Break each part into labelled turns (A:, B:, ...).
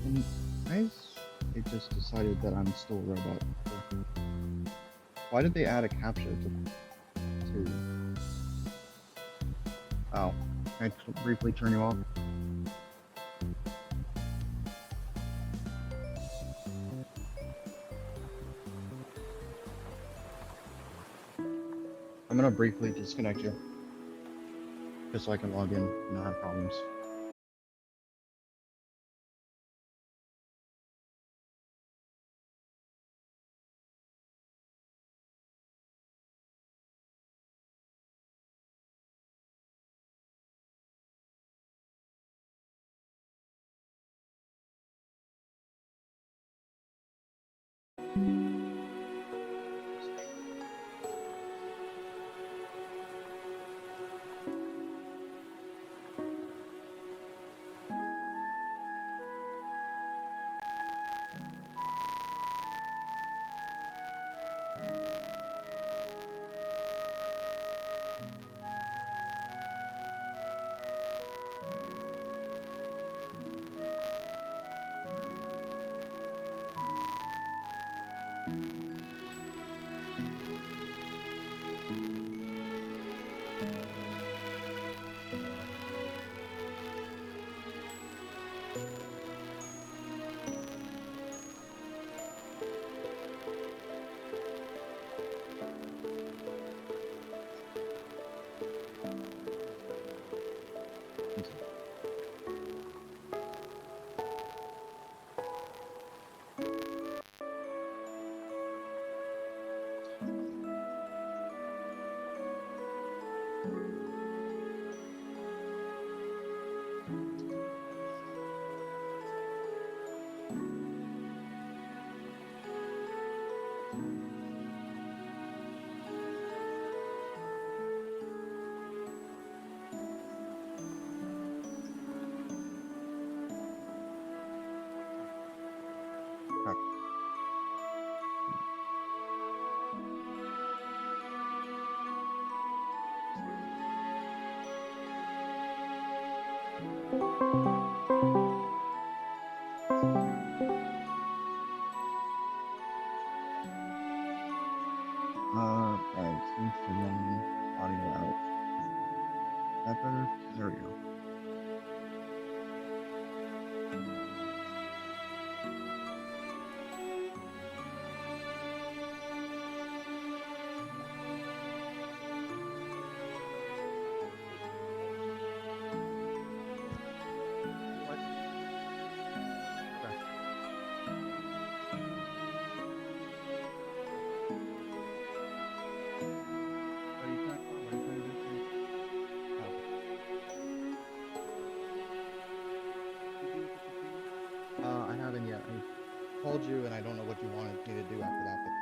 A: And it just decided that I'm still a robot. Why did they add a captcha to... Oh, can I briefly turn you off? I'm gonna briefly disconnect you, just so I can log in and not have problems. Right, seems to run audio out. Is that better? There we go. What? Okay. What are you trying to? What are you trying to do? Oh. Did you get the TV? I haven't yet. I told you, and I don't know what you wanted me to do after that, but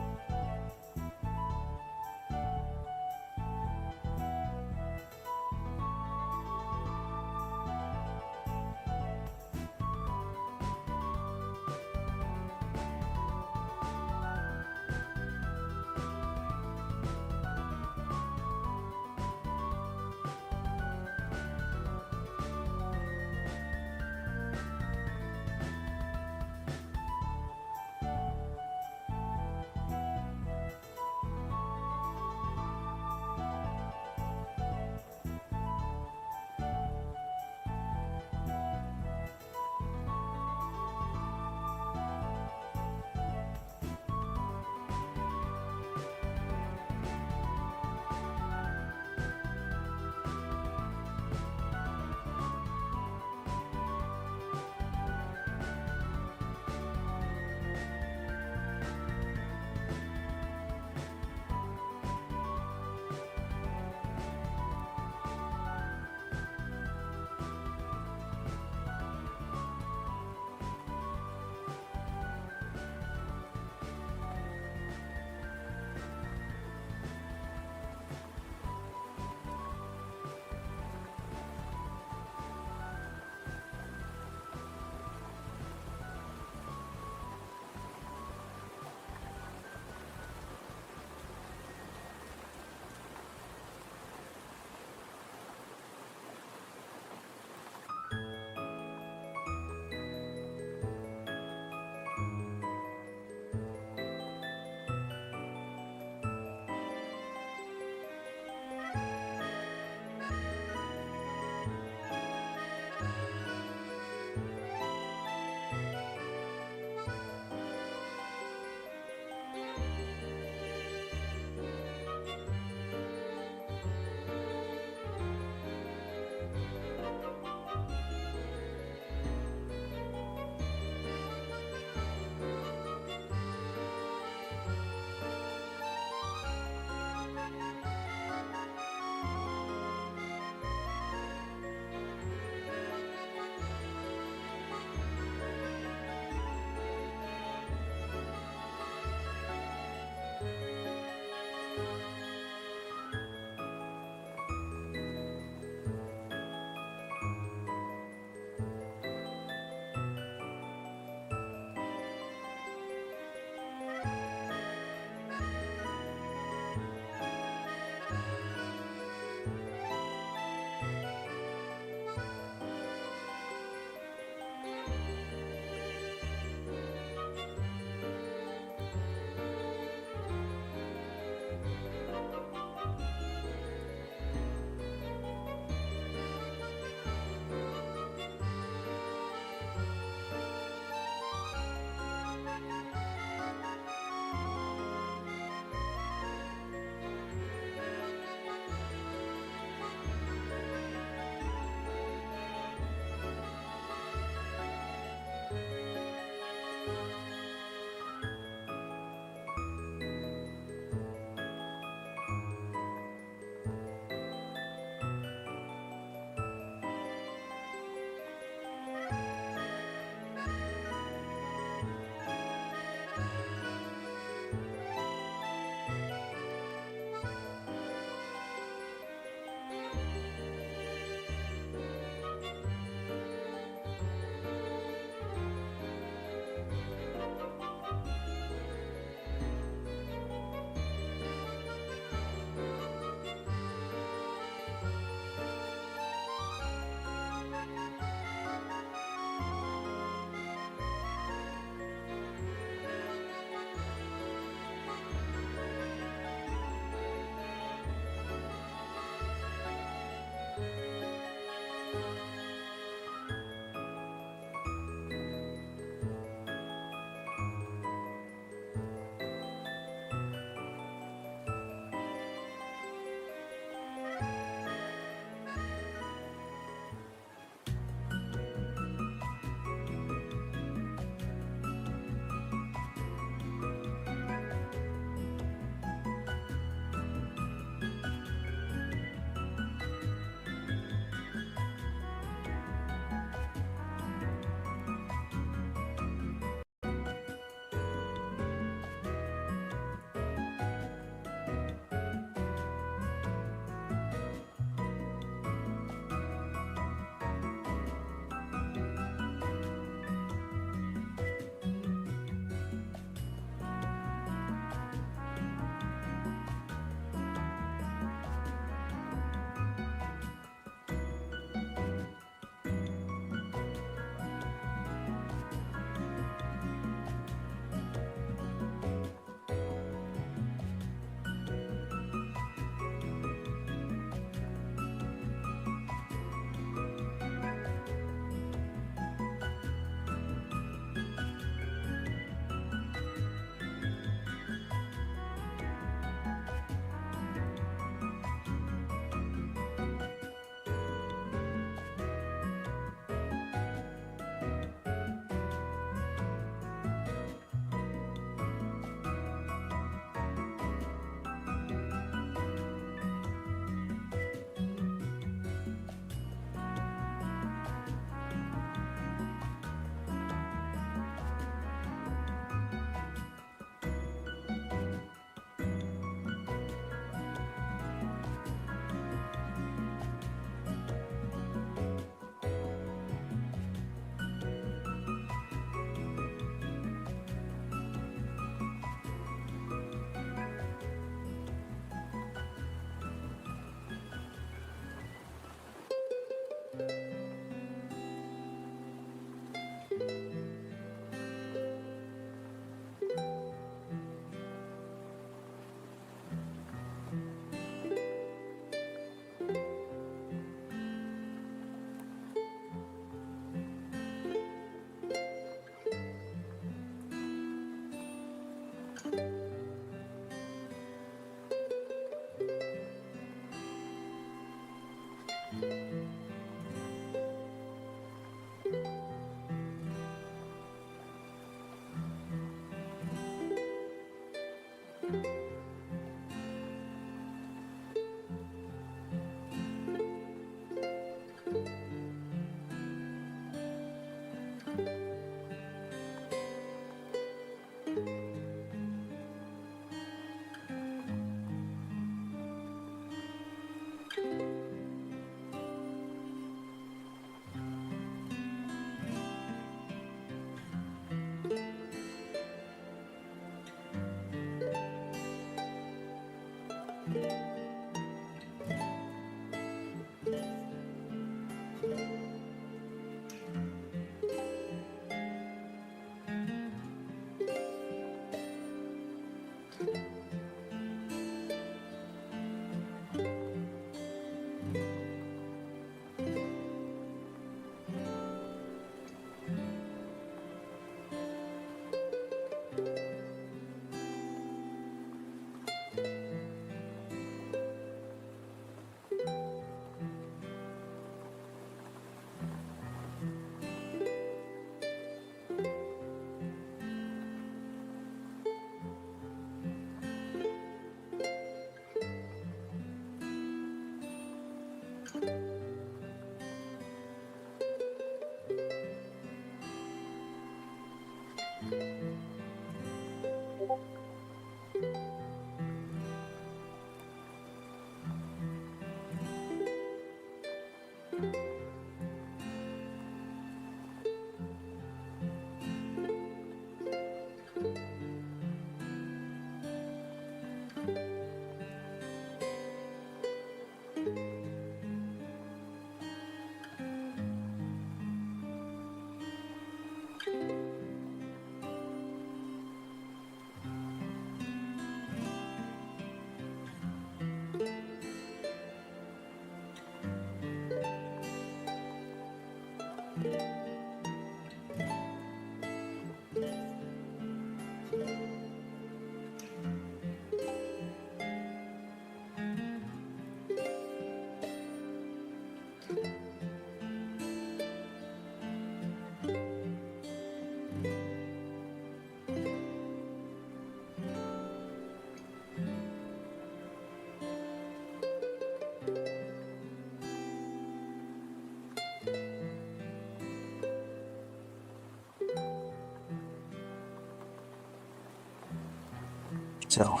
B: So,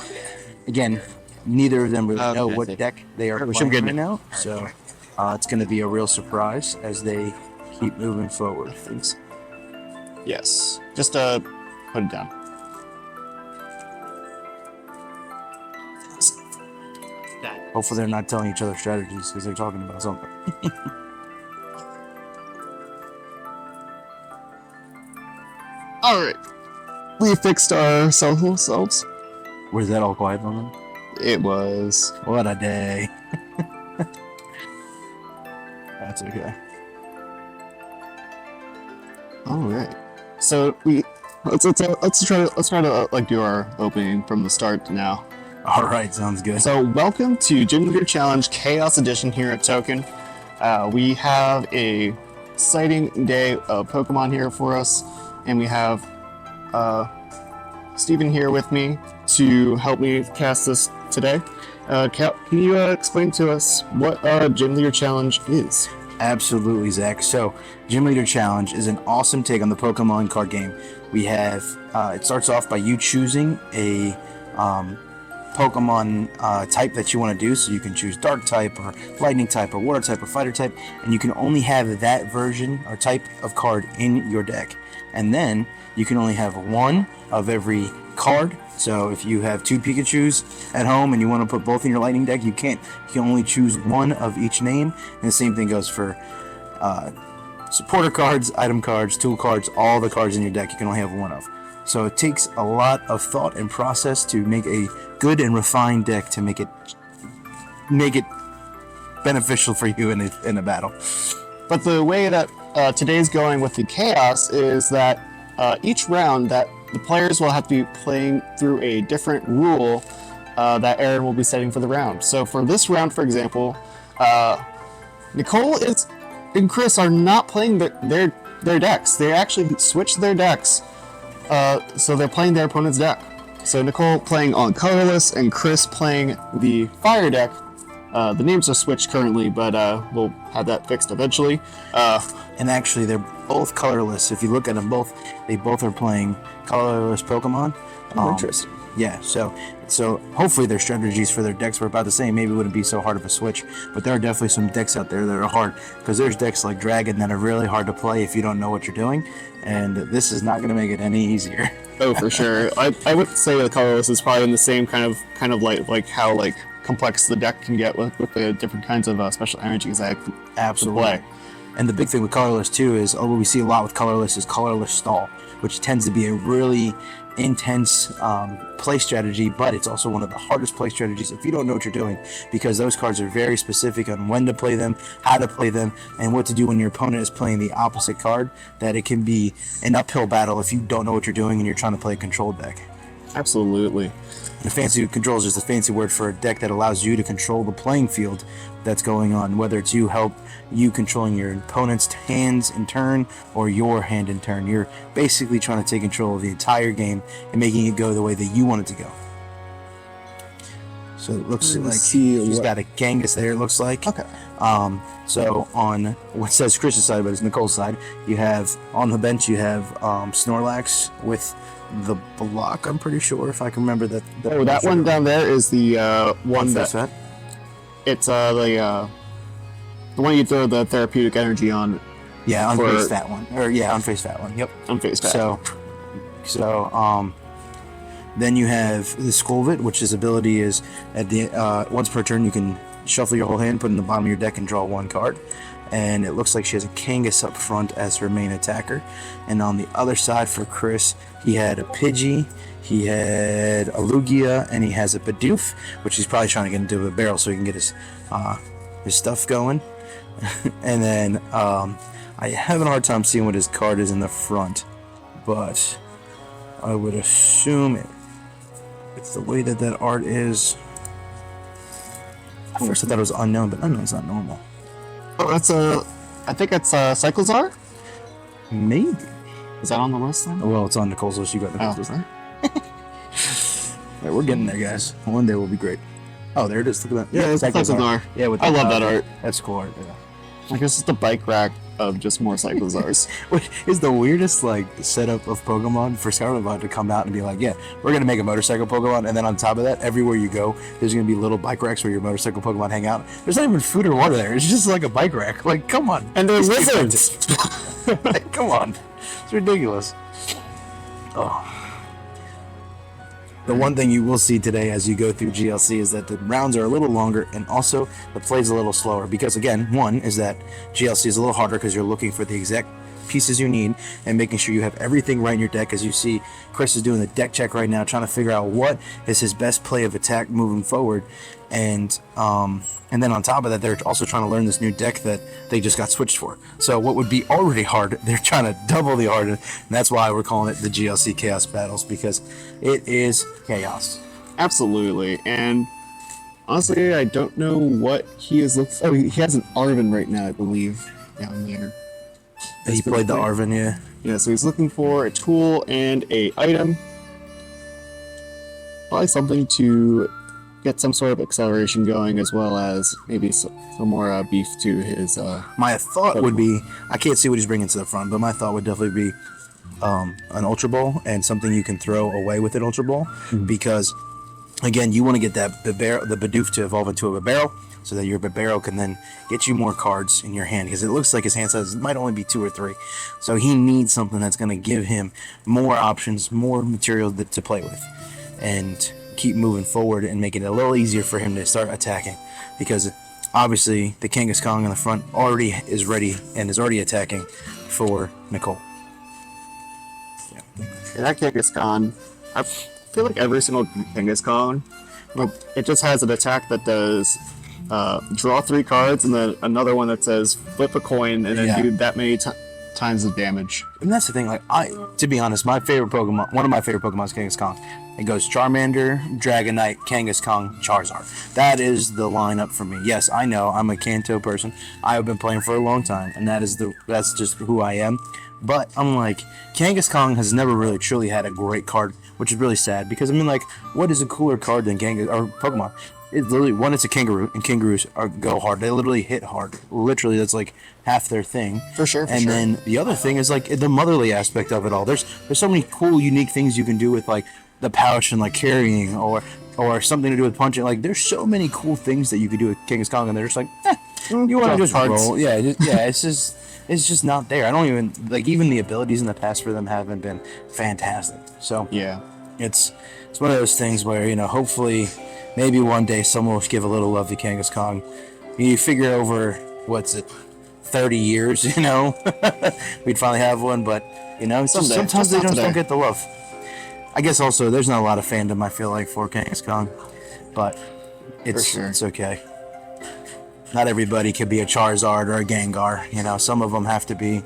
B: again, neither of them really know
C: Okay,
B: what deck they are
C: Which I'm
B: playing
C: good
B: right now. So, it's going to be a real surprise as they keep moving forward. Things.
C: Yes. Just put it down.
B: Hopefully, they're not telling each other strategies because they're talking about something.
C: All right. We fixed our selves.
B: Was that all quiet on them?
C: It was.
B: What a day. That's okay.
C: All right. So let's try to like do our opening from the start now.
B: All right, sounds good.
C: So welcome to Gym Leader Challenge Chaos Edition here at Token. We have a exciting day of Pokemon here for us, and we have Steven here with me to help me cast this today. Can you explain to us what Gym Leader Challenge is?
B: Absolutely, Zach. So, Gym Leader Challenge is an awesome take on the Pokemon card game. We have, it starts off by you choosing a Pokemon type that you want to do. So you can choose Dark type or Lightning type or Water type or Fighter type, and you can only have that version or type of card in your deck. And then you can only have one of every card. So if you have 2 Pikachus at home and you want to put both in your Lightning deck, you can't. You can only choose one of each name. And the same thing goes for supporter cards, item cards, tool cards, all the cards in your deck you can only have one of. So it takes a lot of thought and process to make a good and refined deck to make it beneficial for you in a battle.
C: But the way that today's going with the chaos is that each round that the players will have to be playing through a different rule that Aaron will be setting for the round. So for this round, for example, Nicole and Chris are not playing their decks. They actually switched their decks, so they're playing their opponent's deck. So Nicole playing on colorless and Chris playing the fire deck. The names are switched currently, but we'll have that fixed eventually.
B: And actually, they're both colorless. If you look at them both, they both are playing colorless Pokemon.
C: Interesting.
B: Yeah, so hopefully their strategies for their decks were about the same. Maybe it wouldn't be so hard of a switch, but there are definitely some decks out there that are hard, because there's decks like Dragon that are really hard to play if you don't know what you're doing, and this is not going to make it any easier.
C: Oh, for sure. I would say the colorless is probably in the same kind of like how like complex the deck can get with the different kinds of special energies I
B: Absolutely.
C: play.
B: And the big thing with colorless too is, what we see a lot with colorless is colorless stall, which tends to be a really intense play strategy, but it's also one of the hardest play strategies if you don't know what you're doing, because those cards are very specific on when to play them, how to play them, and what to do when your opponent is playing the opposite card, that it can be an uphill battle if you don't know what you're doing and you're trying to play a controlled deck.
C: Absolutely.
B: The fancy control is just a fancy word for a deck that allows you to control the playing field that's going on, whether it's you controlling your opponent's hands in turn or your hand in turn. You're basically trying to take control of the entire game and making it go the way that you want it to go. So it looks like she's got a Genghis there, it looks like.
C: Okay.
B: So on what says Chris's side, but it's Nicole's side, you have on the bench you have Snorlax with the block. I'm pretty sure if I can remember that.
C: Oh, that one down there is the one
B: That's
C: that
B: that.
C: it's the one you throw the therapeutic energy on
B: Yeah,
C: for-
B: unface that one. Or yeah, unface that one. Yep.
C: on face back.
B: So then you have the Skolvit, which his ability is at the once per turn you can shuffle your whole hand, put it in the bottom of your deck, and draw one card. And it looks like she has a Kangas up front as her main attacker. And on the other side for Chris, he had a Pidgey, he had a Lugia, and he has a Bidoof, which he's probably trying to get into a barrel so he can get his stuff going. And then I have a hard time seeing what his card is in the front, but I would assume it's the way that art is. At first I thought it was unknown, but unknown's not normal.
C: Oh, that's I think it's Cyclizar.
B: Maybe.
C: Is that on the list then?
B: Well, it's on Nicole's list. You got Nicole's list. Right, we're getting there, guys. One day we'll be great. Oh, there it is. Look at that.
C: Yeah, it's Cyclizar.
B: Yeah, with
C: I love that art.
B: That's cool art. Yeah.
C: Like it's just a bike rack of just more Cyclizars.
B: Which is the weirdest like setup of Pokemon for Scarlet about to come out and be like, yeah, we're gonna make a motorcycle Pokemon, and then on top of that, everywhere you go, there's gonna be little bike racks where your motorcycle Pokemon hang out. There's not even food or water there. It's just like a bike rack. Like, come on.
C: And they're
B: It's too
C: lizards.
B: Like, come on. It's ridiculous. Oh. The one thing you will see today as you go through GLC is that the rounds are a little longer and also the play's a little slower because, again, one is that GLC is a little harder because you're looking for the exact pieces you need and making sure you have everything right in your deck. As you see, Chris is doing the deck check right now, trying to figure out what is his best play of attack moving forward. And then on top of that, they're also trying to learn this new deck that they just got switched for. So what would be already hard, they're trying to double the hard, and that's why we're calling it the GLC Chaos Battles, because it is chaos.
C: Absolutely. And honestly, I don't know what he is looking. Oh, he has an Arven right now, I believe, down there.
B: He played the Arven, yeah.
C: Yeah, so he's looking for a tool and a item. Probably something to get some sort of acceleration going, as well as maybe some more beef to his.
B: My thought would be, I can't see what he's bringing to the front, but my thought would definitely be an Ultra Ball and something you can throw away with an Ultra Ball, because again, you want to get the Bidoof to evolve into a Bibarel, so that your Bibarel can then get you more cards in your hand, because it looks like his hand size might only be 2 or 3, so he needs something that's going to give him more options, more material to play with, and keep moving forward and make it a little easier for him to start attacking, because obviously the Kangaskhan in the front already is ready and is already attacking for Nicole.
C: Yeah, that Kangaskhan, I feel like every single Kangaskhan, it just has an attack that does draw 3 cards, and then another one that says flip a coin and then do that many times of damage.
B: And that's the thing, like, to be honest, one of my favorite Pokemon is Kangaskhan. It goes Charmander, Dragonite, Kangaskhan, Charizard. That is the lineup for me. Yes, I know, I'm a Kanto person. I've been playing for a long time, and that's just who I am. But I'm like, Kangaskhan has never really truly had a great card, which is really sad, because I mean, like, what is a cooler card than Pokemon? It's literally, one, it's a kangaroo, and kangaroos go hard. They literally hit hard. Literally, that's like half their thing.
C: For sure.
B: Then the other thing is like the motherly aspect of it all. There's so many cool, unique things you can do with like the pouch and like carrying or something to do with punching. Like, there's so many cool things that you could do with Kangaskhan, and they're just like, you want to just roll. Yeah, it's just not there. I don't even, like, even the abilities in the past for them haven't been fantastic. So
C: yeah,
B: it's one of those things where, you know, hopefully maybe one day someone will give a little love to Kangaskhan. You figure over, 30 years, you know, we'd finally have one, but, you know, sometimes they just don't get the love. I guess also there's not a lot of fandom, I feel like, for Kangaskhan, but it's okay. Not everybody could be a Charizard or a Gengar, you know, some of them have to be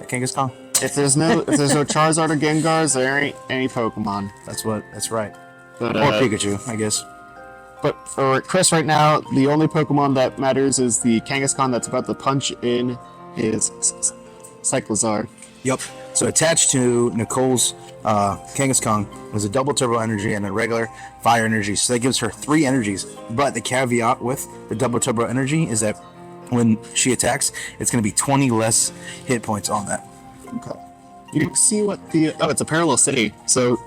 B: a Kangaskhan.
C: If there's no Charizard or Gengars, there ain't any Pokemon.
B: That's right.
C: But,
B: or Pikachu, I guess.
C: But for Chris right now, the only Pokemon that matters is the Kangaskhan that's about to punch in his Cyclizar.
B: Yep. So attached to Nicole's Kangaskhan is a double turbo energy and a regular fire energy. So that gives her 3 energies. But the caveat with the double turbo energy is that when she attacks, it's going to be 20 less hit points on that.
C: Okay. You see what the it's a parallel city. So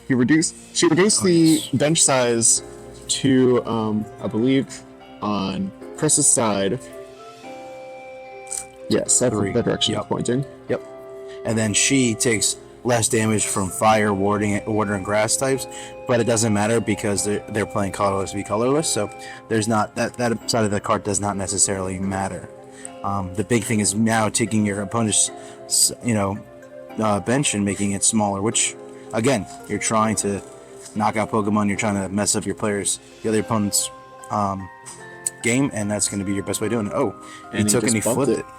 C: she reduced the bench size to I believe on Chris's side. Yes, that's
B: 3.
C: the direction
B: Yep.
C: it's pointing.
B: Yep. And then she takes less damage from fire, water, and grass types, but it doesn't matter because they're playing colorless v colorless, so there's not that side of the card does not necessarily matter. The big thing is now taking your opponent's bench and making it smaller, which again, you're trying to knock out Pokemon, you're trying to mess up the other opponent's game, and that's going to be your best way of doing it. Oh,
C: And he
B: took and he
C: just bumped
B: flipped
C: it.
B: it.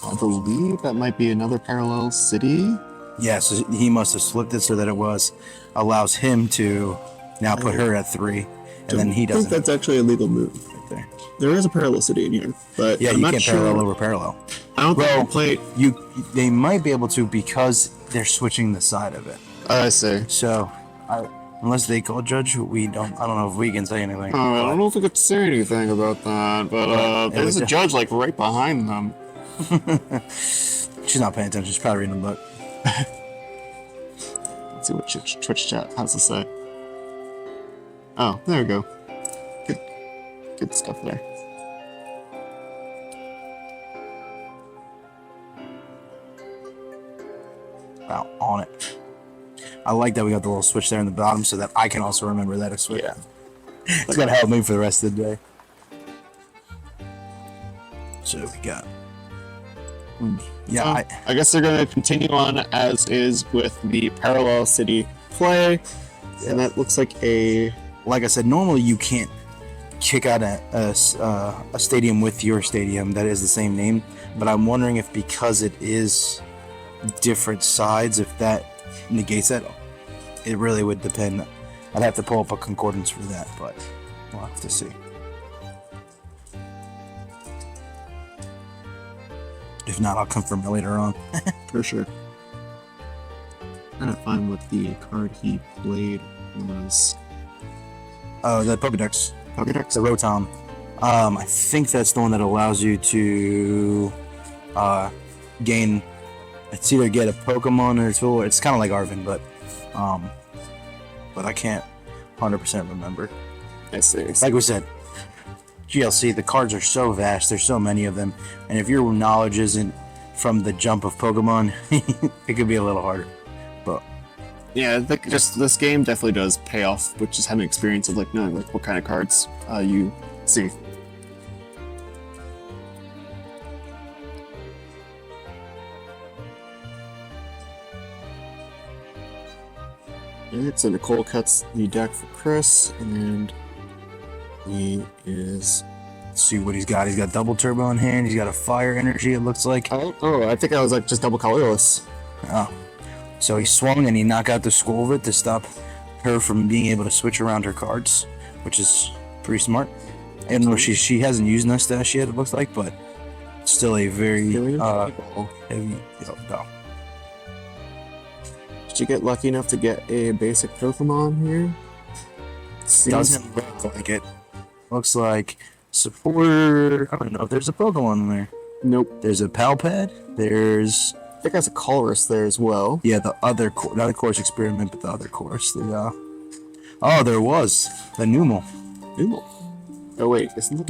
C: I believe that might be another parallel city.
B: Yeah, so he must have flipped it so that allows him to now put her at 3, and then he
C: I think
B: doesn't.
C: that's actually a legal move right there. There is a parallel city in here, but
B: Yeah,
C: I'm
B: you
C: not
B: can't
C: sure.
B: parallel over parallel.
C: I don't think
B: Well,
C: we play.
B: They might be able to because they're switching the side of it.
C: I see.
B: So, unless they call judge, I don't know if we can say anything.
C: I don't know if we could say anything about that, but there's a judge like right behind them.
B: She's not paying attention. She's probably reading the book.
C: Let's see what Twitch chat has to say. Oh, there we go. Good stuff there.
B: Wow, on it. I like that we got the little switch there in the bottom so that I can also remember that it's switch.
C: Yeah.
B: It's gonna help me for the rest of the day. So we got. Yeah,
C: I guess they're going to continue on as is with the parallel city play, and that looks like a.
B: like I said, normally you can't kick out a stadium with your stadium that is the same name, but I'm wondering if because it is different sides, if that negates that. It really would depend. I'd have to pull up a concordance for that, but we'll have to see. If not, I'll confirm it later on.
C: For sure. Trying to find what the card he played was.
B: Oh, the Pokedex.
C: Pokedex?
B: The Rotom. I think that's the one that allows you to gain. It's either get a Pokemon or a tool. It's kind of like Arven, but I can't 100% remember.
C: I see.
B: Like we said, GLC, the cards are so vast. There's so many of them, and if your knowledge isn't from the jump of Pokemon, it could be a little harder. But
C: Yeah, just this game definitely does pay off with just having experience of like knowing like what kind of cards you see. Alright, so Nicole cuts the deck for Chris, and he is.
B: let's see what he's got. He's got double turbo in hand. He's got a fire energy. It looks like.
C: I think I was like just double colorless.
B: Oh. So he swung and he knocked out the Squirtle to stop her from being able to switch around her cards, which is pretty smart. I don't know if she hasn't used Mustache yet, it looks like, but still a very heavy. No.
C: Did you get lucky enough to get a basic Pokemon here?
B: Doesn't look like it. Looks like supporter. I don't know if there's a Pokemon in there.
C: Nope.
B: There's a Palpad. There's
C: I think there's a colorless there as well.
B: yeah the other not a course experiment, but the other course. The oh, there was the Numel.
C: Ooh. Oh wait, isn't it?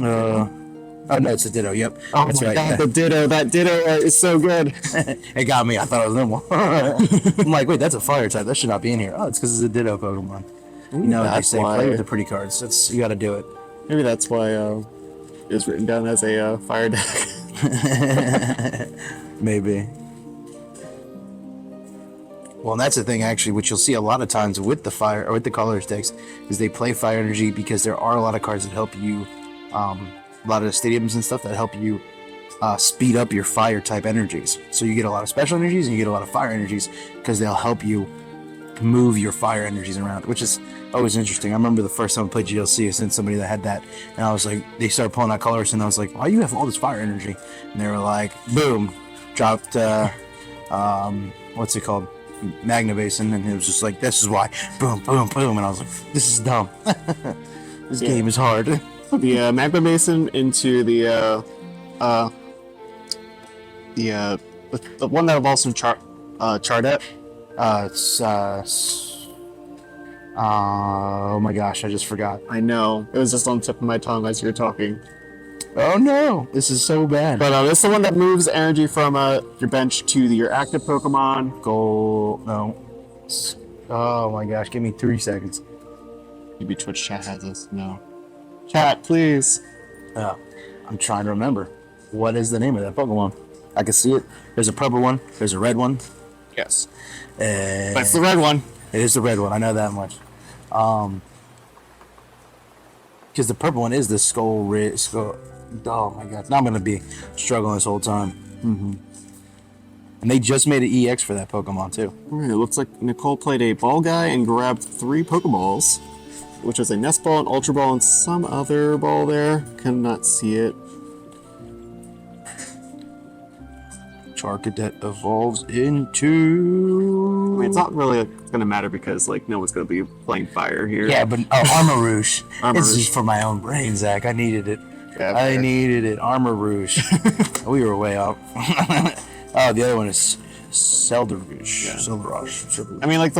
B: Oh no, it's a Ditto. Yep,
C: Oh
B: that's
C: my
B: right.
C: god, the Ditto! That Ditto is so good.
B: It got me. I thought it was Numel. I'm like, wait, that's a fire type. That should not be in here. Oh, it's because it's a Ditto Pokemon. You know what they
C: That's
B: say,
C: why.
B: play with the pretty cards. That's you got to do it.
C: Maybe that's why it was written down as a fire deck.
B: Maybe. Well, and that's the thing actually, which you'll see a lot of times with the fire or with the colors decks, is they play fire energy because there are a lot of cards that help you, a lot of the stadiums and stuff that help you speed up your fire type energies. So you get a lot of special energies and you get a lot of fire energies because they'll help you move your fire energies around, which is always interesting. I remember the first time I played GLC, I sent somebody that had that, and I was like, they started pulling out colors, and I was like, why you have all this fire energy? And they were like, boom, dropped, what's it called? Magnabasin, and it was just like, this is why, boom, boom, boom, and I was like, this is dumb. This game is hard.
C: the magma basin into the one that evolves from Chardet.
B: Oh my gosh, I just forgot.
C: I know it was just on the tip of my tongue as you were talking.
B: Oh no, this is so bad.
C: But this is the one that moves energy from your bench to your active Pokemon.
B: Goal, no. Oh my gosh, give me 3 seconds.
C: Maybe Twitch chat has this. No. Chat, please.
B: I'm trying to remember. What is the name of that Pokemon? I can see it. There's a purple one. There's a red one.
C: Yes.
B: And
C: But it's the red one.
B: it is the red one. I know that much. Because the purple one is the skull. Oh my god! Now I'm gonna be struggling this whole time. And they just made an EX for that Pokemon too.
C: Alright, it looks like Nicole played a ball guy and grabbed 3 Pokeballs, which is a Nest Ball, an Ultra Ball, and some other ball there. Cannot see it.
B: Charcadet evolves into.
C: I mean, it's not really going to matter because like no one's going to be playing fire here.
B: Yeah, but Armor Rouge.
C: Armor
B: It's
C: Rouge.
B: just for my own brain, Zach. I needed it.
C: Yeah,
B: I
C: fair.
B: needed it. Armor Rouge. We were way up. Oh, the other one is Zelda Rouge.
C: Yeah.
B: Silver
C: I mean, like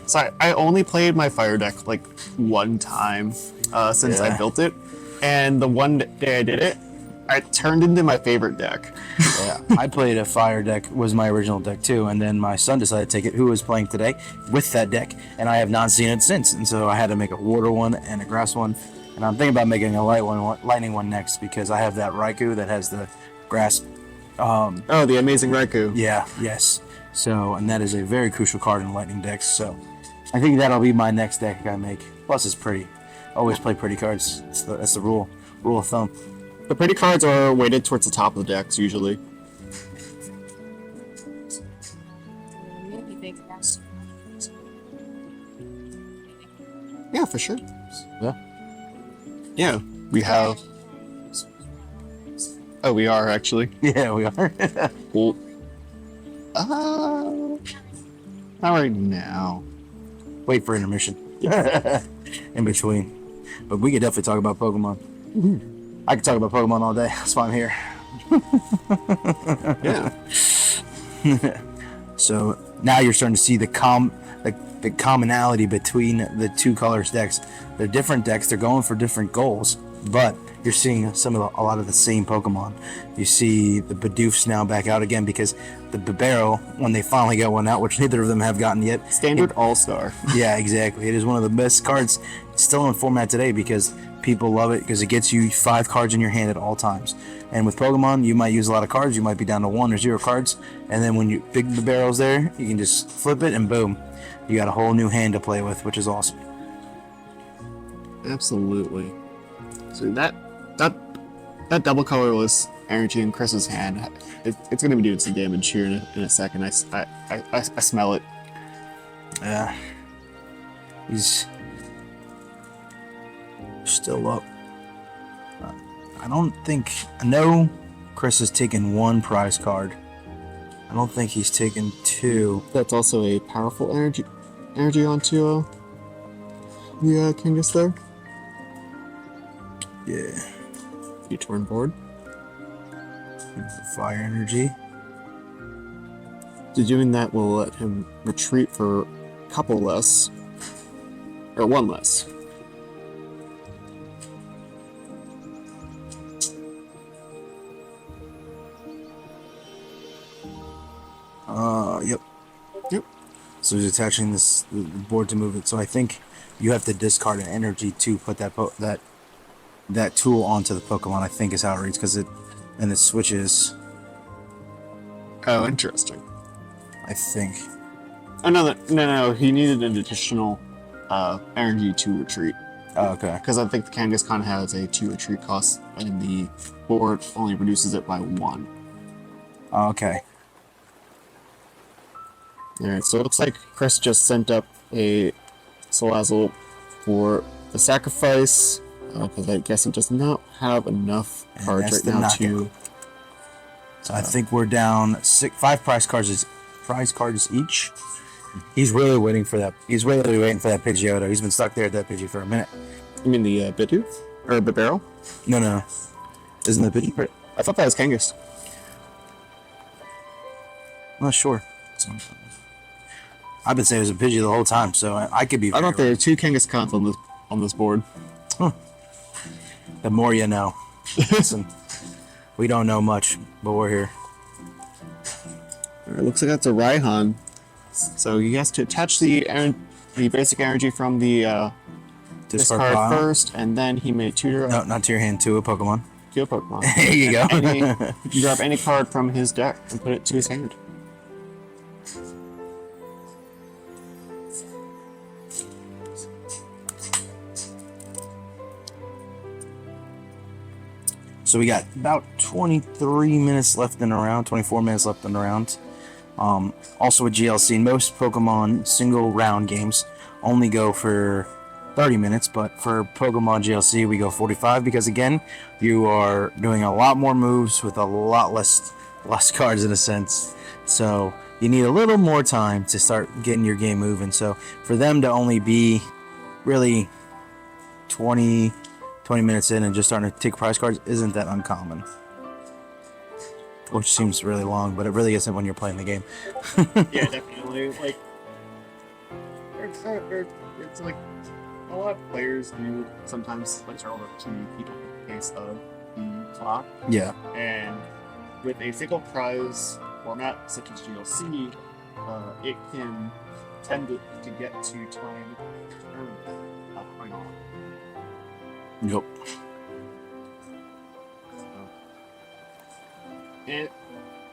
C: sorry, I only played my fire deck like one time since I
B: Yeah.
C: built it, and the one day I did it, I turned into my favorite deck.
B: Yeah, I played a fire deck, was my original deck too, and then my son decided to take it, who was playing today, with that deck, and I have not seen it since. And so I had to make a water one and a grass one, and I'm thinking about making a lightning one next because I have that Raikou that has the grass.
C: Oh, the amazing Raikou.
B: Yeah, yes. So, and that is a very crucial card in lightning decks. So, I think that'll be my next deck I make. Plus, it's pretty. Always play pretty cards. That's the rule of thumb.
C: The pretty cards are weighted towards the top of the decks usually. Yeah, for sure.
B: Yeah.
C: Yeah, we have. Oh, we are actually.
B: Yeah, we are.
C: Cool. Not right now.
B: Wait for intermission. In between. But we could definitely talk about Pokemon. I could talk about Pokemon all day. That's why I'm here.
C: Yeah.
B: So now you're starting to see the commonality between the two colors decks. They're different decks. They're going for different goals, but you're seeing a lot of the same Pokemon. You see the Bidoofs now back out again because the Bibarel, when they finally got one out, which neither of them have gotten yet.
C: Standard All-Star.
B: Yeah, exactly. It is one of the best cards still in format today because people love it because it gets you 5 cards in your hand at all times. And with Pokemon, you might use a lot of cards. You might be down to 1 or 0 cards. And then when you big the barrel's there, you can just flip it and boom. You got a whole new hand to play with, which is awesome.
C: Absolutely. So that double colorless energy in Chris's hand, it's going to be doing some damage here in a second. I smell it.
B: Yeah. He's still up. I know Chris has taken 1 prize card. I don't think he's taken 2.
C: That's also a powerful energy onto the Kangas there.
B: Yeah.
C: You turn board.
B: Fire energy.
C: So doing that will let him retreat for a couple less. Or 1 less.
B: Yep.
C: Yep.
B: So he's attaching the board to move it. So I think you have to discard an energy to put that tool onto the Pokemon. I think is how it reads because it switches.
C: Oh, interesting.
B: I think.
C: Oh no! He needed an additional energy to retreat
B: Oh, okay.
C: because I think the Kangaskhan has a 2 retreat cost, and the board only reduces it by 1.
B: Oh, okay.
C: Alright, so it looks like Chris just sent up a Salazzle for the sacrifice, because I guess he does not have enough
B: And
C: cards
B: that's
C: right
B: the
C: now
B: knockout.
C: to.
B: So I think we're down 5 prize cards each. He's really waiting for that. He's really waiting for that Pidgeotto. He's been stuck there at that Pidgey for a minute.
C: You mean the Bidoof? Or Bibarel?
B: No, no, no. Isn't the Pidgey?
C: I thought that was Kangas.
B: I'm not sure. I've been saying it was a Pidgey the whole time, so I could be.
C: I thought there were 2 Kangaskhan's on this board.
B: The more you know. Listen, we don't know much, but we're here.
C: It looks like that's a Raihan. So he has to attach the basic energy from the discard
B: pile.
C: first, and then he may tutor
B: No, not to your hand, to a Pokemon.
C: to a Pokemon.
B: There you go.
C: You can grab any card from his deck and put it to his hand.
B: So we got about 23 minutes left in the round, 24 minutes left in the round. Also with GLC, most Pokemon single round games only go for 30 minutes, but for Pokemon GLC we go 45 because again, you are doing a lot more moves with a lot less cards in a sense. So you need a little more time to start getting your game moving. So for them to only be really 20 minutes in and just starting to take prize cards isn't that uncommon. Which seems really long, but it really isn't when you're playing the game.
C: Yeah, definitely. Like, it's like a lot of players do sometimes like struggle to keep up with the pace of the clock,
B: Yeah.
C: and with a single prize format such as GLC, it can tend to get to time going on.
B: Yep.
C: It,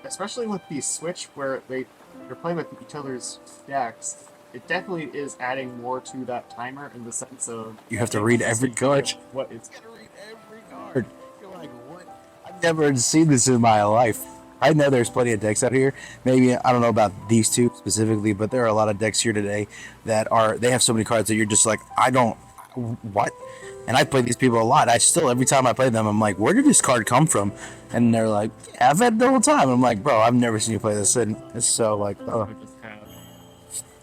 C: especially with the Switch where you're playing with each other's decks, it definitely is adding more to that timer in the sense of
B: You have to read every card.
C: What it's
B: Read every card. You're like, what? I've never seen this in my life. I know there's plenty of decks out here. Maybe I don't know about these two specifically, but there are a lot of decks here today that they have so many cards that you're just like, what? And I play these people a lot. I still, every time I play them, I'm like, where did this card come from? And they're like, yeah, I've had it the whole time. I'm like, bro, I've never seen you play this. And it's so like, oh.
C: just have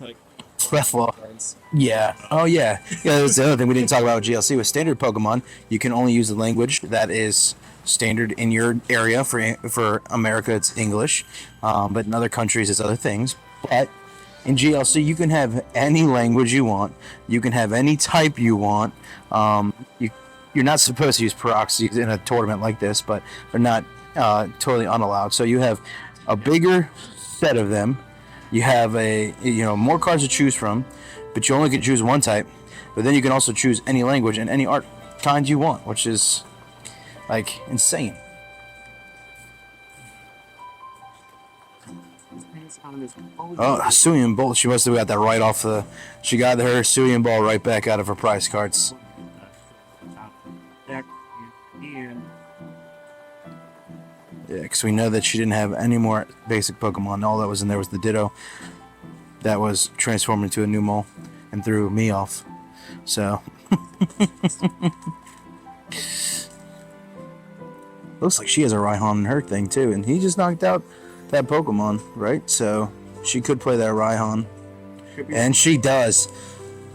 C: like
B: Breathful.
C: cards.
B: Yeah. Oh, yeah. Yeah, that's the other thing we didn't talk about with GLC. With standard Pokemon, you can only use the language that is standard in your area. For America, it's English. But in other countries, it's other things. But in GLC, you can have any language you want. You can have any type you want. You're not supposed to use proxies in a tournament like this, but they're not totally unallowed. So you have a bigger set of them. You have more cards to choose from, but you only can choose one type. But then you can also choose any language and any art kind you want, which is like insane. Oh, Hisuian Bolt. She must have got that right off the. She got her Hisuian Ball right back out of her prize cards. Yeah, because we know that she didn't have any more basic Pokemon. All that was in there was the Ditto that was transformed into a Numel and threw me off. So. Looks like she has a Raihan in her thing too, and he just knocked out that Pokemon, right? So she could play that Raihan. And she does.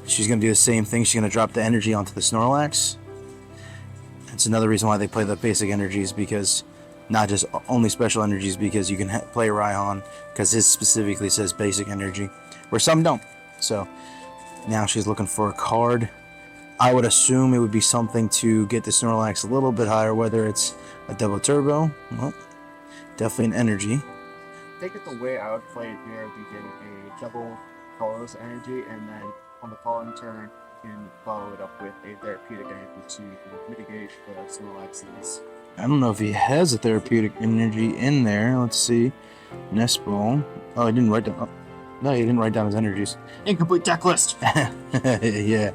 B: She's going to do the same thing. She's going to drop the energy onto the Snorlax. That's another reason why they play the basic energies, because not just only special energies, because you can play Raihan, because his specifically says basic energy, where some don't. So now she's looking for a card. I would assume it would be something to get the Snorlax a little bit higher, whether it's a double turbo. Well, definitely an energy.
C: I think it's the way I would play it here would be getting a double colorless energy, and then on the following turn, you can follow it up with a therapeutic energy to mitigate the Snorlax's.
B: I don't know if he has a therapeutic energy in there. Let's see. Nest Ball. Oh, he didn't write down. Oh, no, he didn't write down his energies.
C: Incomplete deck list!
B: Yeah.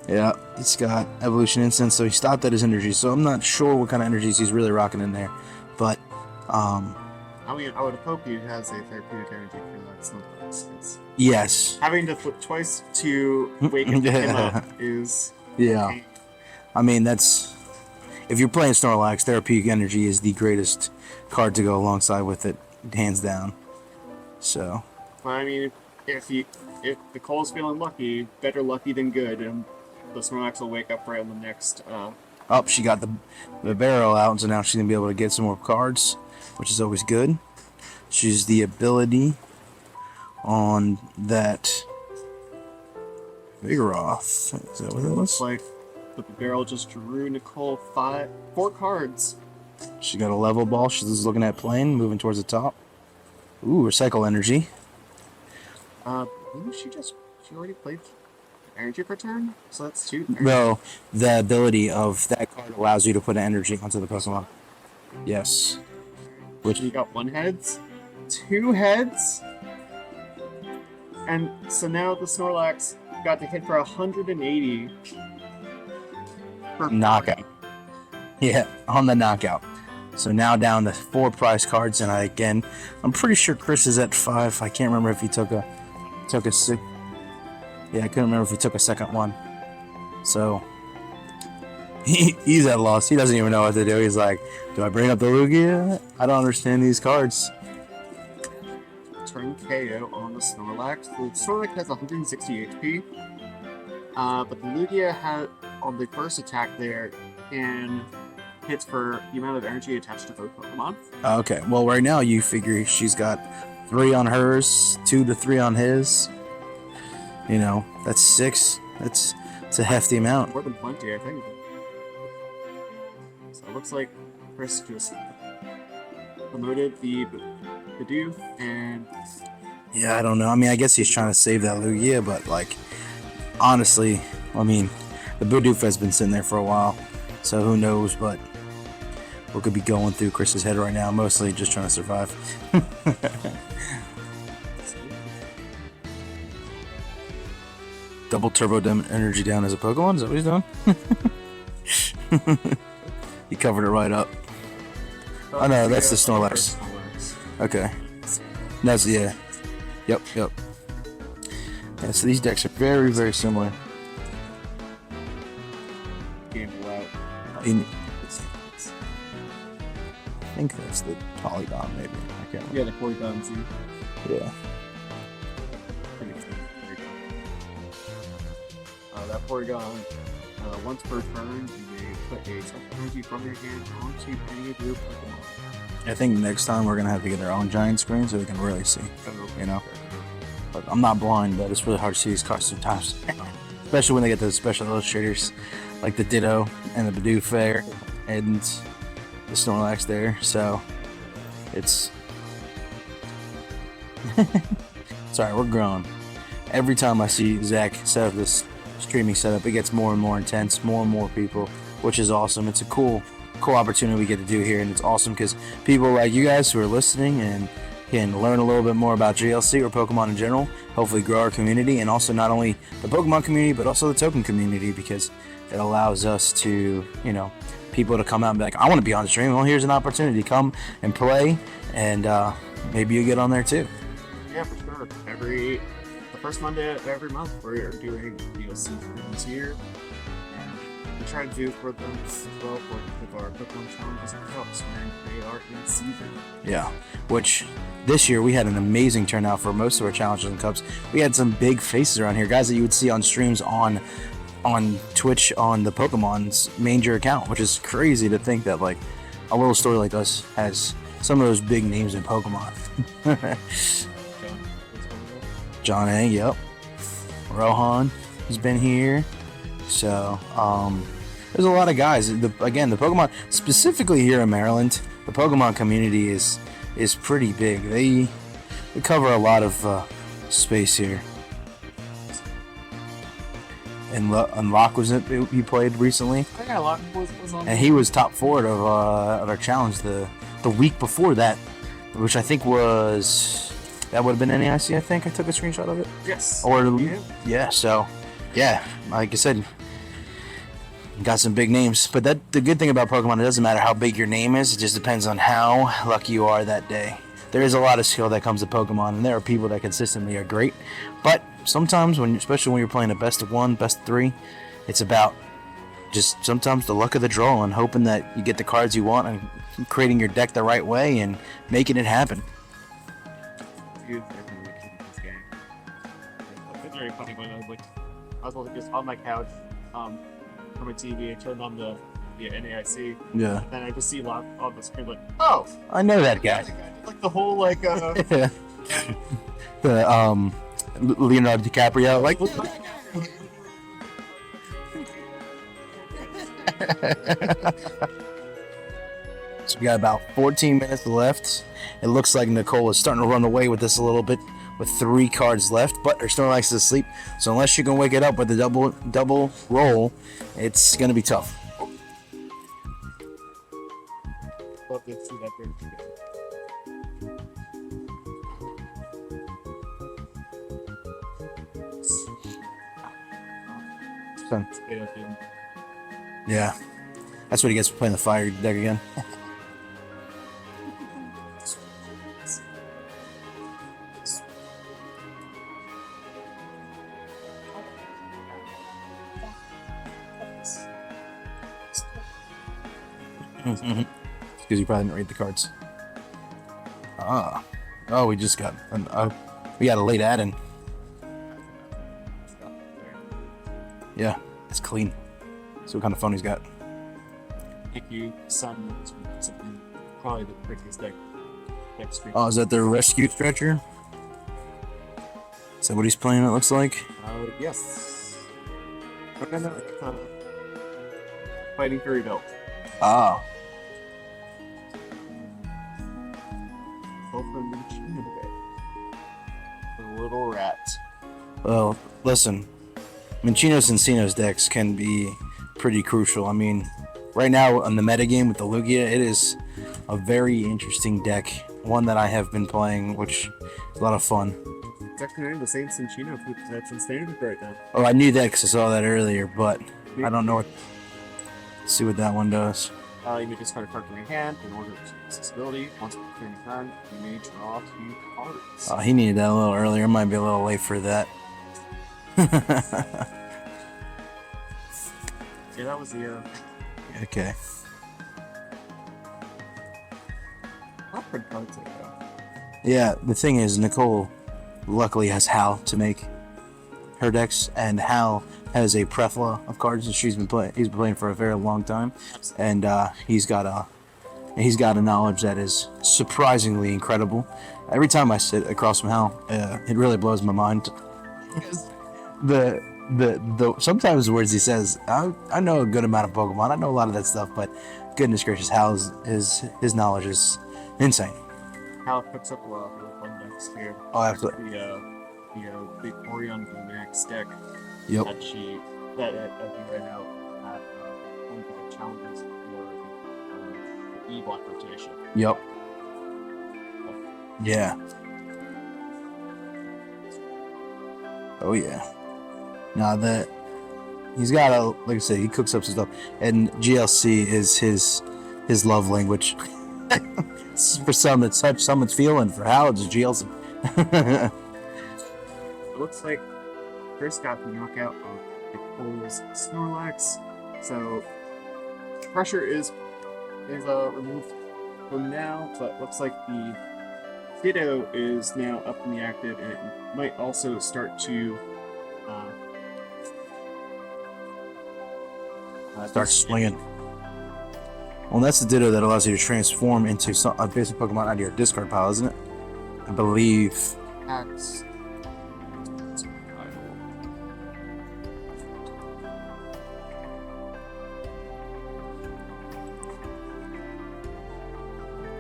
B: Yeah, it's got Evolution Incense, so he stopped at his energies. So I'm not sure what kind of energies he's really rocking in there. But,
C: I mean, I would hope he has a therapeutic energy for that Snorlax.
B: yes.
C: Having to flip twice to wake him up is...
B: Yeah. I mean, that's... If you're playing Snorlax, therapeutic energy is the greatest card to go alongside with it, hands down. So...
C: Well, I mean, if the Cole's feeling lucky, better lucky than good, and the Snorlax will wake up right on the next
B: Oh, she got the barrel out, so now she's gonna be able to get some more cards, which is always good. She's the ability on that Vigoroth. Is that what it
C: Looks
B: was?
C: like the barrel just drew Nicole 4 cards.
B: She got a level ball. She's looking at playing, moving towards the top. Ooh, recycle energy.
C: Maybe she already played energy per turn, so that's 2.
B: No, the ability of that card allows you to put energy onto the Pokemon. Yes. Which
C: You got 1 heads, 2 heads, and so now the Snorlax got to hit for 180 per
B: knockout. Yeah, on the knockout. So now down to 4 prize cards, and I'm pretty sure Chris is at 5. I can't remember if he took a six. Yeah, I couldn't remember if he took a second one. So he's at loss. He doesn't even know what to do. He's like, do I bring up the Lugia? I don't understand these cards.
C: Turn KO on the Snorlax. The Snorlax has 160 HP, but the Lugia had on the first attack there and hits for the amount of energy attached to both Pokemon.
B: Okay, well right now you figure she's got 3 on hers, 2 to 3 on his. You know, that's 6. It's a hefty amount.
C: More than plenty, I think. So it looks like Chris just promoted the Bidoof, and
B: Yeah, I don't know. I mean, I guess he's trying to save that Lugia, but like, honestly, I mean, the Bidoof has been sitting there for a while, so who knows? But what could be going through Chris's head right now? Mostly just trying to survive. Double turbo energy down as a Pokemon. Is that what he's doing? He covered it right up. Oh no, that's the Snorlax. Okay. That's Yep. Yeah, so these decks are very, very similar.
C: Gamble out.
B: I think that's the Polygon, maybe. I can't remember.
C: Yeah, the Porygon Z.
B: Yeah.
C: That Porygon, once per turn, you may put a self energy from your hand onto any of your Pokemon.
B: I think next time we're gonna have to get our own giant screen so we can really see. You know? But I'm not blind, but it's really hard to see these cards sometimes. Especially when they get those special illustrators, like the Ditto and the Bidoof there, and the Snorlax there. So it's sorry, we're growing. Every time I see Zach set up this streaming setup, it gets more and more intense, more and more people, which is awesome. It's a cool opportunity we get to do here, and it's awesome because people like you guys who are listening and can learn a little bit more about GLC or Pokemon in general, hopefully grow our community, and also not only the Pokemon community but also the token community, because it allows us to, you know, people to come out and be like, I want to be on the stream. Well, here's an opportunity. Come and play, and maybe you get on there too.
C: Yeah, for sure. The first Monday of every month, we're doing DLC streams here. And we try to do for them as well with our Pokemon challenges and cups when they are in season.
B: Yeah, which this year we had an amazing turnout for most of our challenges and cups. We had some big faces around here, guys that you would see on streams on Twitch on the Pokemon's Manger account, which is crazy to think that like a little story like us has some of those big names in Pokemon. John A, yep. Rohan has been here. So, there's a lot of guys. Again, the Pokemon, specifically here in Maryland, the Pokemon community is pretty big. They cover a lot of space here. And Locke was it he played recently,
C: Yeah, Locke was on.
B: and he was top forward of our challenge the week before that, which I think was. That would have been NAIC, I think. I took a screenshot of it.
C: Yes.
B: Or, yeah, so, yeah, like I said, got some big names. But the good thing about Pokemon, it doesn't matter how big your name is. It just depends on how lucky you are that day. There is a lot of skill that comes to Pokemon, and there are people that consistently are great. But sometimes, especially when you're playing a best of 1, best of 3, it's about just sometimes the luck of the draw and hoping that you get the cards you want and creating your deck the right way and making it happen.
C: It's very funny when I was just on my couch from my TV. I turned on the via NAIC.
B: Yeah.
C: And I just see live on the screen like, oh,
B: I know that guy.
C: like the whole like
B: The Leonardo DiCaprio, like. So we got about 14 minutes left. It looks like Nicole is starting to run away with this a little bit, with 3 cards left, but her Snorlax is asleep. So unless you can wake it up with a double roll, it's gonna be tough.
C: love to see that bird
B: Son.
C: together.
B: Yeah, that's what he gets for playing the fire deck again. Because you probably didn't read the cards. Oh, we just got we got a late add-in. Yeah, it's clean. So what kind of phone he's got?
C: Thank you, son. Something probably the prettiest deck screen.
B: Oh, is that the rescue stretcher? Is that what he's playing? It looks like.
C: Yes. Fighting Fairy Belt.
B: Ah,
C: Open the little rat.
B: well, listen. Minchino's and Sino's decks can be pretty crucial. I mean, right now on the metagame with the Lugia, it is a very interesting deck. One that I have been playing, which is a lot of fun.
C: It's actually the same Cinchino that's in standard right now.
B: Oh, I knew that because I saw that earlier, but I don't know what. Let's see what that one does.
C: You may discard a card from your hand in order to accessibility. Once per turn, you may draw 2 cards.
B: Oh, he needed that a little earlier. Might be a little late for that.
C: Yeah, that was the
B: Okay.
C: awkward cards like that.
B: Yeah, the thing is, Nicole luckily has Hal to make her decks, and Hal has a plethora of cards that he's been playing for a very long time, and he's got a knowledge that is surprisingly incredible. Every time I sit across from Hal, it really blows my mind. the sometimes the words he says, I know a good amount of Pokemon, I know a lot of that stuff, but goodness gracious, Hal's his knowledge is insane.
C: How it picks up a lot of really fun decks here.
B: Oh, absolutely.
C: The Orion Max deck
B: Yep.
C: that you right now at one of the challenges for the E-Block rotation.
B: Yep. Yeah. Oh yeah. Now that he's got a, like I said, he cooks up some stuff, and GLC is his love language. For some it's touch, some it's feeling. For Hal, it's GLC.
C: It looks like first got the knockout of Nicole's Snorlax, so pressure is removed from now, but looks like the Ditto is now up in the active, and it might also start to
B: Start swinging. Well, that's the Ditto that allows you to transform into a basic Pokemon out of your discard pile, isn't it? I believe.
C: Axe.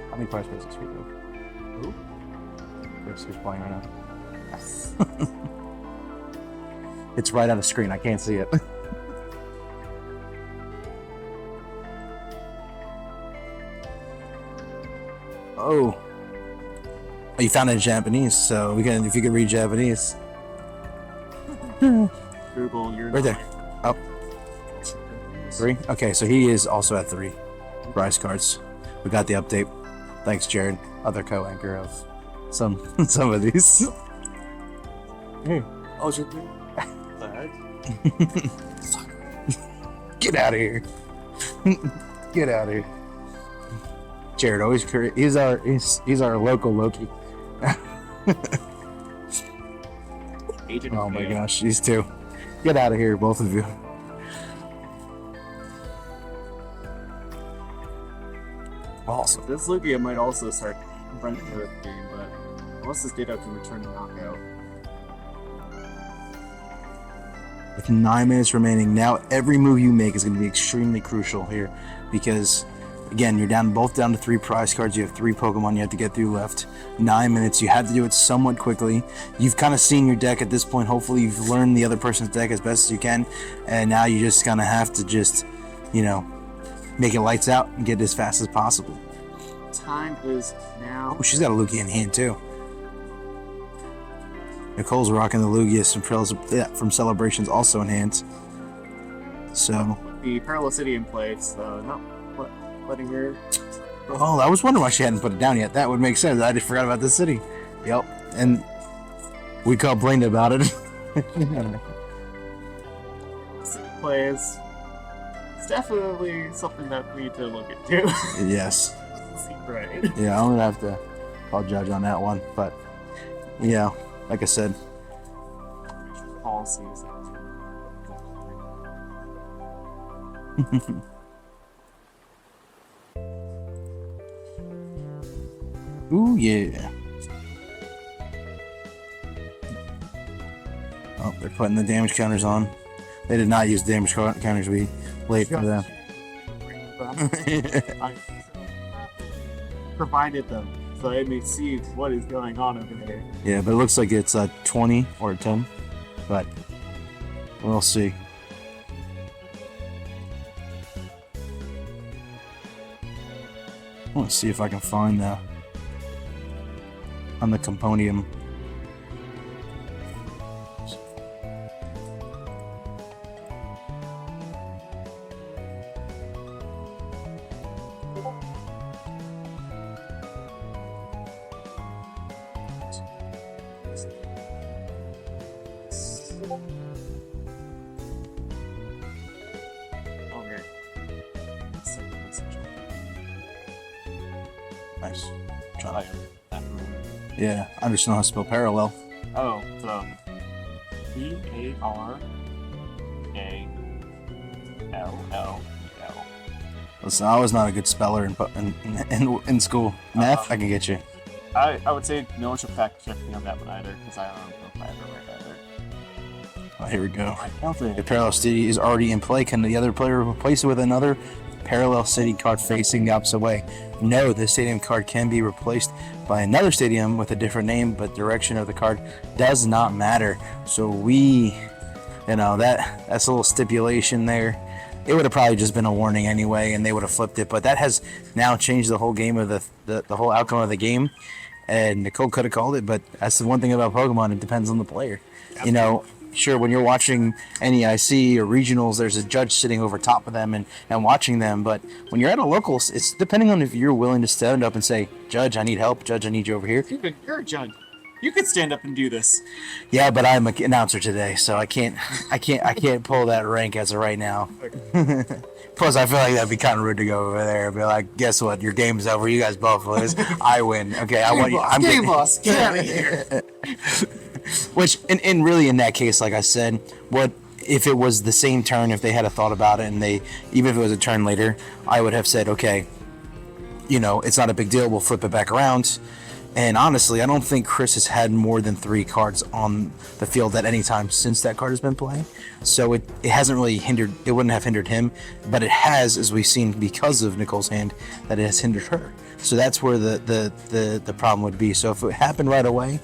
B: How many prize points is he?
C: Who?
B: Who's playing right now? It's right on the screen. I can't see it. Oh, you found it in Japanese, so we can. If you could read Japanese,
C: Google, you're
B: right there. Up 3. Okay, so he is also at 3 prize cards. We got the update. Thanks, Jared, other co-anchor of some of these.
C: Oh, is it
B: Get out of here! Get out of here! Jared always he's our local Loki.
C: Agent
B: Oh
C: of
B: my
C: Fate.
B: gosh, these two! Get out of here, both of you! Awesome.
C: This Lugia might also start running through the game, but unless this Ditto can return to knockout.
B: With 9 minutes remaining, now every move you make is going to be extremely crucial here because, again, you're both down to 3 prize cards. You have 3 Pokemon you have to get through left. 9 minutes. You have to do it somewhat quickly. You've kind of seen your deck at this point. Hopefully, you've learned the other person's deck as best as you can, and now you just kind of have to just, make it lights out and get it as fast as possible.
C: Time is now.
B: Oh, she's got a Lugia in hand too. Nicole's rocking the Lugia from Celebrations also in hand. So.
C: The Parallel City in play, so not letting her.
B: Oh, I was wondering why she hadn't put it down yet. That would make sense. I just forgot about this city. Yep. And we called Blaine about it.
C: City plays. It's definitely something that we need to look into.
B: Yes.
C: Right.
B: Yeah, I'm gonna have to call Judge on that one. But yeah, like I said.
C: Policies.
B: Ooh, yeah. Oh, they're putting the damage counters on. They did not use damage counters. We late for them.
C: I provided them so I may see what is going on over there.
B: Yeah, but it looks like it's a 20 or a 10. But we'll see. I want to see if I can find that on the Componium.
C: Okay.
B: Nice. Try. Yeah, I just know how to spell parallel.
C: Oh, so Parallel.
B: Listen, I was not a good speller in school. Math, I can get you.
C: I would say no one should fact check me on that one either, because I don't know if I ever read either.
B: Oh, here we go.
C: I don't think.
B: The Parallel City is already in play. Can the other player replace it with another Parallel City card facing the opposite way? No, the stadium card can be replaced by another stadium with a different name, but direction of the card does not matter. So that's a little stipulation there. It would have probably just been a warning anyway, and they would have flipped it. But that has now changed the whole game of the whole outcome of the game. And Nicole could have called it, but that's the one thing about Pokemon. It depends on the player. Sure, when you're watching NEIC or regionals, there's a judge sitting over top of them and watching them. But when you're at a locals, it's depending on if you're willing to stand up and say, Judge, I need help. Judge, I need you over here.
C: You're a judge. You could stand up and do this.
B: Yeah, but I'm an announcer today, so I can't pull that rank as of right now. Plus, I feel like that'd be kind of rude to go over there and be like, guess what? Your game's over. You guys both lose. I win. Okay, I want you. I'm
C: game boss. Get out of here.
B: Which, and really in that case, like I said, what if it was the same turn? If they had a thought about it, and even if it was a turn later, I would have said, okay, it's not a big deal. We'll flip it back around. And honestly, I don't think Chris has had more than 3 cards on the field at any time since that card has been playing. So it hasn't really hindered. It wouldn't have hindered him, but it has, as we've seen, because of Nicole's hand, that it has hindered her. So that's where the problem would be. So if it happened right away,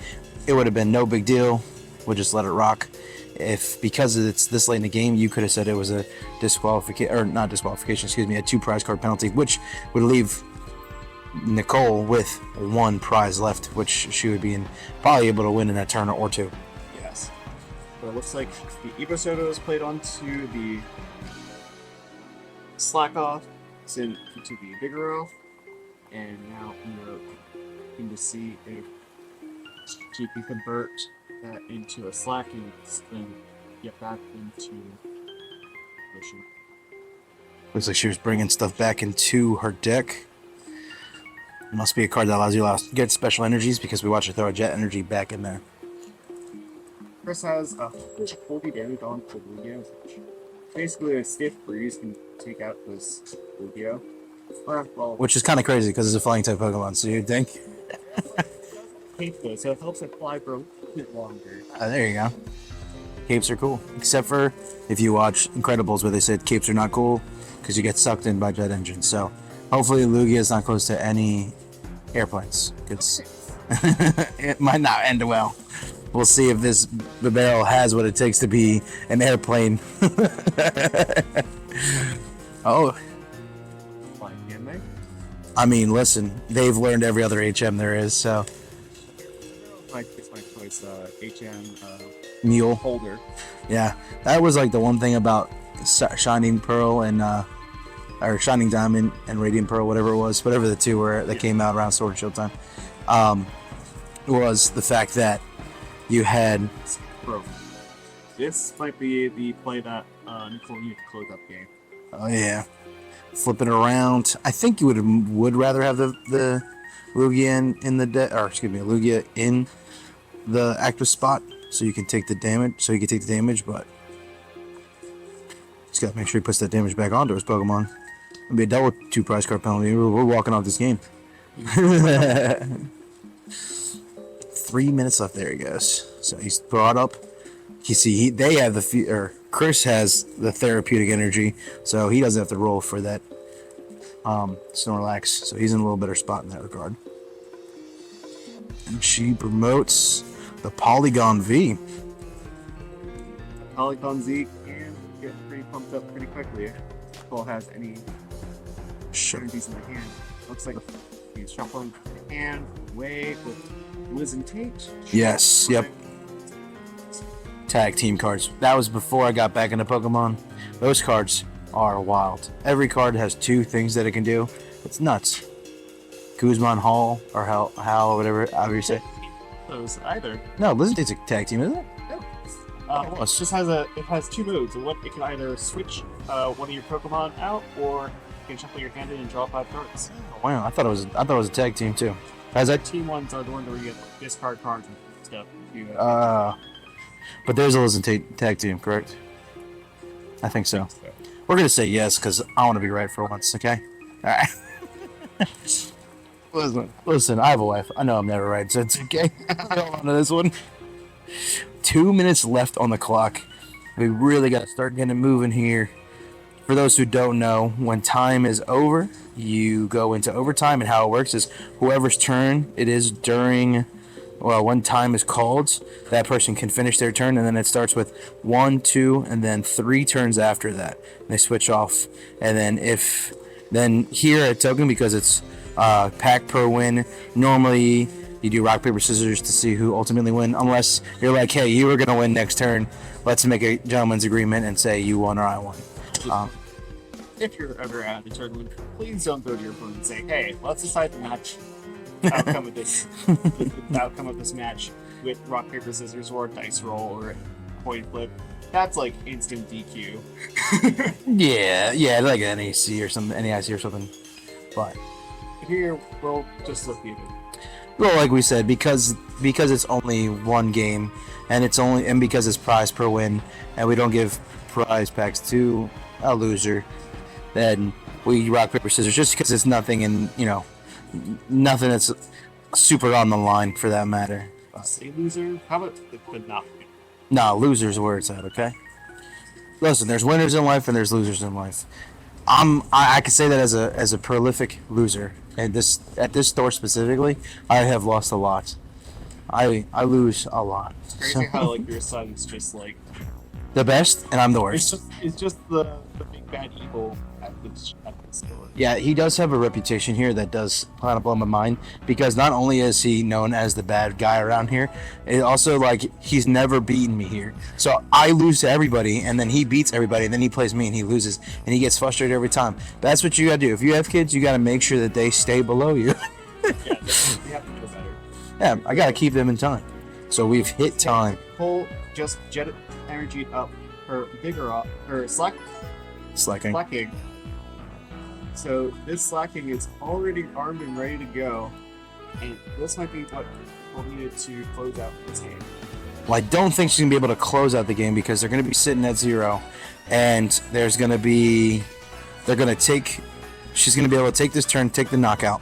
B: it would have been no big deal. We'll just let it rock. If because it's this late in the game, you could have said it was a disqualification, or not disqualification, excuse me, a 2 prize card penalty, which would leave Nicole with 1 prize left, which she would be probably able to win in a turn or 2.
C: Yes. But it looks like the Evo Soto is played onto the Slack Off, into the Vigoroth, and now we're looking to see if she can convert that into a Slack and get back into position.
B: Looks like she was bringing stuff back into her deck. Must be a card that allows you to get special energies, because we watch her throw a jet energy back in there.
C: Chris has a 40 damage on for Lugia. Basically, a stiff breeze can take out this Lugia. Well,
B: which is kind of crazy because it's a flying type Pokemon. So you'd think.
C: cape though, so it helps it fly for a little bit longer.
B: There you go. Capes are cool, except for if you watch Incredibles, where they said capes are not cool because you get sucked in by jet engines. So hopefully Lugia is not close to any airplanes because it might not end well. We'll see if this Bibarel has what it takes to be an airplane. Oh,
C: Like, can they?
B: I mean, listen, they've learned every other HM there is, so
C: It's my choice. HM
B: Mule.
C: holder.
B: Yeah, that was like the one thing about Shining Pearl and or Shining Diamond and Radiant Pearl, whatever it was, whatever the two were that came out around Sword and Shield time, was the fact that you had.
C: Bro, this might be the play that Nicole needed to close up game.
B: Oh yeah, flipping around. I think you would rather have the Lugia in the Lugia in the active spot, so you can take the damage. But just gotta make sure he puts that damage back onto his Pokemon. It'll be a double 2 prize card penalty. We're walking off this game. 3 minutes left. There he goes. So he's brought up. You see, they have Chris has the therapeutic energy, so he doesn't have to roll for that Snorlax. So he's in a little better spot in that regard. And she promotes the Polygon V.
C: Polygon Z can get pretty pumped up pretty quickly if Nicole has any
B: Sure.
C: energies in the hand. Looks like he's shuffling the hand away with Wiz and Tate.
B: Yes, yep. Tag team cards. That was before I got back into Pokemon. Those cards are wild. Every card has 2 things that it can do. It's nuts. Guzman Hall or Hal or whatever, however you say.
C: Those either.
B: No, Lizard's a tag team, isn't it?
C: It just has it has 2 modes. It can either switch one of your Pokemon out, or you can shuffle your hand in and draw 5 cards.
B: Wow, I thought it was a tag team too. Has that?
C: Team ones are the ones where you get discard cards and stuff.
B: But there's a Lizard tag team, correct? I think so. We're gonna say yes because I want to be right for once. Okay. All right. Listen. I have a wife. I know I'm never right, so it's okay. Hold on to this one. 2 minutes left on the clock. We really got to start getting it moving here. For those who don't know, when time is over, you go into overtime, and how it works is whoever's turn it is during, when time is called, that person can finish their turn, and then it starts with 1, 2, and then 3 turns after that. And they switch off, and then here at Token, because it's pack per win, normally you do rock, paper, scissors to see who ultimately win, unless you're like, hey, you were going to win next turn. Let's make a gentleman's agreement and say you won or I won.
C: If you're ever at a tournament, please don't go to your opponent and say, hey, let's decide the match outcome of this match with rock, paper, scissors, or dice roll, or coin flip. That's like instant DQ.
B: Yeah, like an NAC or something, NAIC or something. But
C: here, we'll just look even.
B: well, like we said, because it's only one game, and because it's prize per win, and we don't give prize packs to a loser, then we rock, paper, scissors, just because it's nothing, and nothing that's super on the line for that matter.
C: Say loser? How about the not?
B: Nah, losers where it's at, okay? Listen, there's winners in life and there's losers in life. I can say that as a prolific loser, and at this store specifically, I have lost a lot. I lose a lot.
C: It's crazy how like your son's just like
B: The best, and I'm the worst.
C: it's just the big bad evil at the store.
B: Yeah, he does have a reputation here that does kind of blow my mind, because not only is he known as the bad guy around here, it also like he's never beaten me here. So I lose to everybody, and then he beats everybody, and then he plays me and he loses, and he gets frustrated every time. That's what you gotta do. If you have kids, you gotta make sure that they stay below you.
C: Yeah, you have to do better.
B: Yeah, I gotta keep them in time. So we've hit time.
C: Pull just jet energy up, or bigger up, or slacking. So this slacking is already armed and ready to go, and this might be what we'll need to close out this game.
B: Well, I don't think she's gonna be able to close out the game because they're gonna be sitting at 0, and they're gonna take she's going to be able to take this turn, take the knockout.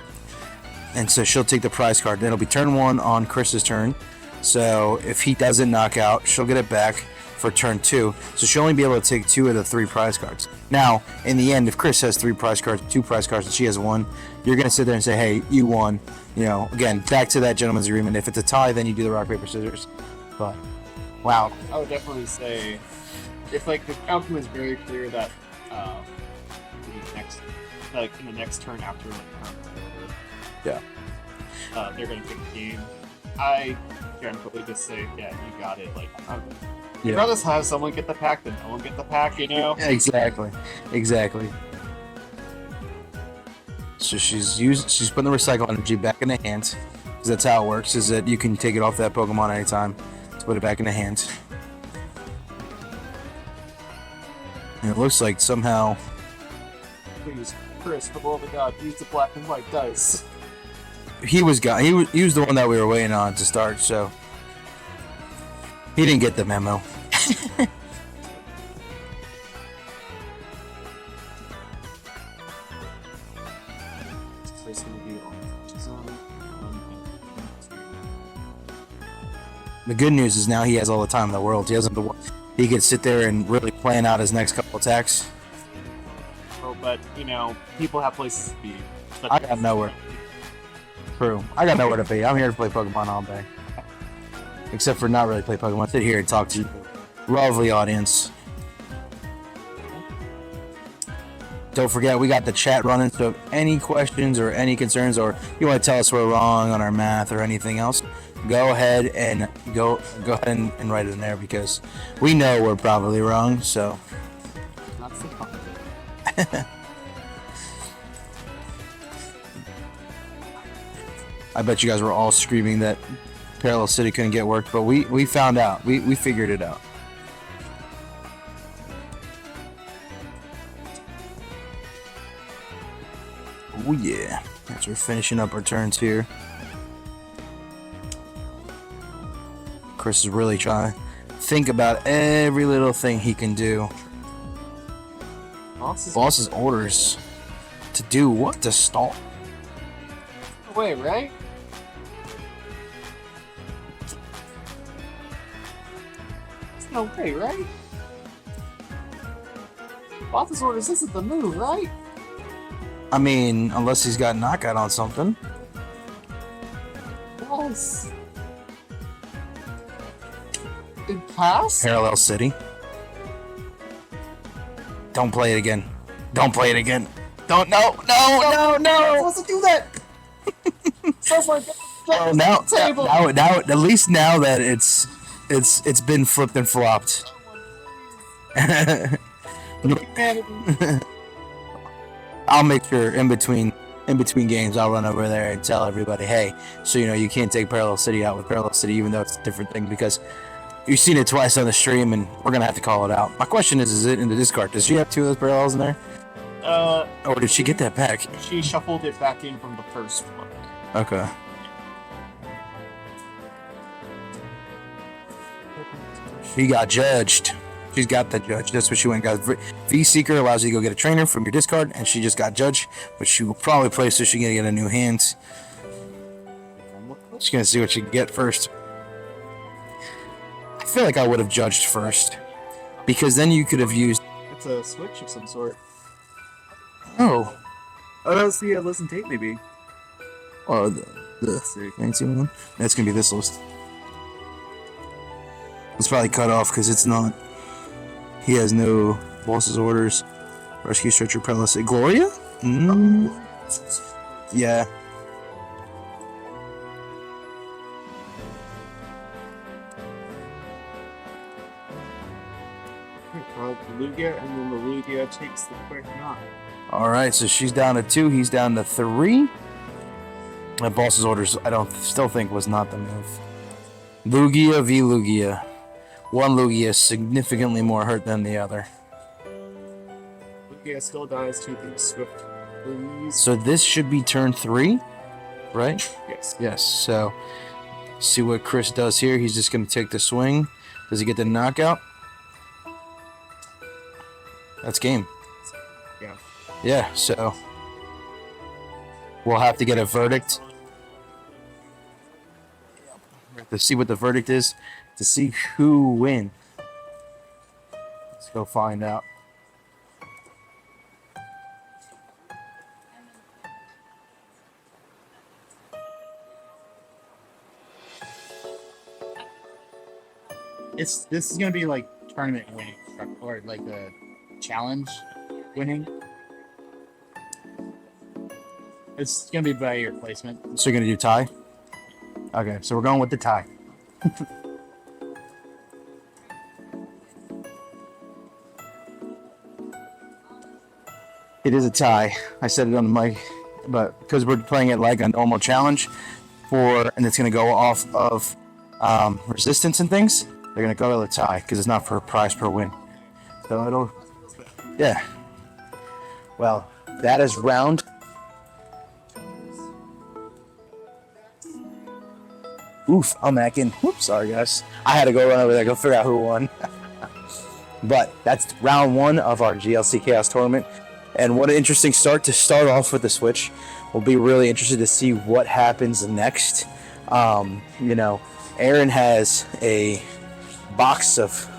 B: And so she'll take the prize card. Then it'll be turn 1 on Chris's turn. So if he doesn't knock out, she'll get it back for turn 2. So she'll only be able to take 2 of the 3 prize cards. Now, in the end, if Chris has 3 prize cards, 2 prize cards, and she has 1, you're going to sit there and say, hey, you won. You know, again, back to that gentleman's agreement. If it's a tie, then you do the rock, paper, scissors. But, wow.
C: I would definitely say, if like the outcome is very clear that in the next turn after like turns over, they're gonna take the game. I can probably just say, yeah, you got it. Like, you'd rather have someone get the pack than no one get the pack, you know?
B: Exactly. So she's putting the recycle energy back in the hand, because that's how it works. Is that you can take it off that Pokemon anytime to put it back in the hand. And it looks like somehow
C: Please, Chris, for the love of God, use the black and white dice.
B: he was the one that we were waiting on to start. So he didn't get the memo. The good news is now he has all the time in the world. He doesn't have to. He could sit there and really plan out his next couple attacks.
C: Oh, but you know, people have places to be.
B: I got nowhere. True. I got nowhere to be. I'm here to play Pokemon all day. Except for not really play Pokemon. Sit here and talk to you. Lovely audience. Don't forget, we got the chat running, so if any questions or any concerns, or you want to tell us we're wrong on our math or anything else, go ahead and write it in there, because we know we're probably wrong, so.
C: That's the fun.
B: I bet you guys were all screaming that Parallel City couldn't get worked, but we found out. We figured it out. Oh yeah. As we're finishing up our turns here. Chris is really trying to think about every little thing he can do. Boss's orders to do what? To stall?
C: No way, right? There's no way, right? Boss's orders isn't the move, right?
B: I mean, unless he's got knockout on something.
C: Boss. It passed?
B: Parallel City. Don't play it again. Don't play it again. Don't. No.
C: I'm supposed to do that. So my God.
B: Well, now, at least now that it's been flipped and flopped. I'll make sure in between games I'll run over there and tell everybody, hey, so you can't take Parallel City out with Parallel City, even though it's a different thing, because you've seen it twice on the stream and we're gonna have to call it out. My question is it in the discard? Does she have 2 of those parallels in there? Or did she get that back?
C: She shuffled it back in from the first one.
B: Okay. She got judged. She's got the judge. That's what she went and got. V-Seeker allows you to go get a trainer from your discard, and she just got judged, but she will probably play so she can get a new hand. She's gonna see what she can get first. I feel like I would have judged first, because then you could have used.
C: It's a switch of some sort.
B: Oh,
C: that's the listen tape, maybe.
B: oh, the fancy one. That's gonna be this list. It's probably cut off because it's not. He has no boss's orders. Rescue Stretcher Palace. Gloria? Yeah.
C: Lugia, and then the Lugia takes the quick knock.
B: Alright, so she's down to 2, he's down to 3. That boss's orders, still think was not the move. Lugia v Lugia. One Lugia is significantly more hurt than the other.
C: Lugia still dies to the Swift Breeze.
B: So this should be turn 3, right?
C: Yes.
B: Yes, so see what Chris does here. He's just going to take the swing. Does he get the knockout? That's game.
C: Yeah.
B: Yeah, so we'll have to get a verdict. We have to see what the verdict is to see who wins. Let's go find out.
D: This is gonna be like tournament winning or like the challenge winning. It's gonna be by your placement.
B: So you're gonna do tie? Okay, so we're going with the tie. It is a tie. I said it on the mic, but because we're playing it like a normal challenge, and it's gonna go off of resistance and things, they're gonna go with a tie because it's not for a prize per win. So yeah. Well, that is round. Oof, I'm hacking. Whoops, sorry guys. I had to go run over there, go figure out who won. But that's round 1 of our GLC Chaos tournament. And what an interesting start to start off with the Switch. We'll be really interested to see what happens next. You know, Aaron has a box of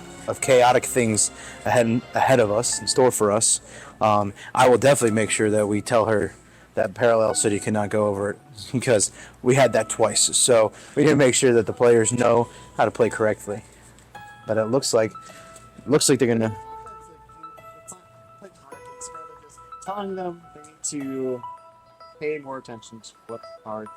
B: chaotic things ahead of us, in store for us. I will definitely make sure that we tell her that Parallel City cannot go over it, because we had that twice. So we need to make sure that the players know how to play correctly. But it looks like they're gonna.
C: Telling them they need to pay more attention to what cards.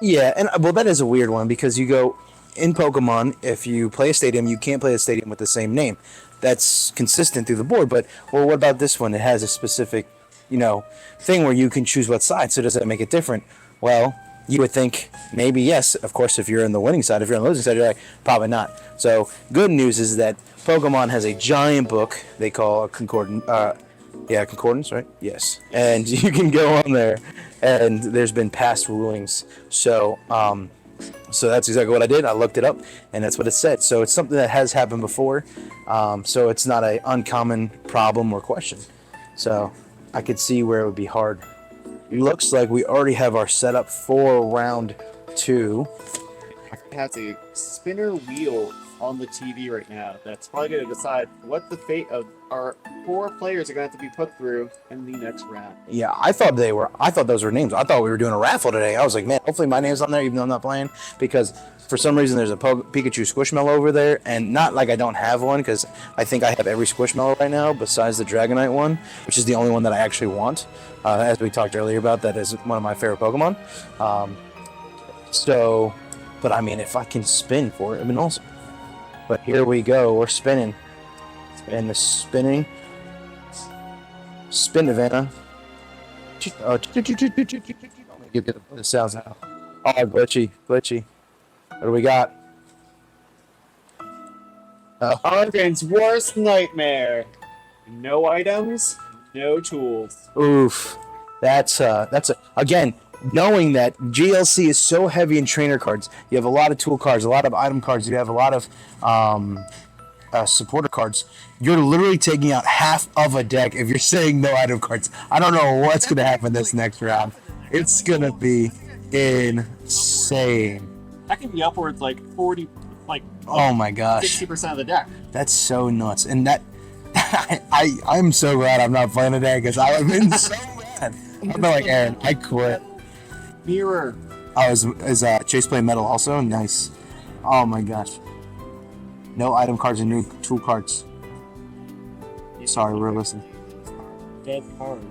B: Yeah, and well, that is a weird one because you go in Pokemon. If you play a stadium, you can't play a stadium with the same name. That's consistent through the board. But well, what about this one? It has a specific, thing where you can choose what side. So does that make it different? Well, you would think maybe yes. Of course, if you're on the winning side, if you're on the losing side, you're like probably not. So good news is that Pokemon has a giant book they call a concordance. Concordance, right? Yes. And you can go on there, and there's been past rulings. So that's exactly what I did. I looked it up, and that's what it said. So it's something that has happened before. So it's not an uncommon problem or question. So I could see where it would be hard. It looks like we already have our setup for round 2.
C: It has a spinner wheel on the TV right now that's probably going to decide what the fate of our 4 players are going to have to be put through in the next round.
B: Yeah, I thought those were names. I thought we were doing a raffle today. I was like, man, hopefully my name's on there even though I'm not playing, because for some reason there's a Pikachu Squishmallow over there, and not like I don't have one, because I think I have every Squishmallow right now besides the Dragonite one, which is the only one that I actually want. As we talked earlier about, that is one of my favorite Pokemon. But I mean, if I can spin for it, I mean, also. But here we go. We're spinning. And the spinning. Spin, Savannah. Oh, you get the sounds now. Oh, glitchy. What do we got?
C: Arvin's worst nightmare. No items, no tools.
B: Oof. Again, knowing that GLC is so heavy in trainer cards, you have a lot of tool cards, a lot of item cards, you have a lot of supporter cards. You're literally taking out half of a deck if you're saying no item cards. I don't know what's going to happen this next round. It's going to be insane.
C: That can be upwards like 40,
B: oh my gosh.
C: 60% of the deck.
B: That's so nuts. And that, I'm so glad I'm not playing today, because I have been so mad. I'm like, Aaron, I quit.
C: Mirror.
B: Oh, is Chase playing metal also? Nice. Oh my gosh. No item cards and new tool cards. Sorry, we're listening.
C: Dead cards.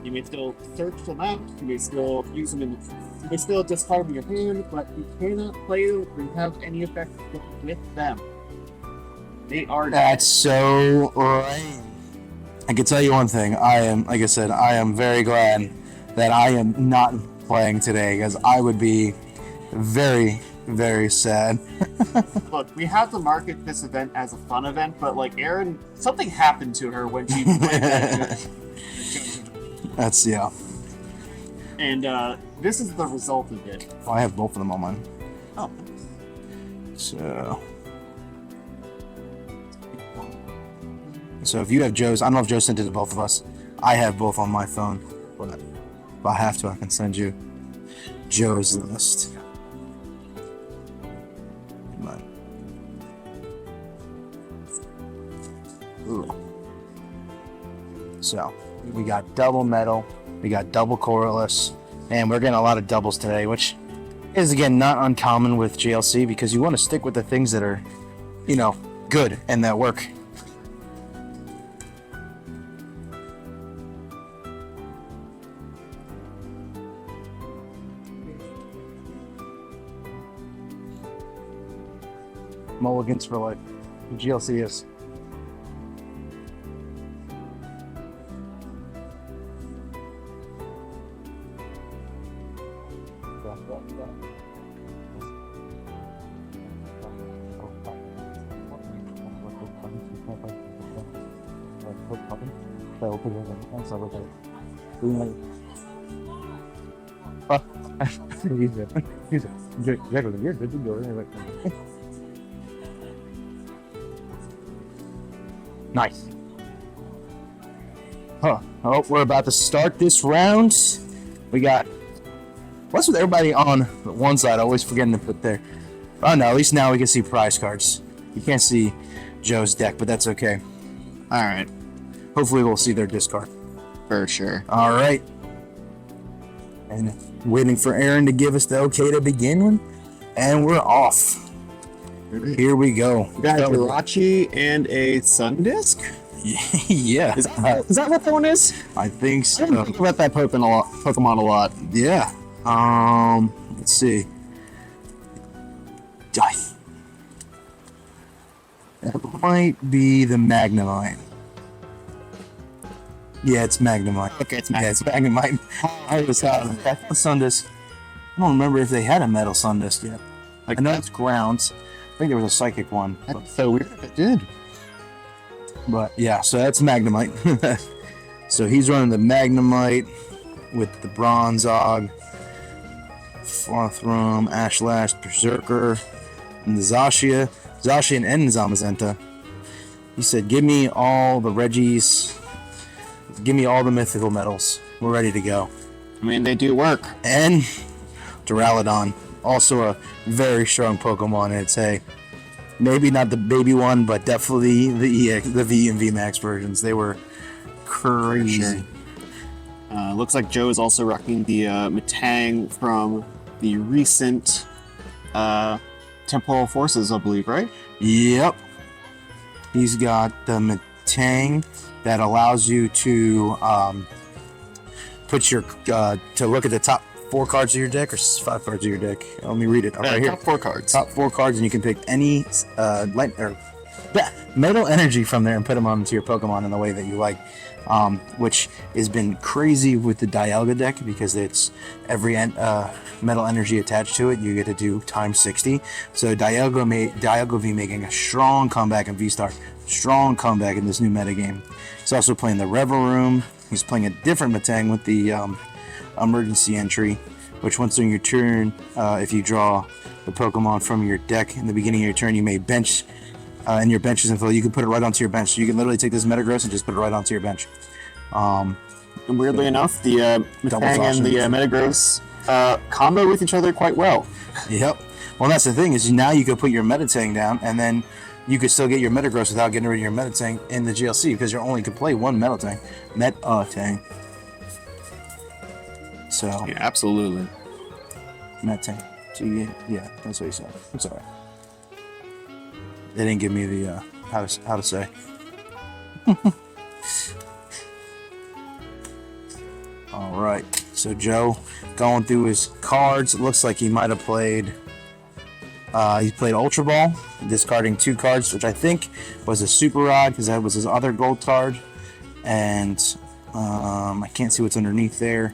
C: You may still search them out. You may still use them you may still discard them in your hand, but you cannot play or have any effect with them. They are dead.
B: That's so right. I can tell you one thing. I am very glad that I am not playing today, because I would be very, very sad.
C: Look, we have to market this event as a fun event, but Erin, something happened to her when she played that.
B: That's, yeah.
C: And this is the result of it.
B: Oh, I have both of them on mine.
C: Oh.
B: So if you have Joe's, I don't know if Joe sent it to both of us. I have both on my phone. But If I have to, I can send you Joe's list. But, ooh. So we got double metal, we got double coreless, and we're getting a lot of doubles today, which is again not uncommon with GLC because you want to stick with the things that are, you know, good and that work. Mulligans for life. GLC is. Nice. Huh. Oh, we're about to start this round. We got. What's with everybody on one side? Always forgetting to put there. Oh no, at least now we can see prize cards. You can't see Joe's deck, but that's okay.
C: All right,
B: Hopefully we'll see their discard.
C: for sure.
B: All right. And waiting for Aaron to give us the okay to begin with. And we're off. Here we go.
C: We got a Jirachi and a Sun Disc.
B: Yeah.
C: Is that what that one is?
B: I think
C: I didn't
B: so.
C: think about that Pokemon a lot.
B: Yeah. Let's see. That might be the Magnemite. Yeah, it's Magnemite.
C: Okay, it's
B: Yeah, it's Magnemite. I was Sundisc. I don't remember if they had a Metal Sundisc yet. I know it's Grounds. I think there was a Psychic one.
C: That's so weird if it did.
B: But yeah, so that's Magnemite. So he's running the Magnemite with the Bronzog, Farthrum, Ashlash, Berserker, and the Zacian and Zamazenta. He said, give me all the Reggies, give me all the mythical metals. We're ready to go.
C: I mean, they do work.
B: And Duraludon, also a very strong Pokemon. And it's maybe not the baby one, but definitely the V and V Max versions. They were crazy.
C: Sure. Looks like Joe is also rocking the Metang from the recent Temporal Forces, I believe, right?
B: Yep. He's got the Metang that allows you to put your to look at the top 4 cards of your deck or 5 cards of your deck. Let me read it. Right here.
C: Top 4 cards.
B: Top 4 cards, and you can pick any metal energy from there and put them onto your Pokemon in the way that you like. Which has been crazy with the Dialga deck because it's every metal energy attached to it. You get to do times 60. So Dialga V making a strong comeback in V-Star, strong comeback in this new metagame. He's also playing the Reverum. He's playing a different Metang with the emergency entry, which once on your turn, if you draw the Pokemon from your deck in the beginning of your turn, you may bench. And your bench isn't full, you can put it right onto your bench. So you can literally take this Metagross and just put it right onto your bench.
C: And weirdly enough, the Metang and the Metagross combo with each other quite well.
B: Yep. Well, that's the thing is now you could put your Metatang down, and then you could still get your Metagross without getting rid of your Metatang in the GLC because you only can play one Metatang. Metatang. So.
C: Yeah, absolutely.
B: Metatang. Yeah, that's what you said. I'm sorry. They didn't give me the how to say. All right, so Joe going through his cards. It looks like he might have played. He played Ultra Ball, discarding 2 cards, which I think was a Super Rod because that was his other gold card, and I can't see what's underneath there,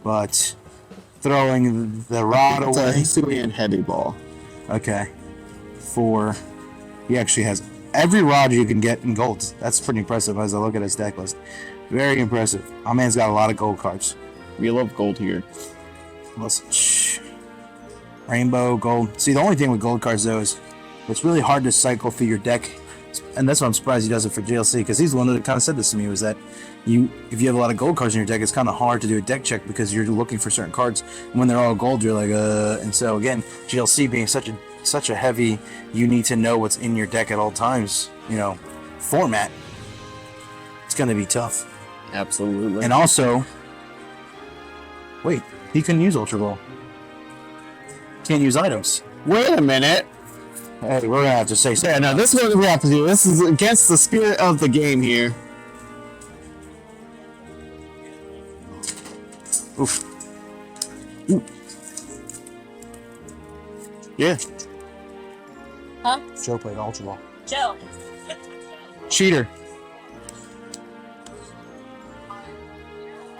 B: but throwing the rod
C: It's
B: away.
C: a Hisuian Heavy Ball.
B: Okay, he actually has every rod you can get in gold. That's pretty impressive as I look at his deck list. Very impressive. My man's got a lot of gold cards.
C: We love gold here.
B: Listen, rainbow, gold. See, the only thing with gold cards though is it's really hard to cycle through your deck and that's why I'm surprised he does it for GLC, because he's the one that kind of said this to me, was that if you have a lot of gold cards in your deck, it's kind of hard to do a deck check because you're looking for certain cards, and when they're all gold, you're like, and so again, GLC being such a heavy, you need to know what's in your deck at all times, format, it's going to be tough.
C: Absolutely.
B: And also, wait, he couldn't use Ultra Ball. Can't use items.
C: Wait a minute.
B: Hey, we're gonna have to say something.
C: Yeah, no, this is what we have to do. This is against the spirit of the game here.
B: Oof.
C: Ooh. Yeah.
E: Huh?
B: Joe played Ultra Ball.
E: Joe.
B: Cheater.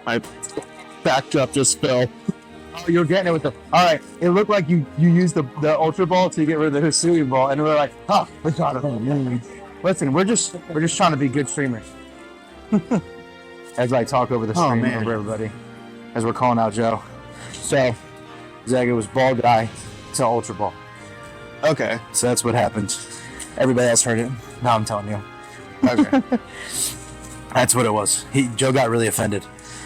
C: My backdrop just fell.
B: Oh, you're getting it with the. All right, it looked like you used the Ultra Ball to get rid of the Hisui Ball, and we're like, we got it. Listen, we're just trying to be good streamers. As I talk over the stream over everybody, as we're calling out Joe. So, Zaga was Ball Guy to Ultra Ball.
C: Okay.
B: So that's what happened. Everybody else heard it. Now I'm telling you.
C: Okay.
B: That's what it was. Joe got really offended,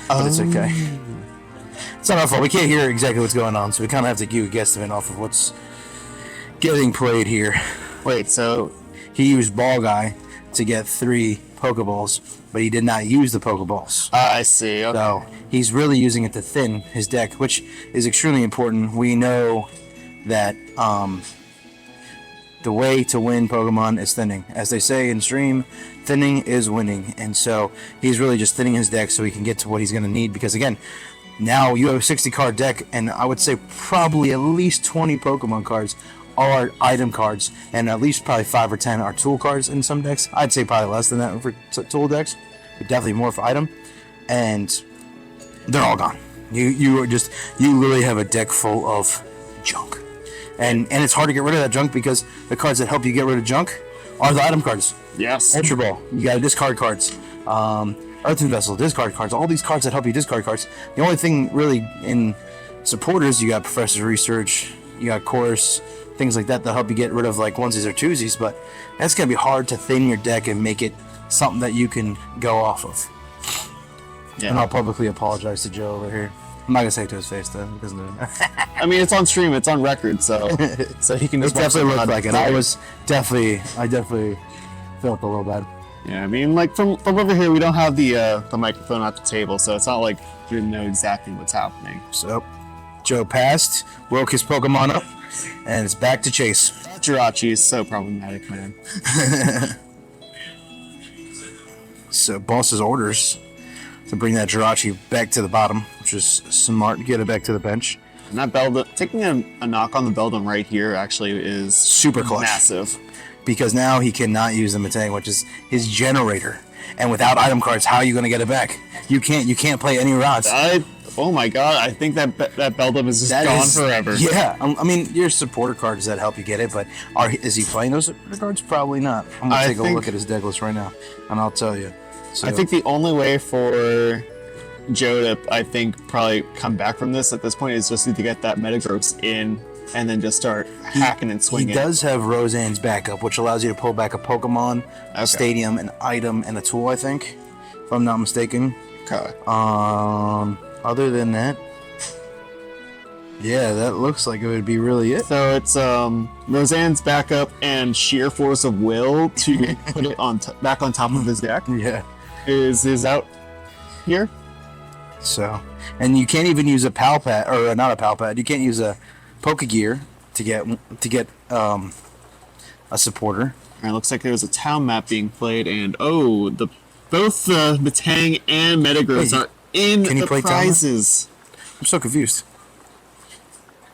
B: but it's okay. It's not our fault. We can't hear exactly what's going on, so we kind of have to give a guesstimate off of what's getting played here.
C: Wait, so
B: He used Ball Guy to get 3 Pokeballs, but he did not use the Pokeballs.
C: I see. Okay.
B: So he's really using it to thin his deck, which is extremely important. We know that the way to win Pokemon is thinning. As they say in stream, thinning is winning. And so he's really just thinning his deck so he can get to what he's going to need. Because again, now you have a 60-card deck, and I would say probably at least 20 Pokemon cards are item cards, and at least probably 5 or 10 are tool cards in some decks. I'd say probably less than that for tool decks, but definitely more for item. And they're all gone. You literally have a deck full of junk. And it's hard to get rid of that junk because the cards that help you get rid of junk are the item cards.
C: Yes.
B: Ultra Ball, you gotta discard cards. Earthen Vessel, discard cards. All these cards that help you discard cards. The only thing really in supporters, you got Professor's Research, you got Chorus, things like that help you get rid of like onesies or twosies, but that's gonna be hard to thin your deck and make it something that you can go off of.
C: Yeah.
B: And I'll publicly apologize to Joe over here. I'm not gonna say it to his face though. He doesn't do it.
C: I mean, it's on stream. It's on record, so he can
B: It
C: just
B: definitely looked
C: watch
B: like it. I definitely felt a little bad.
C: Yeah, I mean, like from over here, we don't have the microphone at the table, so it's not like you know exactly what's happening.
B: So, Joe passed, woke his Pokemon up, and it's back to chase.
C: Jirachi is so problematic, man.
B: So, boss's orders to bring that Jirachi back to the bottom, which is smart to get it back to the bench.
C: And that Beldum, taking a knock on the Beldum right here actually is
B: Super clutch.
C: massive.
B: Because now he cannot use the Metang, which is his generator. And without item cards, how are you going to get it back? You can't play any rods.
C: Oh my god, I think that Beldum is just gone forever.
B: Yeah, I mean, your supporter cards that help you get it, but is he playing those supporter cards? Probably not. I'm going to take a look at his deck list right now, and I'll tell you. So,
C: I think the only way for Joe to, I think, probably come back from this at this point is just to get that Metagross in and then just start hacking and swinging.
B: He does have Roseanne's backup, which allows you to pull back a Pokemon, a Stadium, an item, and a tool, I think, if I'm not mistaken.
C: Okay.
B: Other than that, yeah, that looks like it would be really it.
C: So it's Roseanne's backup and sheer force of will to put it on back on top of his deck.
B: Yeah.
C: Is out here.
B: So, and you can't even use a Palpad, or not a Palpad. You can't use a Pokegear to get a supporter.
C: All right, looks like there was a town map being played, and both the Metang and Metagross are in
B: can he
C: the
B: play town map?
C: prizes.
B: I'm so confused.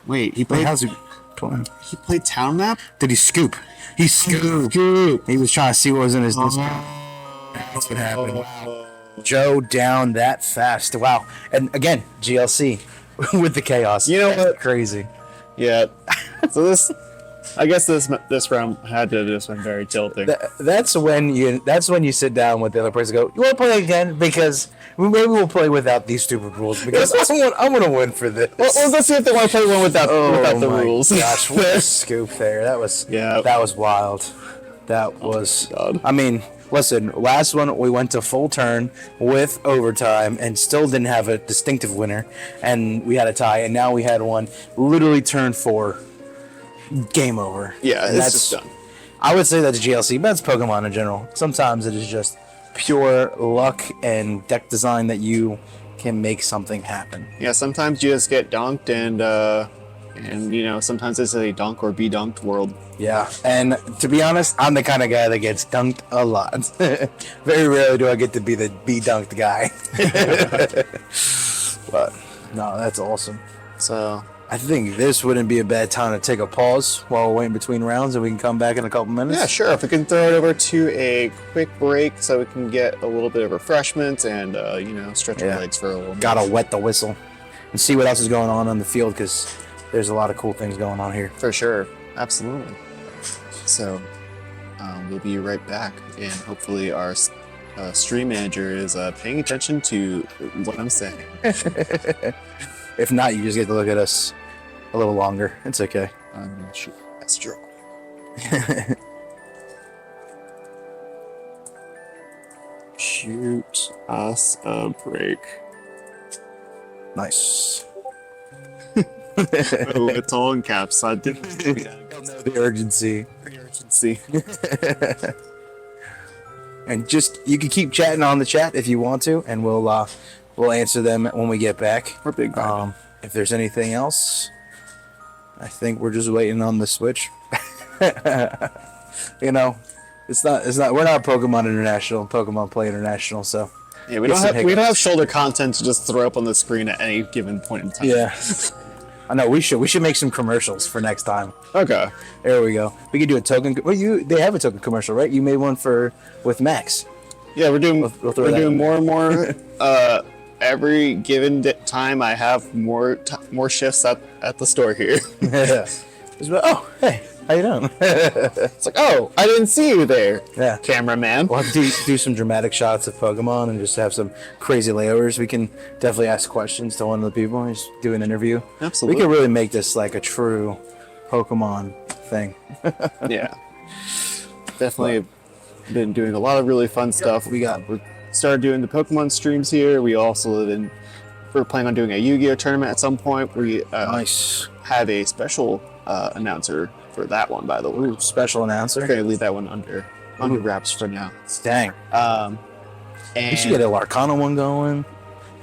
C: Wait, he
B: Wait,
C: played.
B: how's he playing?
C: He played town map.
B: Did he scoop? He scooped. He was trying to see what was in his discount. That's what happened. Joe down that fast. Wow. And again, GLC with the chaos.
C: You know what?
B: Crazy.
C: Yeah. So I guess this round had to have just been very tilting.
B: That's when you sit down with the other person and go, you want to play again? Because maybe we'll play without these stupid rules because I'm going to win for this.
C: Well, let's see if they want to play one without the rules.
B: Gosh, what a scoop there. That was wild. That was.
C: God.
B: I mean, listen. Last one we went to full turn with overtime and still didn't have a distinctive winner, and we had a tie. And now we had one literally turn 4, game over.
C: Yeah,
B: And
C: it's just done.
B: I would say that's GLC, but that's Pokemon in general. Sometimes it is just pure luck and deck design that you can make something happen.
C: Yeah, sometimes you just get dunked, and you know, sometimes it's a dunk or be dunked world.
B: Yeah, and to be honest, I'm the kind of guy that gets dunked a lot. Very rarely do I get to be the be dunked guy. But no, that's awesome.
C: So
B: I think this wouldn't be a bad time to take a pause while we're waiting between rounds, and we can come back in a couple minutes.
C: yeah, sure. If we can throw it over to a quick break, so we can get a little bit of refreshment and you know, stretch our
B: Yeah.
C: legs for a little.
B: Gotta wet the whistle and see what else is going on the field, because there's a lot of cool things going on here.
C: For sure, absolutely. So we'll be right back, and hopefully our stream manager is paying attention to what I'm saying.
B: If not, you just get to look at us a little longer. It's okay.
C: Shoot, that's true. Shoot us a break.
B: Nice.
C: Oh, it's all in caps. I didn't
B: Know the urgency.
C: see.
B: And just you can keep chatting on the chat if you want to, and we'll answer them when we get back.
C: We're big.
B: If there's anything else, I think we're just waiting on the Switch. You know, it's not. We're not Pokemon International, Pokemon Play International, so
C: Yeah, we
B: Get
C: don't
B: some
C: have
B: hiccups.
C: shoulder content to just throw up on the screen at any given point in time.
B: yeah. I know we should make some commercials for next time.
C: Okay.
B: There we go. We could do a token. Well, they have a token commercial, right? You made one with Max.
C: Yeah, we're doing
B: We'll throw
C: we're
B: that
C: doing
B: in.
C: more and more. Every given time, I have more shifts at the store here.
B: Yeah. Oh, hey, how you doing?
C: It's like, oh, I didn't see you there,
B: Yeah.
C: cameraman.
B: We'll have to do some dramatic shots of Pokemon and just have some crazy layovers. We can definitely ask questions to one of the people and just do an interview.
C: Absolutely.
B: We can really make this like a true Pokemon thing.
C: Yeah, definitely been doing a lot of really fun stuff. We started doing the Pokemon streams here. We're planning on doing a Yu-Gi-Oh tournament at some point. We
B: Nice.
C: have a special announcer for that one, by the way.
B: Ooh, special announcer.
C: We're gonna leave that one under wraps for now.
B: Dang.
C: And
B: We should get a Larcana one going.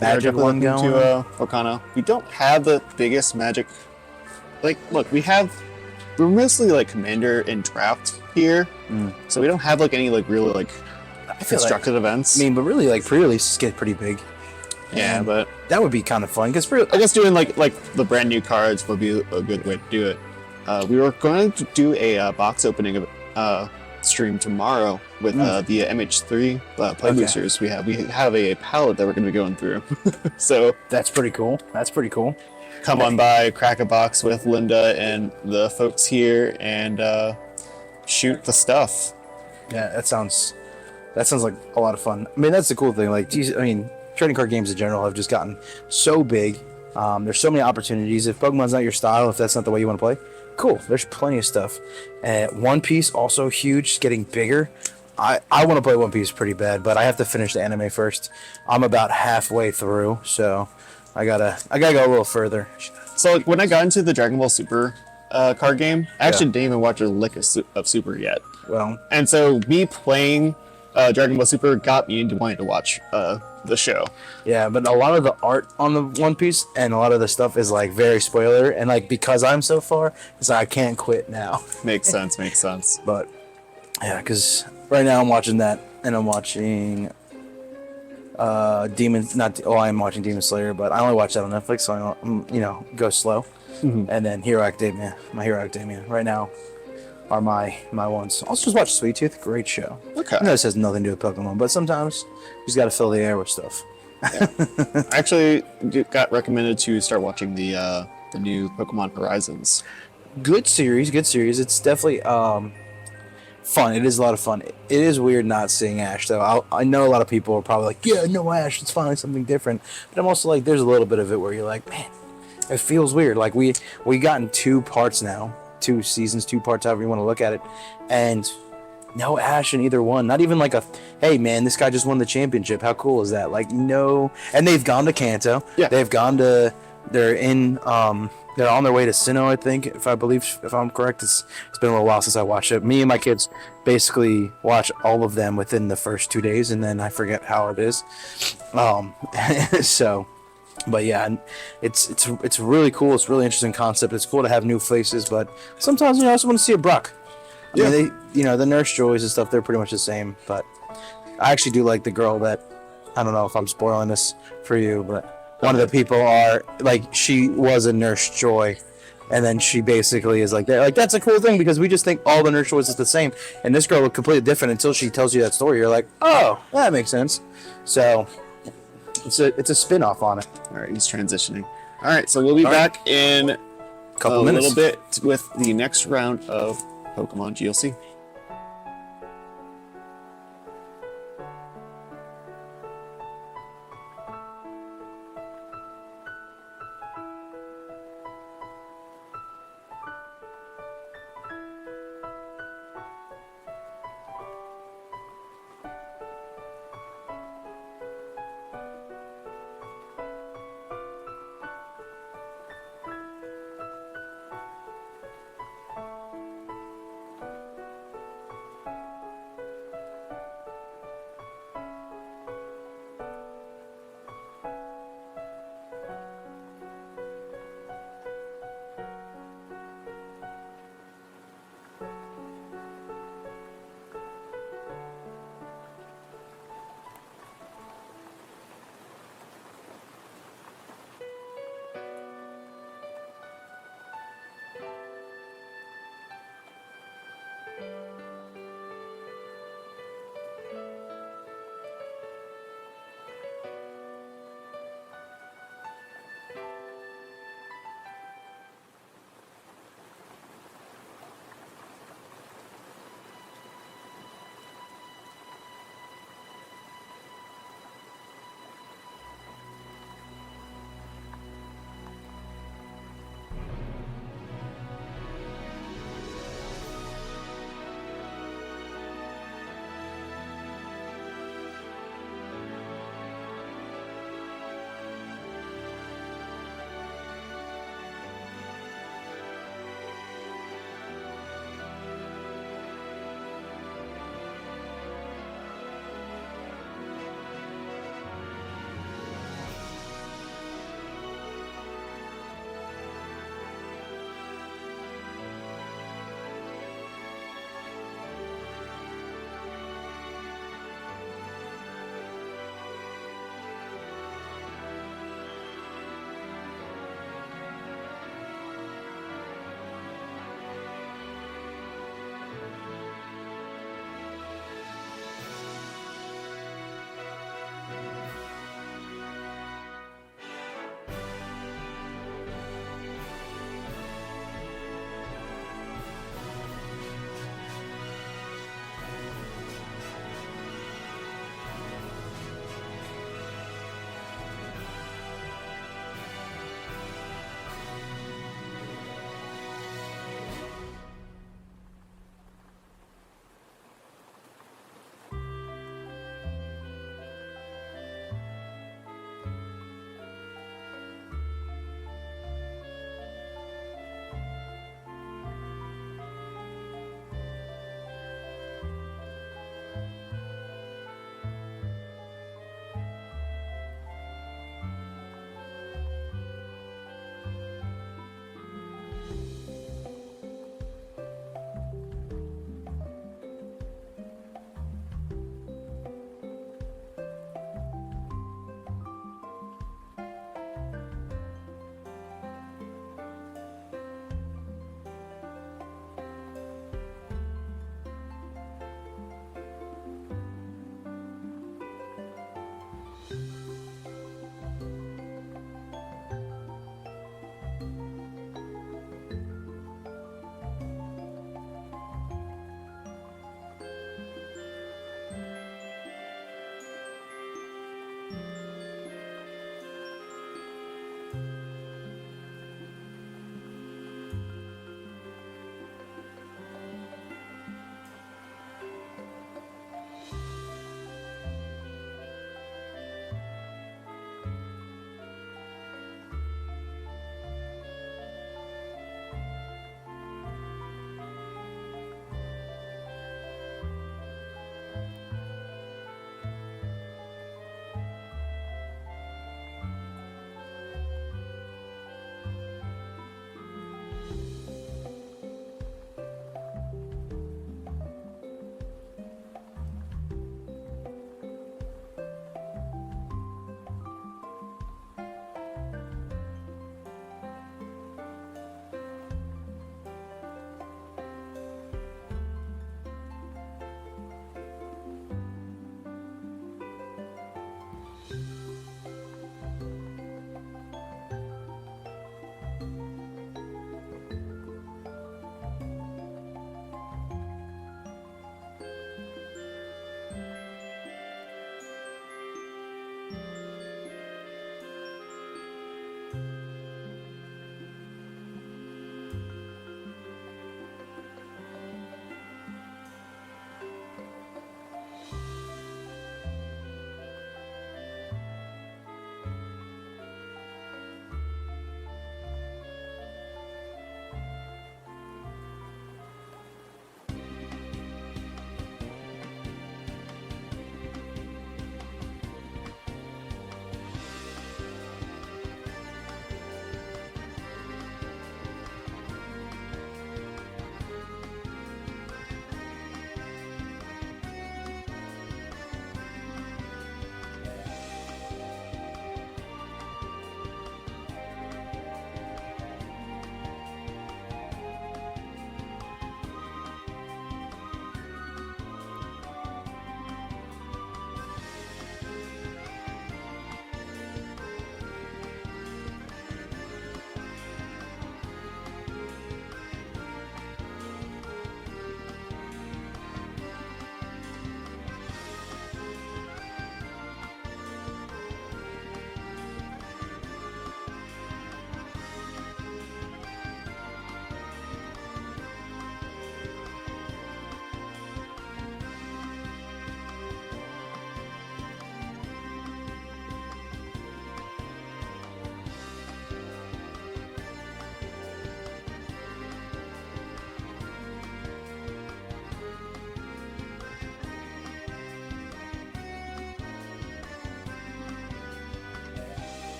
B: Magic one going.
C: to Okano. We don't have the biggest Magic. Like, look, we're mostly like Commander and Draft here, so we don't have like any like really like
B: I feel like,
C: constructed events.
B: but really like pre-releases get pretty big.
C: yeah,
B: And
C: but
B: that would be kind of fun because
C: I guess doing like the brand new cards would be a good way to do it. We were going to do a box opening stream tomorrow with the MH3 play
B: Okay.
C: boosters. We have a palette that we're going to be going through. So
B: that's pretty cool.
C: come on by, crack a box with Linda and the folks here, and shoot the stuff.
B: Yeah, that sounds like a lot of fun. I mean, that's the cool thing. Like, geez, I mean, trading card games in general have just gotten so big. There's so many opportunities. If Pokemon's not your style, if that's not the way you want to play, cool. There's plenty of stuff. One Piece also huge, getting bigger. I want to play One Piece pretty bad, but I have to finish the anime first. I'm about halfway through, so I gotta go a little further.
C: So like, when I got into the Dragon Ball Super card game, I actually didn't even watch a lick of Super yet.
B: Well,
C: And so me playing Dragon Ball Super got me into wanting to watch the show.
B: yeah, but a lot of the art on the One Piece and a lot of the stuff is like very spoiler, and like because I'm so far, it's like I can't quit now.
C: Makes sense. Makes sense.
B: But yeah, because right now I'm watching that, and I'm watching I'm watching Demon Slayer, but I only watch that on Netflix, so I go slow. And then Hero Academia, my Hero Academia right now are my ones. Also just watch Sweet Tooth, great show.
C: Okay.
B: I know this has nothing to do with Pokemon, but sometimes you just got to fill the air with stuff.
C: I actually got recommended to start watching the new Pokemon Horizons.
B: Good series. It's definitely fun. It is a lot of fun. It is weird not seeing Ash, though. I know a lot of people are probably like, yeah, no Ash, it's finally something different. But I'm also like, there's a little bit of it where you're like, man, it feels weird. Like we gotten 2 parts now, 2 seasons, 2 parts, however you want to look at it, and No Ash in either one. Not even like a, hey man, this guy just won the championship. How cool is that? Like no, and they've gone to Kanto.
C: Yeah.
B: They've gone to. They're in. They're on their way to Sinnoh, I think, if I'm correct. It's been a little while since I watched it. Me and my kids basically watch all of them within the first 2 days, and then I forget how it is. So, but yeah, and it's really cool. It's a really interesting concept. It's cool to have new faces, but sometimes I also want to see a Brock.
C: Yeah.
B: I mean, the Nurse Joys and stuff, they're pretty much the same. But I actually do like the girl that, I don't know if I'm spoiling this for you, but one of the people are like, she was a Nurse Joy, and then she basically is like, that's a cool thing because we just think all the Nurse Joys is the same, and this girl looked completely different until she tells you that story. You're like, oh, that makes sense. So it's a spin-off on it.
C: All right, he's transitioning. All right, so we'll be
B: All right.
C: back in
B: Couple
C: a
B: minutes.
C: little bit with the next round of Pokemon GLC.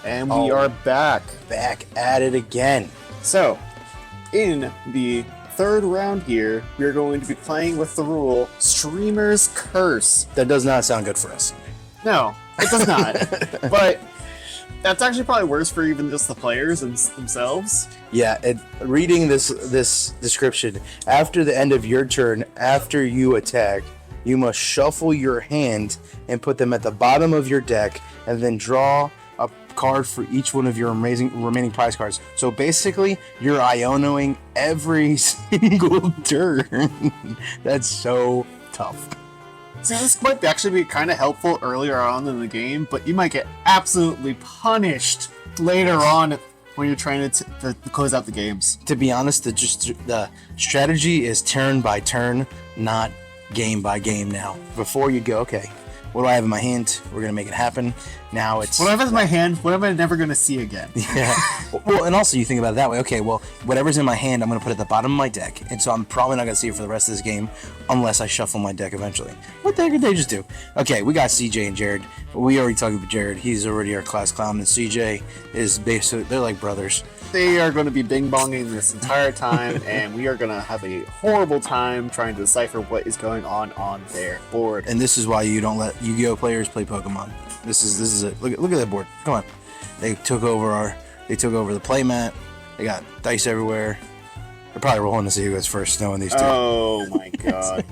C: And we
B: Oh.
C: are back.
B: Back at it again.
C: So, in the third round here, we're going to be playing with the rule Streamer's Curse.
B: That does not sound good for us.
C: No, it does not. But that's actually probably worse for even just the players themselves.
B: Yeah, reading this description, after the end of your turn, after you attack, you must shuffle your hand and put them at the bottom of your deck, and then draw a card for each one of your remaining prize cards. So basically, you're Ionoing every single turn. That's so tough.
C: See, this might actually be kind of helpful earlier on in the game, but you might get absolutely punished later on when you're trying to close out the games.
B: To be honest, the strategy is turn by turn, not game by game now. Before you go, okay, what do I have in my hand? We're gonna make it happen. Now it's
C: Whatever's in my hand, what am I never going to see again?
B: yeah. Well, and also you think about it that way. Okay, well, whatever's in my hand, I'm gonna put at the bottom of my deck, and so I'm probably not gonna see it for the rest of this game unless I shuffle my deck eventually. What the heck did they just do? Okay, we got CJ and Jared. We already talked about Jared. He's already our class clown, and CJ is basically they're like brothers.
C: They are going to be bing-bonging this entire time, and we are going to have a horrible time trying to decipher what is going on their board.
B: And this is why you don't let Yu-Gi-Oh players play Pokemon. This is it. Look at that board. Come on. They took over the playmat. They got dice everywhere. They're probably rolling to see who goes first, knowing these two.
C: Oh my god.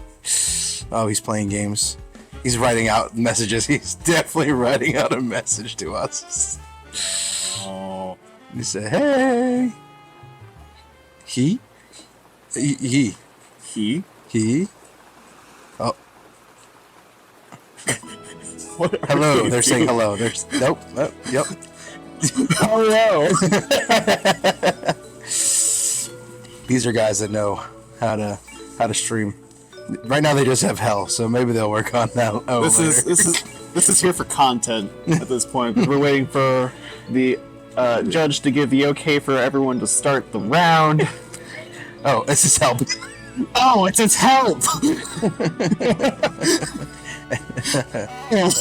B: Oh, he's playing games. He's writing out messages. He's definitely writing out a message to us.
C: Oh.
B: He said, "Hey." He. Oh,
C: What are
B: hello.
C: you
B: They're saying
C: doing?
B: hello. There's nope. Yep.
C: Hello.
B: These are guys that know how to stream. Right now they just have hell, so maybe they'll work on that.
C: This is here for content at this point. We're waiting for the judge to give the okay for everyone to start the round.
B: Oh, this is help.
C: Oh, it's help.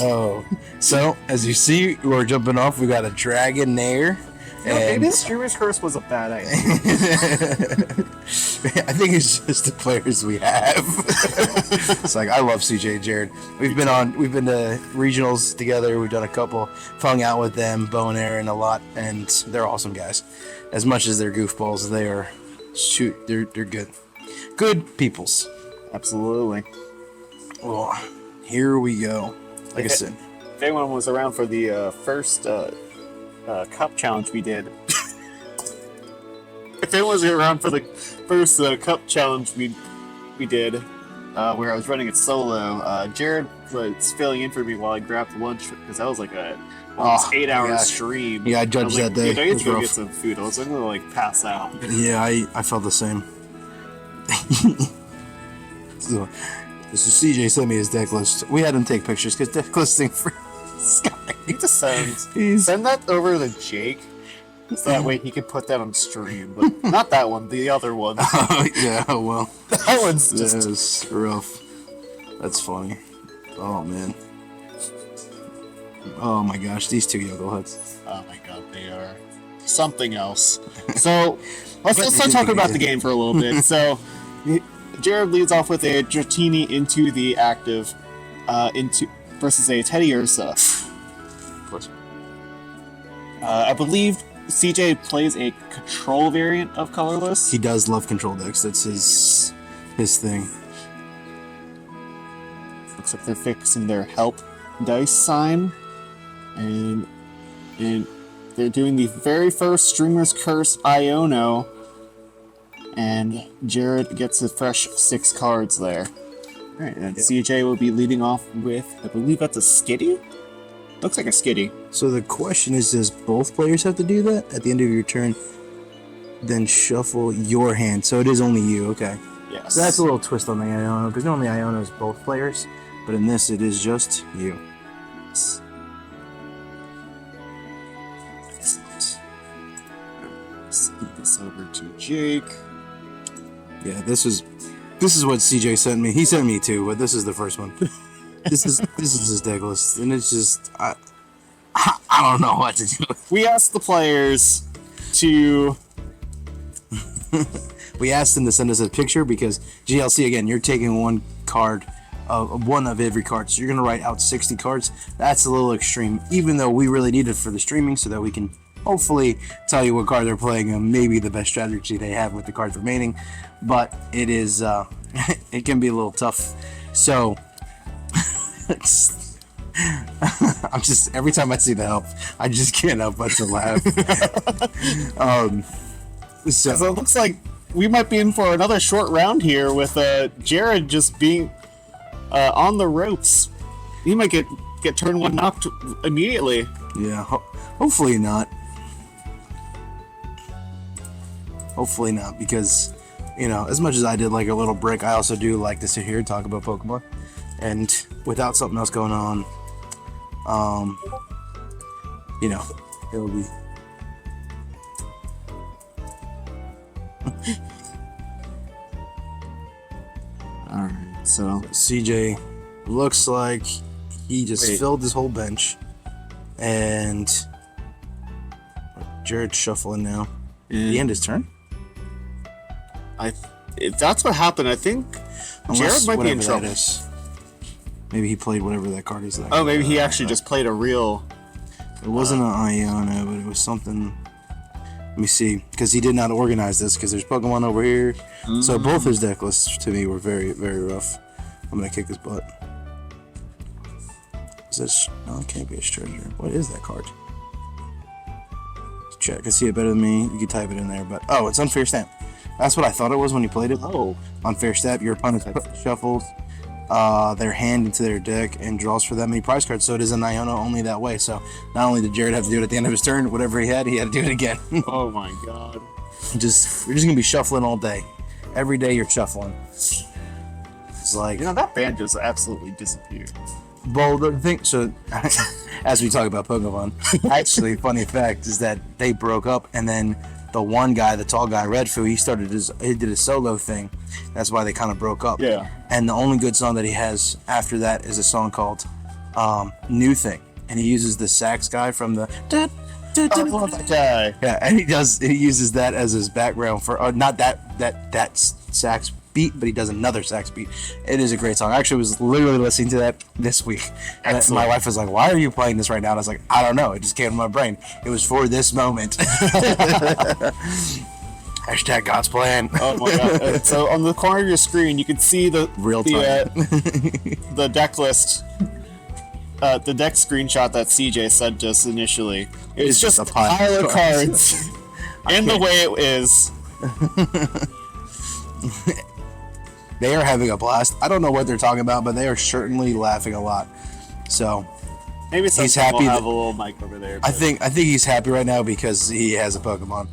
B: Oh, so as you see, we're jumping off. We got a Dragonair.
C: Maybe Streamer's Curse was a bad idea.
B: I think it's just the players we have. It's like I love CJ and Jared. We've been to regionals together. We've done a couple, hung out with them, Bo and Aaron a lot, and they're awesome guys. As much as they're goofballs, they're good. Good peoples.
C: Absolutely.
B: Well, here we go. Like I said,
C: If anyone was around for the first cup challenge we did, if anyone was around for the first cup challenge we did, where I was running it solo, Jared was filling in for me while I grabbed lunch because that was like a almost 8-hour stream.
B: Yeah, I judged
C: was like,
B: that day.
C: Dude, I
B: It
C: need
B: was
C: to go
B: rough.
C: get some food. I was gonna like pass out.
B: Yeah, I felt the same. So, this is CJ sent me his deck list. We had him take pictures because deck listing for Sky.
C: You need to send that over to Jake, so that way he can put that on stream. But not that one, the other one.
B: Yeah, well,
C: That one's
B: this
C: just
B: is rough. That's funny. Oh man. Oh my gosh, these two Yuggleheads.
C: oh my god, they are something else. So let's start talking about the game for a little bit. So Jared leads off with a Dratini into the active, into versus a Teddy Ursa. I believe CJ plays a control variant of colorless.
B: He does love control decks. That's his thing.
C: Looks like they're fixing their help dice sign, and they're doing the very first Streamer's Curse Iono, and Jared gets a fresh 6 cards there. All right, and CJ will be leading off with, I believe that's a Skitty. Looks like a Skitty.
B: So the question is, does both players have to do that at the end of your turn? Then shuffle your hand. So it is only you. Okay.
C: Yes.
B: So that's a little twist on the Iono, because normally Iono is both players, but in this it is just you.
C: Excellent. Send this over to Jake.
B: Yeah, this is what CJ sent me. He sent me two, but this is the first one. This is his deck list, and it's just I don't know what to do.
C: We asked the players to.
B: We asked them to send us a picture because GLC, again, you're taking one card, one of every card, so you're gonna write out 60 cards. That's a little extreme, even though we really need it for the streaming so that we can hopefully tell you what card they're playing and maybe the best strategy they have with the cards remaining. But it is it can be a little tough. So I'm just, every time I see the help, I just can't help but to laugh.
C: So it looks like we might be in for another short round here with Jared just being on the ropes. He might get turn one knocked immediately.
B: Yeah, hopefully not. Hopefully not, because, you know, as much as I did like a little break, I also do like to sit here and talk about Pokemon. And without something else going on, you know, it'll be...
C: Alright, so
B: CJ looks like he just filled his whole bench. And Jared's shuffling now. Did he end his turn?
C: if that's what happened, I think Jared might be in
B: whatever
C: trouble.
B: that is. Maybe he played whatever that card is.
C: Oh, maybe he actually just played a real.
B: It wasn't an Iono, but it was something. Let me see, because he did not organize this. Because there's Pokemon over here, so both his deck lists to me were very, very rough. I'm gonna kick his butt. Is this? No, it can't be a treasure. What is that card? Check. I can see it better than me. You can type it in there, but oh, it's Unfair Stamp. That's what I thought it was when you played it.
C: Oh,
B: Unfair Stamp. Your opponent shuffles their hand into their deck and draws for that many prize cards. So it is an Iono only that way. So not only did Jared have to do it at the end of his turn, whatever he had to do it again.
C: oh my God!
B: You're just gonna be shuffling all day. Every day you're shuffling. It's like,
C: You know that band just absolutely disappeared.
B: well, the thing. So as we talk about Pokemon, actually, funny fact is that they broke up, and then the one guy, the tall guy, Redfu, he did a solo thing. That's why they kind of broke up.
C: Yeah.
B: And the only good song that he has after that is a song called new thing, and he uses the sax guy from the.
C: I love that guy.
B: Yeah, and he uses that as his background for not that sax beat, but he does another sax beat. It is a great song. I actually was literally listening to that this week. And
C: Excellent.
B: my wife was like, "Why are you playing this right now?" And I was like, "I don't know. It just came to my brain. It was for this moment." Hashtag God's plan.
C: Oh my god! So on the corner of your screen, you can see the
B: Real time.
C: the deck list. The deck screenshot that CJ sent us initially. It's just a pile of cards. And the way it is.
B: They are having a blast. I don't know what they're talking about, but they are certainly laughing a lot. So
C: Maybe some
B: He's
C: people
B: happy
C: have
B: that-
C: a little mic over there.
B: I
C: but-
B: think he's happy right now because he has a Pokemon.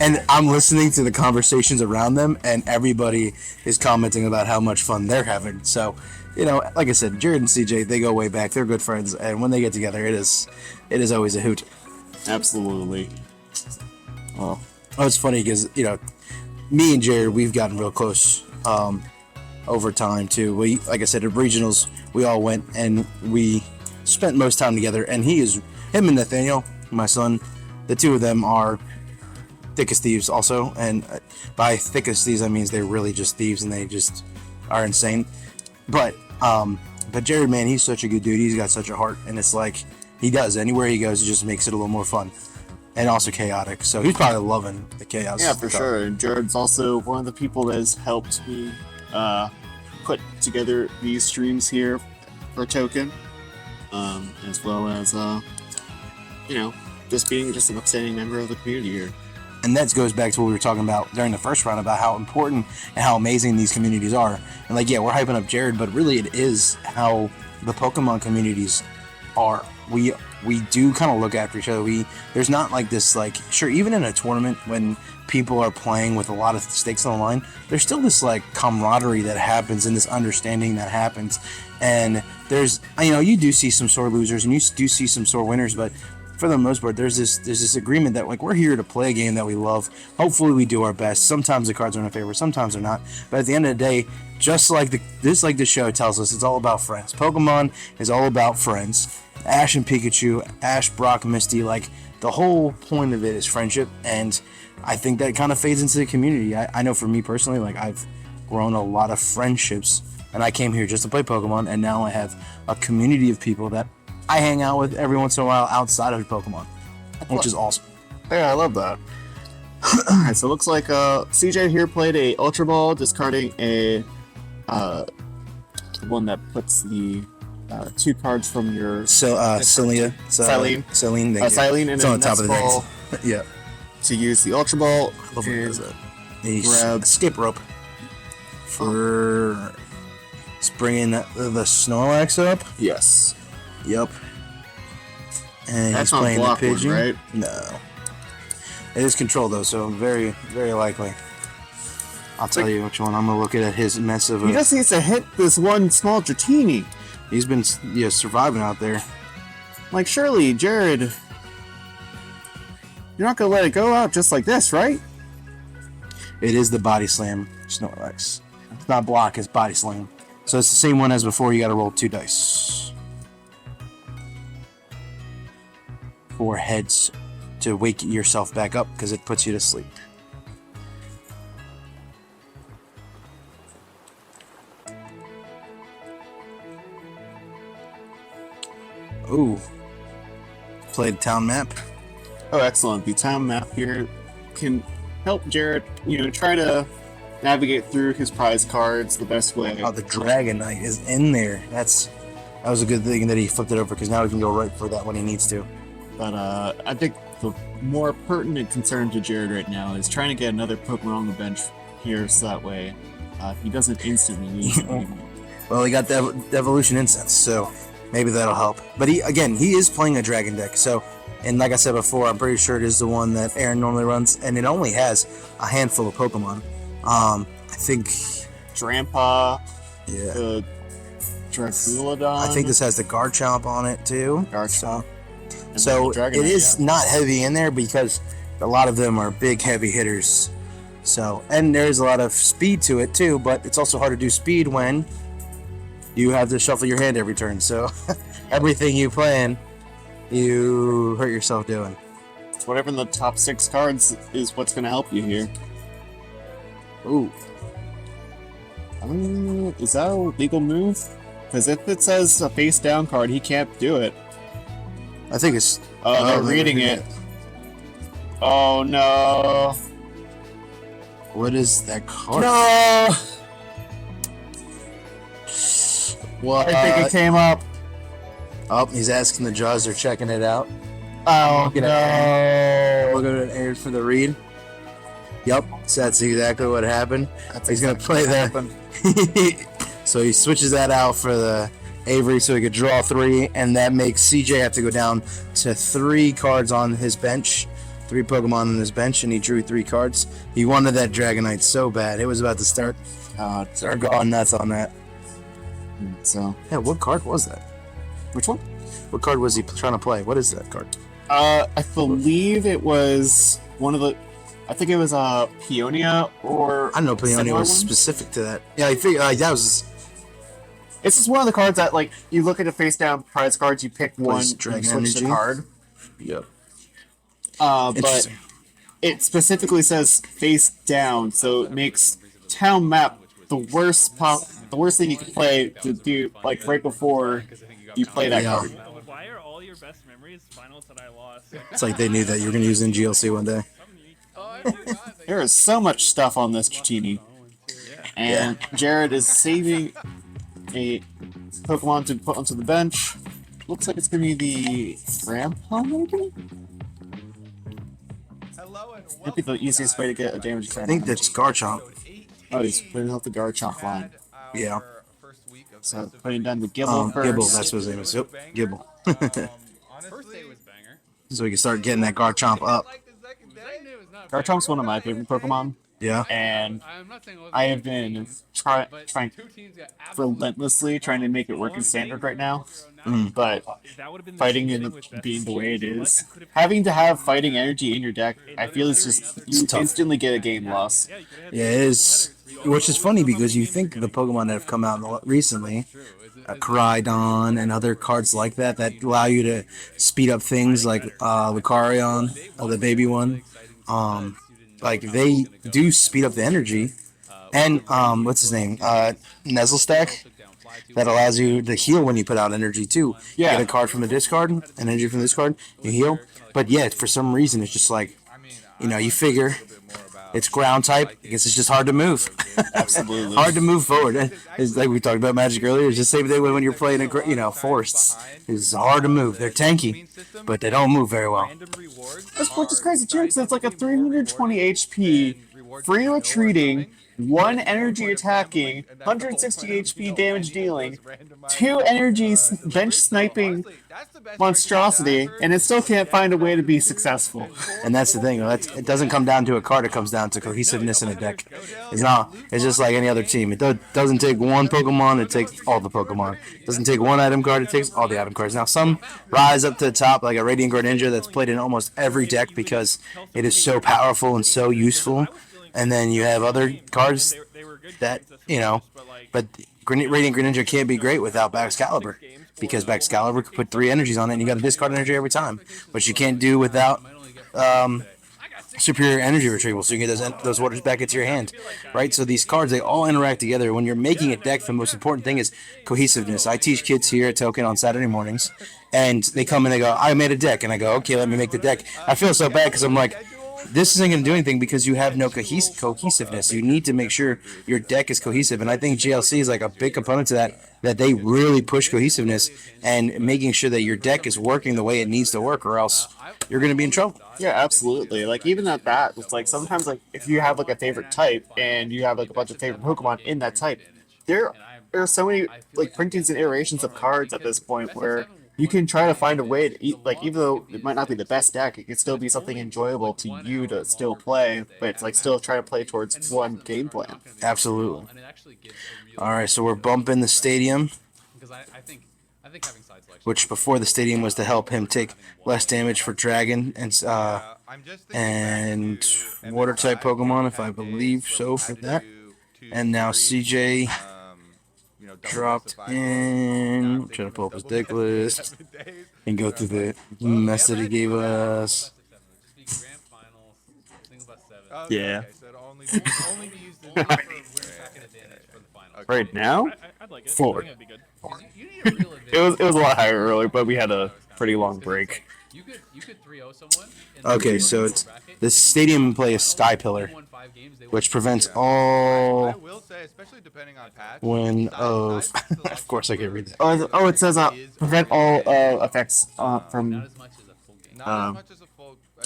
B: And I'm listening to the conversations around them, and everybody is commenting about how much fun they're having. So, like I said, Jared and CJ, they go way back. They're good friends, and when they get together, it is always a hoot.
C: Absolutely.
B: Oh, it's funny because me and Jared, we've gotten real close over time too. We, like I said, at regionals, we all went and we spent most time together. And him and Nathaniel, my son, the two of them are thick as thieves also. And by thick as thieves, I mean they're really just thieves and they just are insane. But Jared, man, he's such a good dude. He's got such a heart, and it's like he does anywhere he goes, he just makes it a little more fun. And also chaotic, so he's probably loving the chaos.
C: Yeah, for
B: stuff.
C: sure. And Jared's also one of the people that has helped me put together these streams here for Token, as well as just being just an upstanding member of the community here.
B: And that goes back to what we were talking about during the first round about how important and how amazing these communities are. And we're hyping up Jared, but really it is how the Pokemon communities are. We do kind of look after each other. There's not like this, sure, even in a tournament when people are playing with a lot of stakes on the line, there's still this camaraderie that happens and this understanding that happens. And there's, you do see some sore losers and you do see some sore winners, but for the most part, there's this agreement that we're here to play a game that we love. Hopefully we do our best. Sometimes the cards are in our favor, sometimes they're not. But at the end of the day, just like the show tells us, it's all about friends. Pokemon is all about friends. Ash and Pikachu, Ash, Brock, Misty, the whole point of it is friendship, and I think that kind of fades into the community. I know for me personally, I've grown a lot of friendships, and I came here just to play Pokemon, and now I have a community of people that I hang out with every once in a while outside of Pokemon, which is awesome.
C: Yeah, I love that. Alright, so it looks like CJ here played a Ultra Ball, discarding a one that puts the 2 cards from your
B: Celine.
C: Celine.
B: Celine, thank you.
C: Celine, and
B: It's on the top of the
C: ball
B: thing. Yeah.
C: to use the Ultra Ball.
B: I love when it does that. The
C: grab-
B: skip rope for bringing the Snorlax up.
C: Yes.
B: Yep. And
C: That's
B: he's
C: not
B: playing the
C: block one,
B: pigeon.
C: right?
B: No. It is controlled though, so very, very likely. I'll tell you which one. I'm gonna look at his mess of
C: He just needs to hit this one small Dratini.
B: He's been surviving out there.
C: Surely, Jared, you're not gonna let it go out just like this, right?
B: It is the body slam Snorlax. It's not block, it's body slam. So it's the same one as before. You got to roll 2 dice. 4 heads to wake yourself back up because it puts you to sleep. Ooh. Played town map.
C: Oh, excellent. The town map here can help Jared, try to navigate through his prize cards the best way.
B: Oh, the Dragonite is in there. That was a good thing that he flipped it over because now he can go right for that when he needs to.
C: But I think the more pertinent concern to Jared right now is trying to get another Pokemon on the bench here so that way he doesn't instantly lose anymore.
B: Well, he got the Evolution Incense, so maybe that'll help. But he is playing a Dragon deck, so, and like I said before, I'm pretty sure it is the one that Aaron normally runs, and it only has a handful of Pokemon. I think,
C: Drampa,
B: yeah,
C: the Dragulodon.
B: I think this has the Garchomp on it too.
C: Garchomp.
B: So
C: the Dragonite,
B: it is
C: yeah.
B: not heavy in there because a lot of them are big, heavy hitters. So, and there's a lot of speed to it too, but it's also hard to do speed when you have to shuffle your hand every turn. So everything you plan, you hurt yourself doing.
C: It's whatever in the top 6 cards is what's going to help you here.
B: Ooh.
C: Is that a legal move? Because if it says a face down card, he can't do it.
B: I think it's.
C: Oh, they're reading it. Oh no.
B: What is that card?
C: No!
B: What?
C: I think it came up.
B: Oh, he's asking the judge. They're checking it out.
C: Oh
B: Looking
C: no.
B: at We'll go to Aaron for the read. Yep, so that's exactly what happened. He's gonna play that. So he switches that out for the Avery so he could draw 3, and that makes CJ have to go down to 3 cards on his bench. 3 Pokemon on his bench, and he drew 3 cards. He wanted that Dragonite so bad. It was about to start going nuts on that.
C: So,
B: Yeah, what card was that?
C: which one?
B: What card was he trying to play? What is that card?
C: I believe it was one of the. I think it was Peonia or.
B: I don't know. Peonia
C: similar
B: was
C: one?
B: specific to that. Yeah, I figured that was.
C: It's just one of the cards that, like, you look at the face down prize cards, you pick one,
B: Plays
C: you
B: Dragon
C: switch the
B: Energy.
C: card.
B: Yep.
C: But
B: Interesting.
C: it specifically says face down, so it makes town map the worst thing you can play to do, like, right before you play that
B: Yeah.
C: card.
F: Why are all your best memories finals that I lost?
B: It's like they knew that you were going to use in GLC one day.
C: There is so much stuff on this Dratini. And Jared is saving a Pokemon to put onto the bench. Looks like it's going to be the Grandpa, maybe? That'd be the easiest way to get a damage attack.
B: I think that's Garchomp.
C: Oh, he's putting out the Garchomp line.
B: Yeah.
C: So putting down the Gibble first.
B: Gibble, that's what his name is. Yep, Gibble.
F: First day was banger.
B: So we can start getting that Garchomp up.
C: Garchomp's one of my favorite Pokemon,
B: Yeah.
C: and
F: I'm not saying it wasn't
C: I have been trying
F: two teams got
C: relentlessly trying to make it work in Standard right now.
B: Mm.
C: But
F: that would have been the
C: fighting
F: same
C: and
F: thing with
C: being the way it is,
F: What? It could've-
C: having to have fighting energy in your deck, I feel it's just you
B: tough.
C: instantly get a game loss.
F: Yeah, you could have
B: Yeah, it is. Which is funny because you think the Pokemon that have come out recently, Koraidon and other cards like that allow you to speed up things like Lucario, the baby one. Like they do speed up the energy, and what's his name? Nuzzlestack. That allows you to heal when you put out energy too.
C: Yeah.
B: You get a card from the discard, an energy from the discard, you heal. But yeah, for some reason it's just like, you figure it's ground type. I guess it's just hard to move.
C: Absolutely.
B: Hard to move forward. It's like we talked about Magic earlier. It's just the same thing when you're playing forests. It's hard to move. They're tanky, but they don't move very well.
C: Which is crazy too, because it's like a 320 HP, free retreating, 1 energy attacking, 160 HP damage dealing, 2 energy bench sniping monstrosity, and it still can't find a way to be successful.
B: And that's the thing. It doesn't come down to a card. It comes down to cohesiveness in a deck. It's not. It's just like any other team. It doesn't take one Pokemon. It takes all the Pokemon. It doesn't take one item card. It takes all the item cards. Now some rise up to the top, like a Radiant Greninja that's played in almost every deck because it is so powerful and so useful. And then you have other cards that but Radiant Greninja can't be great without Baxcalibur, because Baxcalibur could put 3 energies on it and you got to discard energy every time, which you can't do without superior energy retrieval, so you can get those waters back into your hand, right? So these cards, they all interact together. When you're making a deck, the most important thing is cohesiveness. I teach kids here at Token on Saturday mornings, and they come and they go, I made a deck, and I go, okay, let me make the deck. I feel so bad because I'm like, this isn't going to do anything because you have no cohesiveness. You need to make sure your deck is cohesive, and I think GLC is like a big component to that they really push cohesiveness and making sure that your deck is working the way it needs to work, or else you're going to be in trouble.
C: Yeah, absolutely. Like, even at that, it's like sometimes, like, if you have like a favorite type and you have like a bunch of favorite Pokemon in that type, there are so many like printings and iterations of cards at this point where you can try to find a way to like, even though it might not be the best deck, it can still be something enjoyable to you to still play, but it's like still trying to play towards one game plan.
B: Absolutely. All right, so we're bumping the stadium, which before the stadium was to help him take less damage for Dragon and Water type Pokemon, if I believe so, for that. And now CJ dropped in. Trying to pull up his deck list and go through the mess that he gave us.
C: Yeah.
G: Okay, so it'll only be used for second advantage for the finals.
C: Right now,
F: I'd like it.
C: Forward.
F: I think it'd be good.
G: You need a real advantage.
C: it was a lot higher earlier, but we had a pretty long break.
G: You could 3-0 someone.
B: Okay, so it's the stadium play a sky pillar, which prevents all
G: I will say, especially depending on patch.
B: when of. Of course, I can read that.
C: Oh, it says prevent all effects from
G: Not as much as a full game.
C: um,
G: Not as much as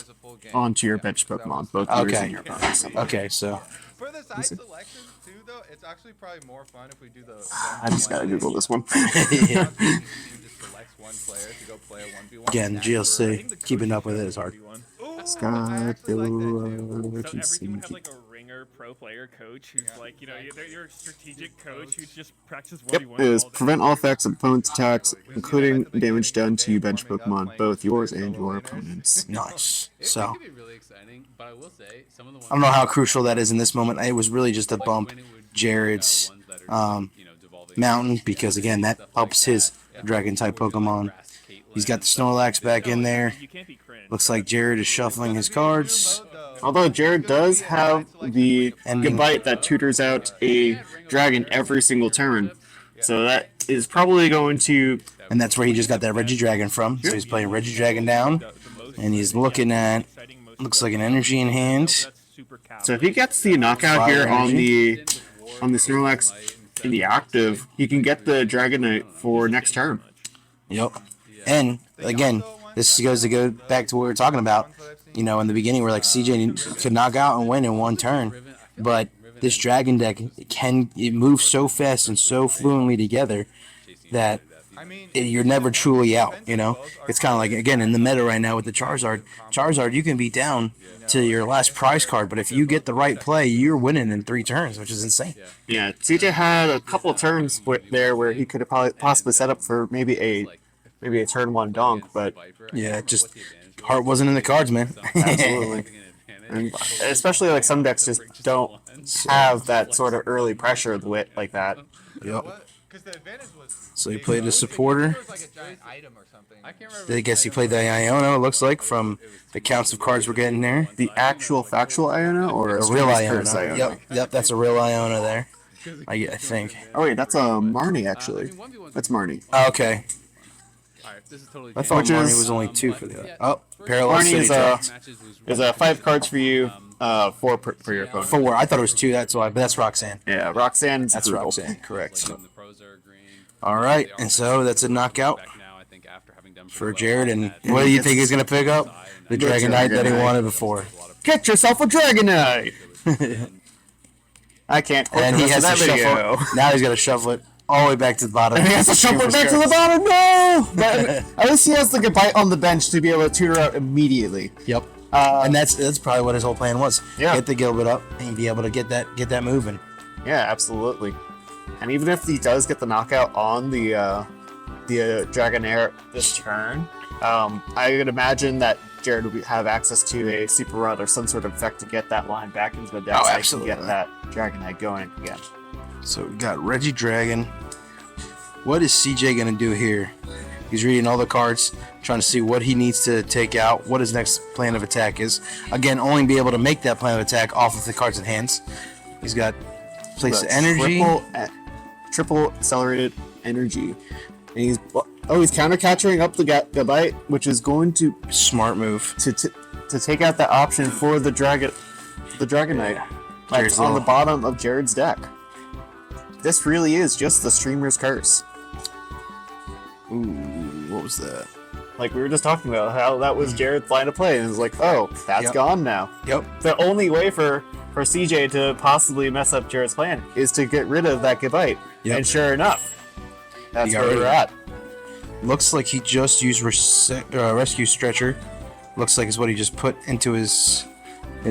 G: a full game.
C: onto your
G: Yeah,
C: bench
G: so that
C: Pokemon,
G: was-
C: both yours
B: Okay.
C: and your opponent's.
B: Okay, so
G: For the side selection too, though, it's actually probably more fun if we do the.
C: I just gotta Google this one.
B: yeah.
G: Just selects one player to go play a 1v1.
B: Again,
F: I
B: GLC,
F: think the
B: keeping
F: coaching
B: up with it
F: should
B: is hard.
F: be one.
G: Ooh,
C: Sky
G: I actually like that too.
F: So every
C: Pillar.
F: team would have like a ringer pro player coach who's like, you know, they're your strategic coach who just practices 1v1.
C: Yep, it is
F: all day.
C: prevent all effects of opponent's attacks, including damage done to bench Pokemon, both yours and your opponent's.
B: Nice.
G: It
B: So
G: could be really exciting, but I will say some of the ones.
B: I don't know how crucial that is in this moment. It was really just to bump
G: when it would be,
B: Jared's
G: ones that are,
B: um,
G: devolving
B: mountain because again that helps his dragon type Pokemon. He's got the Snorlax back in there.
F: You can't be cringe.
B: Looks like Jared is shuffling his cards.
C: Although Jared does have the
B: Ending.
C: Gabite that tutors out a dragon every single turn, so that is probably going to.
B: And that's where he just got that Regidragon from. So he's playing Regidragon down, and he's looking at looks like an energy in hand.
C: So if he gets the knockout here on the Snorlax in the active, he can get the Dragonite for next turn.
B: Yep. And again, this goes to go back to what we were talking about. You know, in the beginning, where like CJ could knock out and win in one turn, but this Dragon deck it moves so fast and so fluently together that you're never truly out. You know, it's kind of like again in the meta right now with the Charizard. Charizard, you can be down to your last prize card, but if you get the right play, you're winning in 3 turns, which is insane.
C: Yeah, CJ had a couple turns there where he could have possibly set up for maybe a turn 1 donk, but
B: Yeah, just heart wasn't in the cards, man.
C: absolutely. And especially like some decks just don't have that sort of early pressure like that.
B: Yep.
G: Because the advantage was.
B: So he played a supporter.
G: It was like a giant item or something. I can't remember.
B: I guess he played the Iono, it looks like, from the counts of cards we're getting there.
C: The actual factual Iona or
B: A real
C: Curse
B: Iona. Yep, that's a real Iona there. I think.
C: Oh wait, that's a Marnie actually. That's Marnie.
B: Okay.
G: Alright, this is totally.
B: I thought
C: Which
B: Marnie
C: is-
B: was only 2 for the other. Oh, Parallel
C: Marnie
B: City
C: is
B: dropped.
C: There's 5 cards for you, 4 for your opponent.
B: 4. I thought it was 2, that's why, but that's Roxanne.
C: Yeah, Roxanne's
B: That's
C: brutal.
B: Roxanne, correct.
G: The pros are agreeing.
B: Alright, and so that's a knockout
G: Back now, I think after having done
B: for
G: pretty well
B: Jared.
G: on
B: And
G: that,
B: what do you think he's going to pick up? The
C: The
B: Dragonite that he
C: Dragonite.
B: wanted before.
C: Get yourself a Dragonite! I can't. quote
B: And
C: the
B: he
C: rest
B: has
C: of
B: to
C: that
B: shuffle.
C: video.
B: Now he's got to shuffle it all the way back to the bottom.
C: And he has to shuffle it back to the bottom. No! But at least he has the Gabite on the bench to be able to tutor out immediately.
B: Yep. And that's probably what his whole plan was.
C: Yeah.
B: Get the Gilbert up and be able to get that moving.
C: Yeah, absolutely. And even if he does get the knockout on the Dragonair this turn, I would imagine that Jared would have access to a Super Rod or some sort of effect to get that line back into the deck
B: Oh,
C: so he can
B: absolutely.
C: get that Dragonite going again.
B: So we got Regidragon. What is CJ gonna do here? He's reading all the cards, trying to see what he needs to take out, what his next plan of attack is. Again, only be able to make that plan of attack off of the cards in hands. He's got place
C: But
B: energy.
C: triple accelerated energy. And he's counter capturing up the Gabite, which is going to
B: Smart move.
C: take out that option for the Dragonite.
B: Jared's
C: That's on the
B: little-
C: bottom of Jared's deck. This really is just the streamer's curse.
B: Ooh, what was that?
C: Like we were just talking about how that was Jared's line of play, and it's like, oh, that's
B: Yep.
C: gone now.
B: Yep.
C: The only way for CJ to possibly mess up Jared's plan is to get rid of that Gabite.
B: Yep.
C: And sure enough, that's
B: He got
C: where
B: rid
C: we're
B: of
C: at.
B: Looks like he just used rescue stretcher. Looks like it's what he just put into his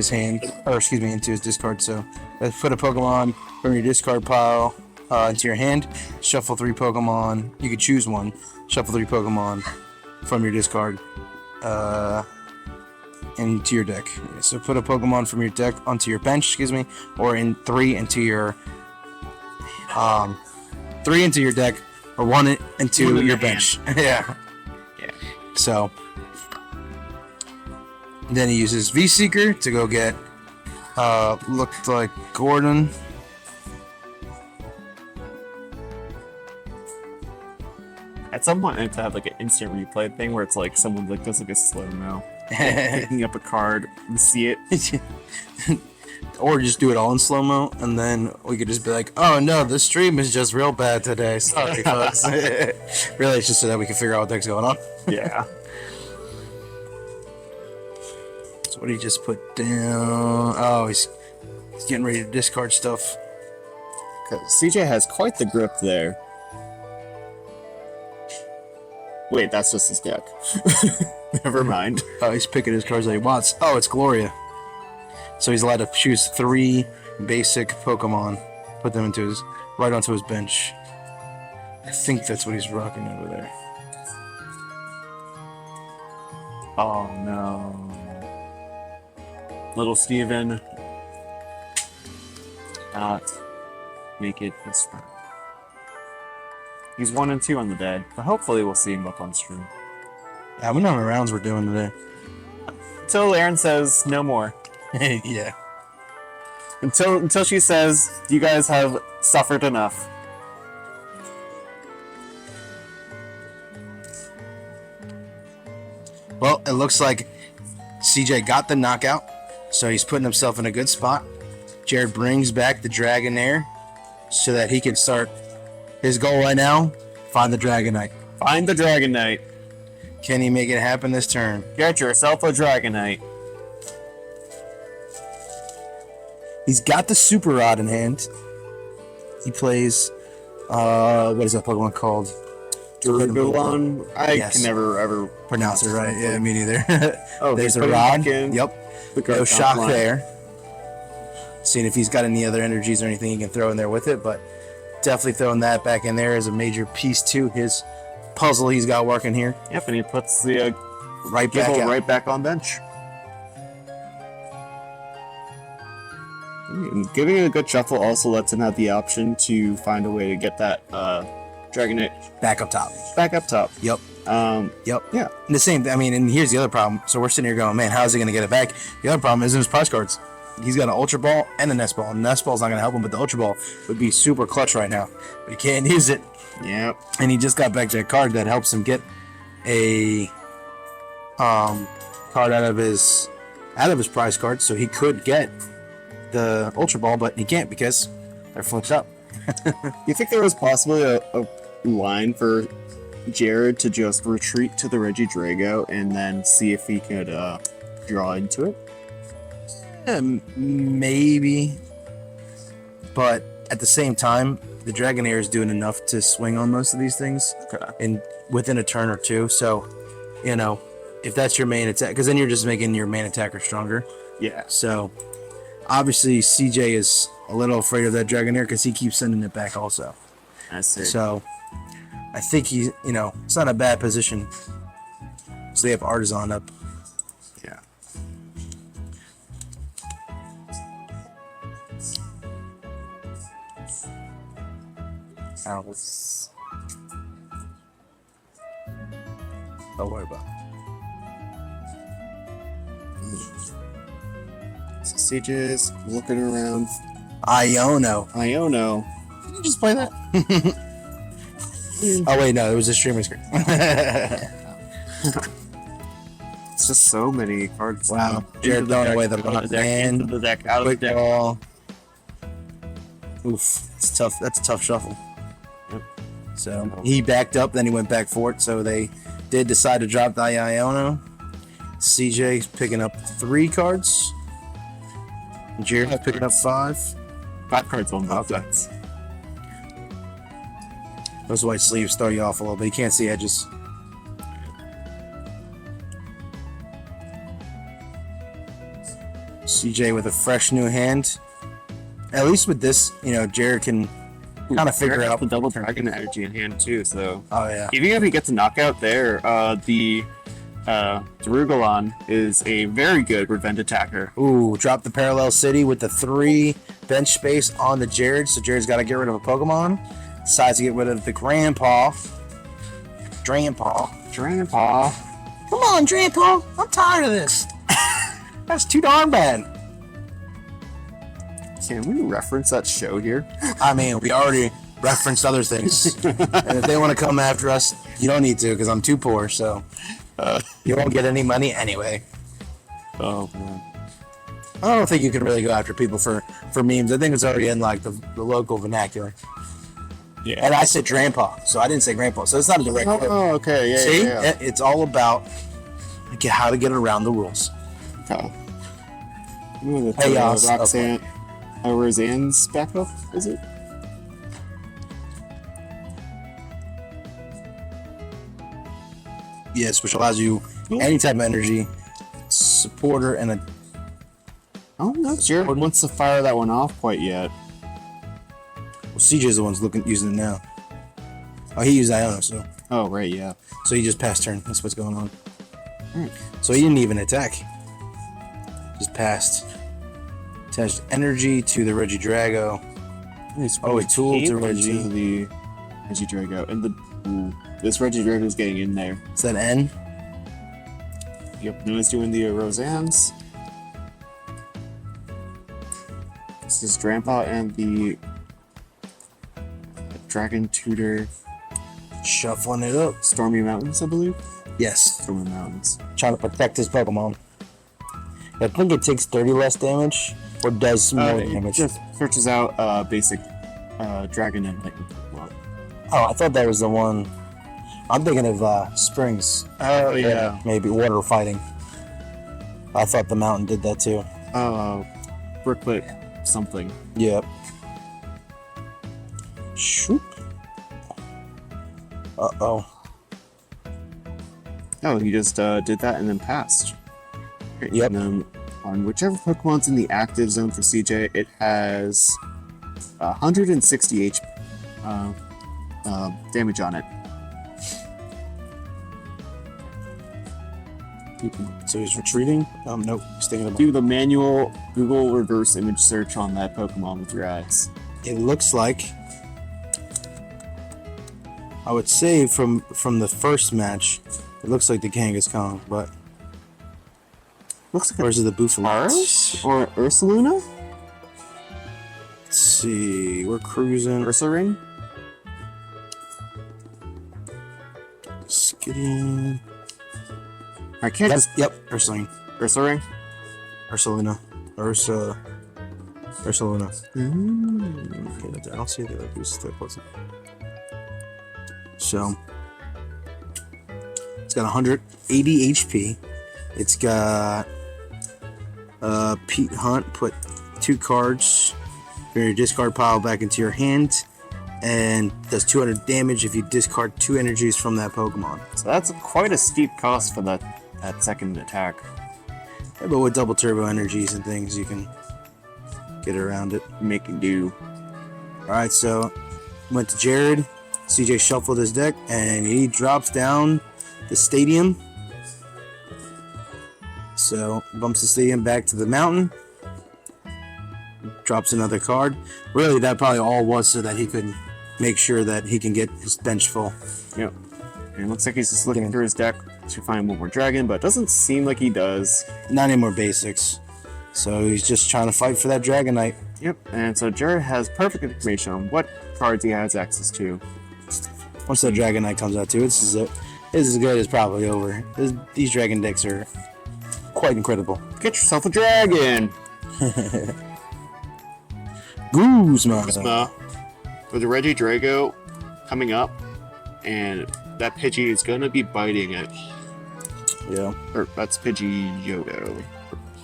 B: hand, or excuse me, into his discard. So let's put a Pokemon from your discard pile into your hand. Shuffle 3 Pokemon. You could choose one. Shuffle 3 Pokemon from your discard into your deck. So put a Pokemon from your deck onto your bench, excuse me, or in 3 into your 3 into your deck or 1 into
C: One in
B: your
C: the
B: bench. Yeah.
C: Yeah.
B: So then he uses V Seeker to go get looked like Gordon.
C: At some point, I have to have like an instant replay thing where it's like someone like does like a slow mo, picking up a card and see it.
B: Or just do it all in slow mo, and then we could just be like, "Oh no, the stream is just real bad today." Sorry, folks. Really, it's just so that we can figure out what the heck's going on.
C: Yeah.
B: So what did he just put down? Oh, he's getting ready to discard stuff.
C: CJ has quite the grip there. Wait, that's just his deck. Never mind.
B: Oh, he's picking his cards that he wants. Oh, it's Gloria. So he's allowed to choose 3 basic Pokemon, put them into his right onto his bench. I think that's what he's rocking over there.
C: Oh no. Little Steven. Not make it this round. He's 1 and 2 on the day, but hopefully we'll see him up on stream.
B: Yeah, I wonder how many rounds we're doing today.
C: Until Aaron says no more.
B: Yeah.
C: Until she says you guys have suffered enough.
B: Well, it looks like CJ got the knockout, so he's putting himself in a good spot. Jared brings back the Dragonair so that he can start his goal right now, find the Dragonite.
C: Find the Dragonite.
B: Can he make it happen this turn?
C: Get yourself a Dragonite.
B: He's got the Super Rod in hand. He plays, what is that Pokemon called?
C: Durugulon. I
B: Yes.
C: can never ever
B: Pronounce it right. Yeah, me neither.
C: Oh,
B: There's
C: he's
B: a
C: putting
B: Rod.
C: back in
B: Yep.
C: the
B: No
C: card
B: shock
C: line.
B: there. Seeing if he's got any other energies or anything he can throw in there with it, but definitely throwing that back in there as a major piece to his puzzle he's got working here.
C: Yep, and he puts the
B: Right back
C: Gibble
B: out.
C: right back on bench. And giving it a good shuffle also lets him have the option to find a way to get that Dragonite
B: Back up top.
C: back up top.
B: Yep. Yep.
C: Yeah.
B: And the same, I mean, and here's the other problem. So we're sitting here going, man, how is he going to get it back? The other problem is in his prize cards. He's got an Ultra Ball and a Nest Ball. And Nest Ball's not going to help him, but the Ultra Ball would be super clutch right now. But he can't use it.
C: Yep.
B: And he just got back to a card that helps him get a card out of his prize card, so he could get the Ultra Ball, but he can't because they're flipped up.
C: You think there was possibly a line for Jared to just retreat to the Regidrago and then see if he could draw into it?
B: Maybe, but at the same time, the Dragonair is doing enough to swing on most of these things in within a turn or two. So, you know, if that's your main attack, because then you're just making your main attacker stronger.
C: Yeah.
B: So, obviously, CJ is a little afraid of that Dragonair because he keeps sending it back also.
C: I see.
B: So, I think he's, you know, it's not a bad position. So they have Artisan up.
C: Yeah.
B: Owls. Don't worry about it.
C: So CJ's looking around.
B: Iono.
C: Iono. Did you just play that?
B: Oh wait, no, it was a streaming screen.
C: It's just so many cards.
B: Wow, Jared throwing away the rock man.
C: the deck, out of the
B: Quick
C: deck.
B: ball. Oof, it's tough. That's a tough shuffle.
C: Yep.
B: So he backed up, then he went back for it. So they did decide to drop the Iono. CJ's picking up 3 cards. Jared's picking up 5.
C: 5 cards on both
B: Okay.
C: decks.
B: Those white sleeves throw you off a little bit. You can't see edges. CJ with a fresh new hand. At least with this, you know, Jared can kind of figure out
C: the double dragon energy in hand too. So
B: Oh yeah.
C: even if he gets a knockout there, the Darugulon is a very good revenge attacker.
B: Ooh, drop the Parallel City with the 3 bench space on the Jared. So Jared's got to get rid of a Pokemon. decides to get rid of the Grandpa. Grandpa.
C: Grandpa.
B: Come on, Grandpa. I'm tired of this. That's too darn bad.
C: Can we reference that show here?
B: I mean, we already referenced other things. And if they want to come after us, you don't need to because I'm too poor, so you won't get any money anyway.
C: Oh, man.
B: I don't think you can really go after people for memes. I think it's already in like the local vernacular.
C: Yeah.
B: And I said grandpa, so I didn't say grandpa. So it's not a direct quote.
C: Oh, okay. Yeah.
B: See?
C: Yeah.
B: It's all about how to get around the rules.
C: Okay. Ooh,
B: Hey,
C: Roxanne. Roseanne's backup, is it?
B: Yes, which allows you any type of energy, supporter, and a.
C: Oh, no, Jared wants to fire that one off quite yet.
B: Well, CJ's the one's using it now. Oh, he used Iona, so
C: Right, yeah.
B: he just passed turn. That's what's going on.
C: Alright.
B: So he didn't even attack. Just passed. Attached energy to the Regidrago. Oh, a tool to Reggie.
C: To the Regidrago. And this Regidrago is getting in there.
B: Is that N?
C: Yep, now he's doing the Roseannes. This is Grandpa and the Dragon Tutor
B: Shuffling it up.
C: Stormy Mountains, I believe.
B: Yes.
C: Stormy Mountains.
B: Trying to protect his Pokemon. I think it takes 30 less damage, or does more
C: It
B: damage.
C: just searches out basic Dragon and Lightning Pokemon.
B: Oh, I thought that was the one. I'm thinking of Springs.
C: Oh, yeah.
B: Maybe water fighting. I thought the mountain did that too.
C: Brooklet something.
B: Yep. Shoop. Uh-oh.
C: Oh, he just did that and then passed. Great.
B: Yep.
C: And then on whichever Pokemon's in the active zone for CJ, it has 160 damage on it.
B: So he's retreating? Nope. He's thinking about.
C: Do the manual Google reverse image search on that Pokemon with your eyes.
B: It looks like. I would say from the first match, it looks like the Kangaskhan, but.
C: Looks like
B: Or is it the Buffalo?
C: Ars or Ursaluna?
B: Let's see. We're cruising.
C: Ursaring?
B: Skidding.
C: I can't just
B: Yep. Ursaline.
C: Ursaring.
B: Ursaluna. Ursaluna. Okay, I don't see the other boost that wasn't. So it's got 180 HP. It's got Pete Hunt. Put 2 cards from your discard pile back into your hand, and does 200 damage if you discard 2 energies from that Pokemon.
C: So that's quite a steep cost for that second attack.
B: Yeah, but with double turbo energies and things, you can get around it.
C: Making do.
B: Alright, so went to Jared. CJ shuffled his deck and he drops down the stadium. So bumps the stadium back to the mountain. Drops another card. Really, that probably all was so that he could make sure that he can get his bench full.
C: Yep. And it looks like he's just looking through his deck to find one more dragon, but it doesn't seem like he does.
B: Not any more basics. So he's just trying to fight for that Dragonite.
C: Yep. And so Jared has perfect information on what cards he has access to.
B: Once that Dragonite comes out too, this is as good as probably over. These Dragon decks are quite incredible.
C: Get yourself a dragon!
B: Guzma.
C: With the Regidrago coming up, and that Pidgey is going to be biting it.
B: Yeah.
C: Or that's Pidgeotto.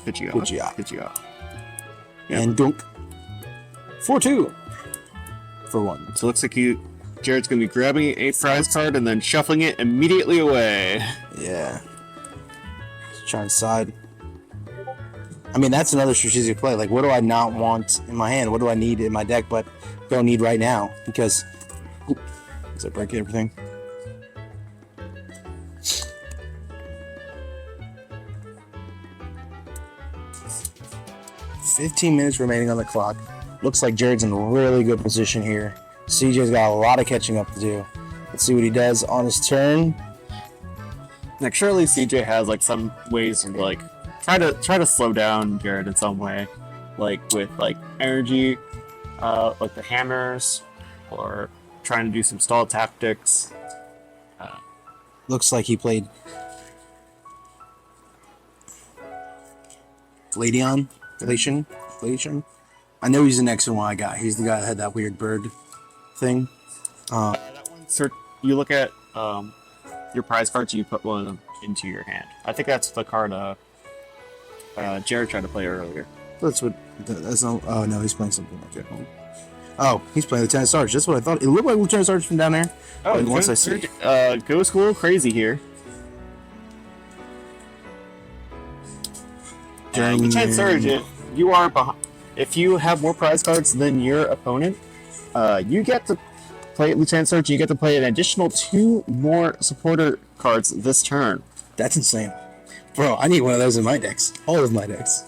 C: Pidgeot. Yep.
B: And Dunk. 4-2. For 1.
C: So it looks like Jared's going to be grabbing a prize card and then shuffling it immediately away.
B: Yeah. Just trying to side. I mean, that's another strategic play. Like, what do I not want in my hand? What do I need in my deck but don't need right now? Because... Does that break everything? $15 minutes remaining on the clock. Looks like Jared's in a really good position here CJ's got a lot of catching up to do. Let's see what he does on his turn.
C: Like surely CJ has like some ways to like try to slow down Jared in some way, like with like energy, like the hammers, or trying to do some stall tactics.
B: Looks like he played Glacian. I know he's the next one I got. He's the guy that had that weird bird thing.
C: That one, sir, you look at your prize cards, you put one of them into your hand. I think that's the card Jared tried to play earlier.
B: That's not. Oh no, he's playing something like that. Oh, he's playing Lieutenant Sarge. That's what I thought. It looked like Lieutenant Sarge from down there.
C: Oh,
B: And once I see,
C: goes a little crazy here. Lieutenant Surge, if you are behind, if you have more prize cards than your opponent, you get to play Lieutenant Surge. You get to play an additional 2 more supporter cards this turn.
B: that's insane, bro. I need one of those in my decks. All of my decks.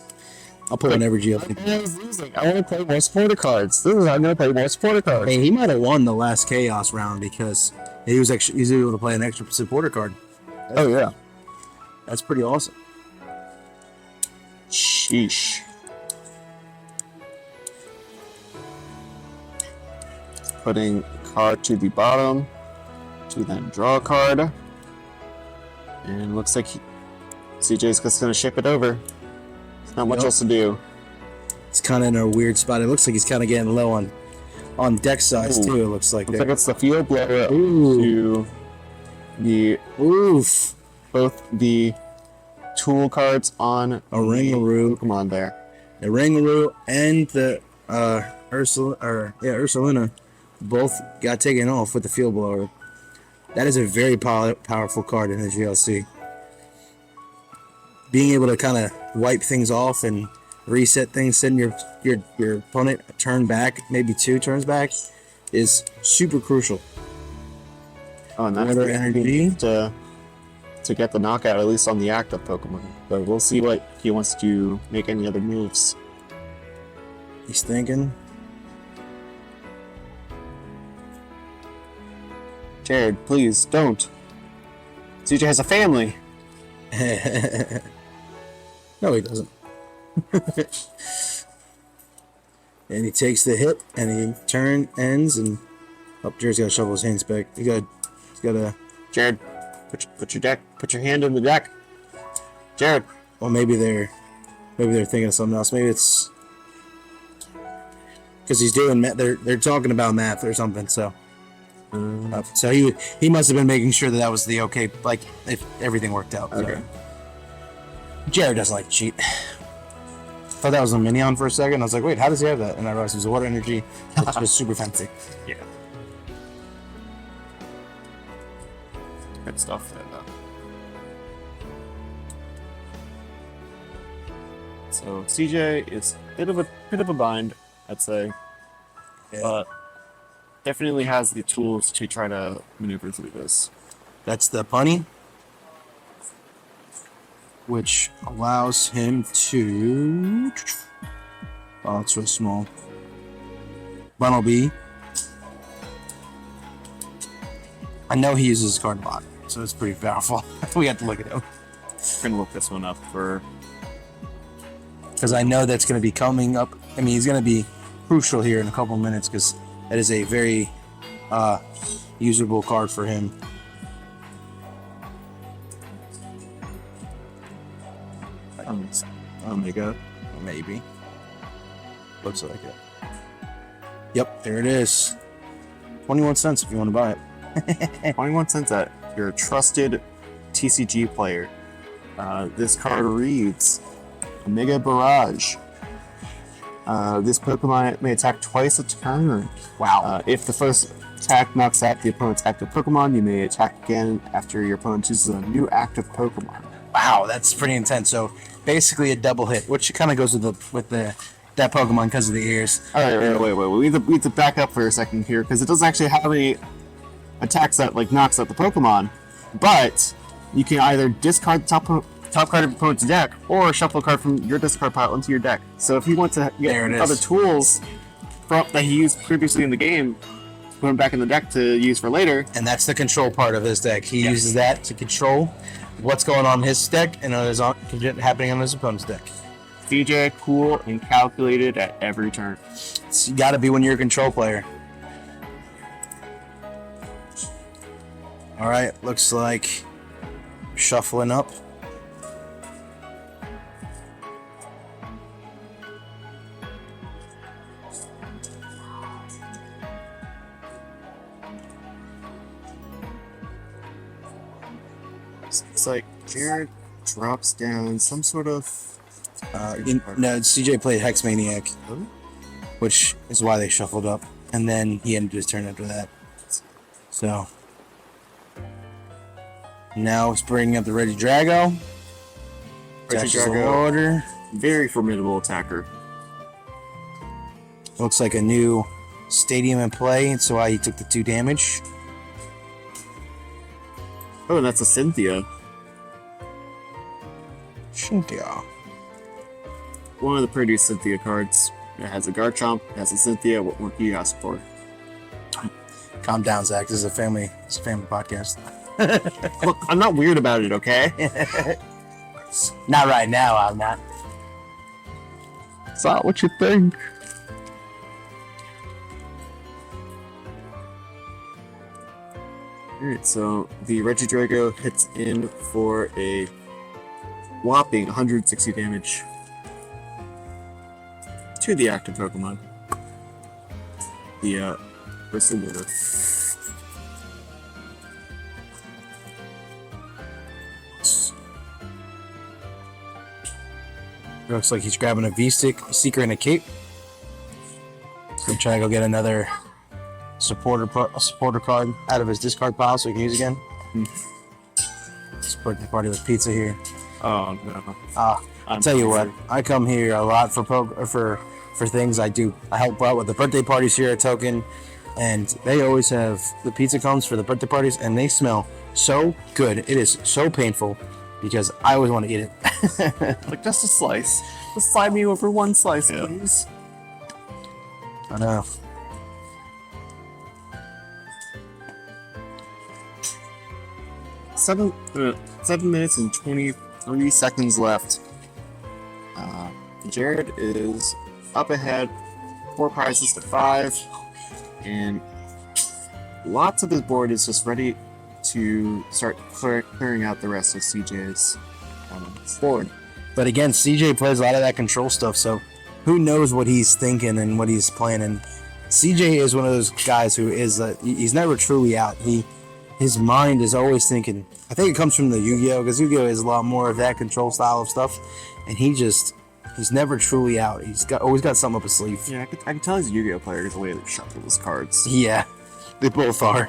B: I'll put an Evergy up.
C: I was losing. I want to play more supporter cards. This is how I'm going to play more supporter cards.
B: Hey, he might have won the last Chaos round because he was able to play an extra supporter card.
C: Oh yeah.
B: That's pretty awesome.
C: Sheesh. Putting card to the bottom to then draw a card. And looks like CJ's just going to ship it over. There's not much
B: Yep.
C: else to do.
B: He's kind of in a weird spot. It looks like he's kind of getting low on deck size
C: Ooh.
B: too. It looks like.
C: Looks like it's the field blower
B: Ooh.
C: to the
B: Oof.
C: both the tool cards on
B: A Ringaroo.
C: Pokemon there.
B: The Ringaroo and the Ursulina both got taken off with the field blower. That is a very powerful card in the GLC. Being able to kind of wipe things off and reset things, send your opponent a turn back, maybe 2 turns back, is super crucial.
C: Oh, and that's
B: Water
C: the
B: energy.
C: to get the knockout, at least on the active Pokemon. But we'll see what he wants to make any other moves.
B: He's thinking.
C: Jared, please don't. CJ has a family.
B: No, he doesn't. And he takes the hit, and he turn ends, and Jared's got to shovel his hands back. He's got to.
C: Jared, put your hand in the deck. Jared.
B: Well, maybe they're thinking of something else. Maybe it's because he's doing. They're talking about math or something. So. So he must have been making sure that was the okay, like if everything worked out.
C: Okay.
B: So. Jared doesn't like to cheat. Thought that was a Minion for a second. I was like, wait, how does he have that? And I realized it was a water energy. It's just super fancy.
C: Yeah. Good stuff there, though. So CJ is a bit of a bind, I'd say.
B: Yeah.
C: But definitely has the tools to try to maneuver through this.
B: That's the punny, which allows him to. Oh, it's real small. Bunnelby. I know he uses his card a lot, so it's pretty powerful. We have to look at him.
C: We're gonna look this one up for.
B: Because I know that's going to be coming up. I mean, he's going to be crucial here in a couple minutes because that is a very usable card for him.
C: Omega.
B: Maybe. Looks like it. Yep, there it is. 21 cents if you want to buy it.
C: 21 cents at your trusted TCG player. This card reads Omega Barrage. This Pokemon may attack twice a turn.
B: Wow.
C: If the first attack knocks out the opponent's active Pokemon, you may attack again after your opponent chooses a new active Pokemon.
B: Wow, that's pretty intense. So basically a double hit, which kind of goes with that Pokemon because of the ears.
C: All right, wait. We need to back up for a second here because it doesn't actually have any attacks that like knocks out the Pokemon, but you can either discard the top card of your opponent's deck or shuffle a card from your discard pile into your deck. So if he wants to get
B: There it is.
C: other tools that he used previously in the game, put them back in the deck to use for later.
B: And that's the control part of his deck. He uses that to control what's going on in his deck and what is happening on his opponent's deck.
C: CJ, cool and calculated at every turn.
B: It's got to be when you're a control player. All right, looks like shuffling up.
C: It's like Jared drops down some sort of.
B: CJ played Hex Maniac, which is why they shuffled up, and then he ended his turn after that. So now it's bringing up the Regidrago.
C: Regidrago,
B: order.
C: very formidable attacker.
B: Looks like a new stadium in play, and so why he took the 2 damage.
C: Oh, and that's a Cynthia.
B: Cynthia.
C: One of the pretty Cynthia cards. It has a Garchomp, it has a Cynthia. What more can you ask for?
B: Calm down, Zach. This is a family podcast.
C: Look, I'm not weird about it, okay?
B: Not right now, I'm not.
C: It's not what you think. Alright, so the Regidrago hits in for a whopping 160 damage to the active Pokemon. The Bristlewater.
B: Looks like he's grabbing a V-Stick, a Seeker, and a Cape. So try to go get another supporter card out of his discard pile so he can use again. Support the party with pizza here.
C: Oh no.
B: I'll tell you what, I come here a lot for things I do. I help out with the birthday parties here at Token, and they always have the pizza cones for the birthday parties, and they smell so good. It is so painful because I always want to eat it.
C: Like just a slice. Just slide me over one slice, please.
B: I know.
C: Seven minutes and 23 seconds left. Jared is up ahead, 4 prizes to 5, and lots of his board is just ready to start clearing out the rest of CJ's board.
B: But again, CJ plays a lot of that control stuff, so who knows what he's thinking and what he's planning. CJ is one of those guys who is he's never truly out. His mind is always thinking. I think it comes from the Yu-Gi-Oh, because Yu-Gi-Oh is a lot more of that control style of stuff, and he's never truly out. He's always got something up his sleeve.
C: Yeah, I can tell he's a Yu-Gi-Oh player the way they shuffle his cards.
B: Yeah, they both are.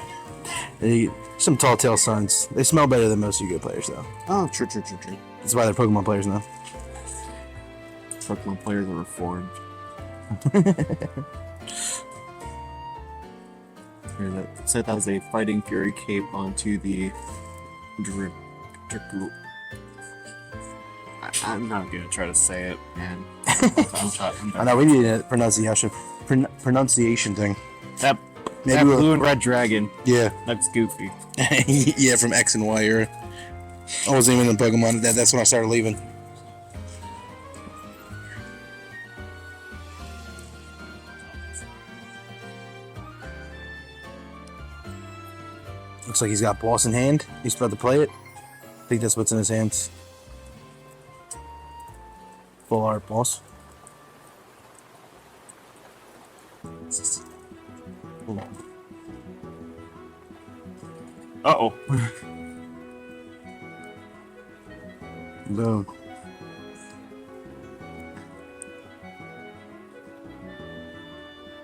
B: Some tall tale sons. They smell better than most Yu-Gi-Oh players, though.
C: Oh, true.
B: That's why they're Pokemon players now.
C: Pokemon players are reformed. So that was a Fighting Fury cape onto the Dragoon. I'm not gonna try to say it, man.
B: I know we need a pronunciation thing.
C: That
B: Maybe
C: blue and red dragon.
B: Yeah.
C: That's goofy.
B: Yeah, from X and Y era. I wasn't even in Pokemon. That's when I started leaving. Looks like he's got boss in hand. He's about to play it. I think that's what's in his hands. Full art boss. Hold on.
C: Uh-oh.
B: Boom.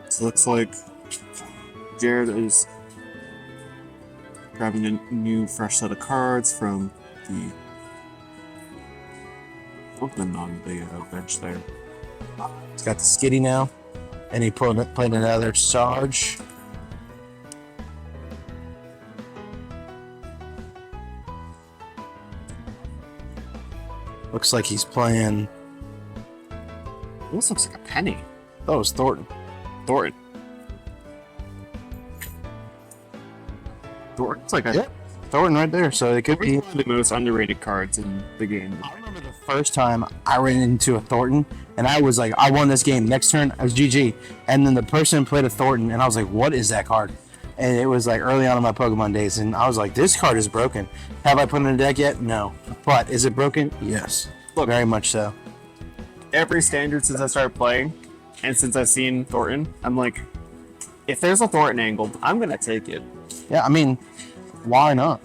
C: So it looks like Jared is grabbing a new fresh set of cards from the open on the bench there.
B: He's got the Skitty now, and he played another Sarge. Looks like he's playing.
C: This looks like a penny.
B: Oh, it's Thornton.
C: Thornton. Thornton's like
B: Yeah. Thornton right there, so it could be.
C: one of the most underrated cards in the game.
B: I remember the first time I ran into a Thornton, and I was like, I won this game. Next turn, I was GG. And then the person played a Thornton, and I was like, what is that card? And it was like early on in my Pokemon days, and I was like, this card is broken. Have I put it in a deck yet? No. But is it broken? Yes.
C: Look.
B: Very much so.
C: Every standard since I started playing, and since I've seen Thornton, I'm like, if there's a Thornton angled, I'm gonna take it.
B: Yeah, I mean, why not?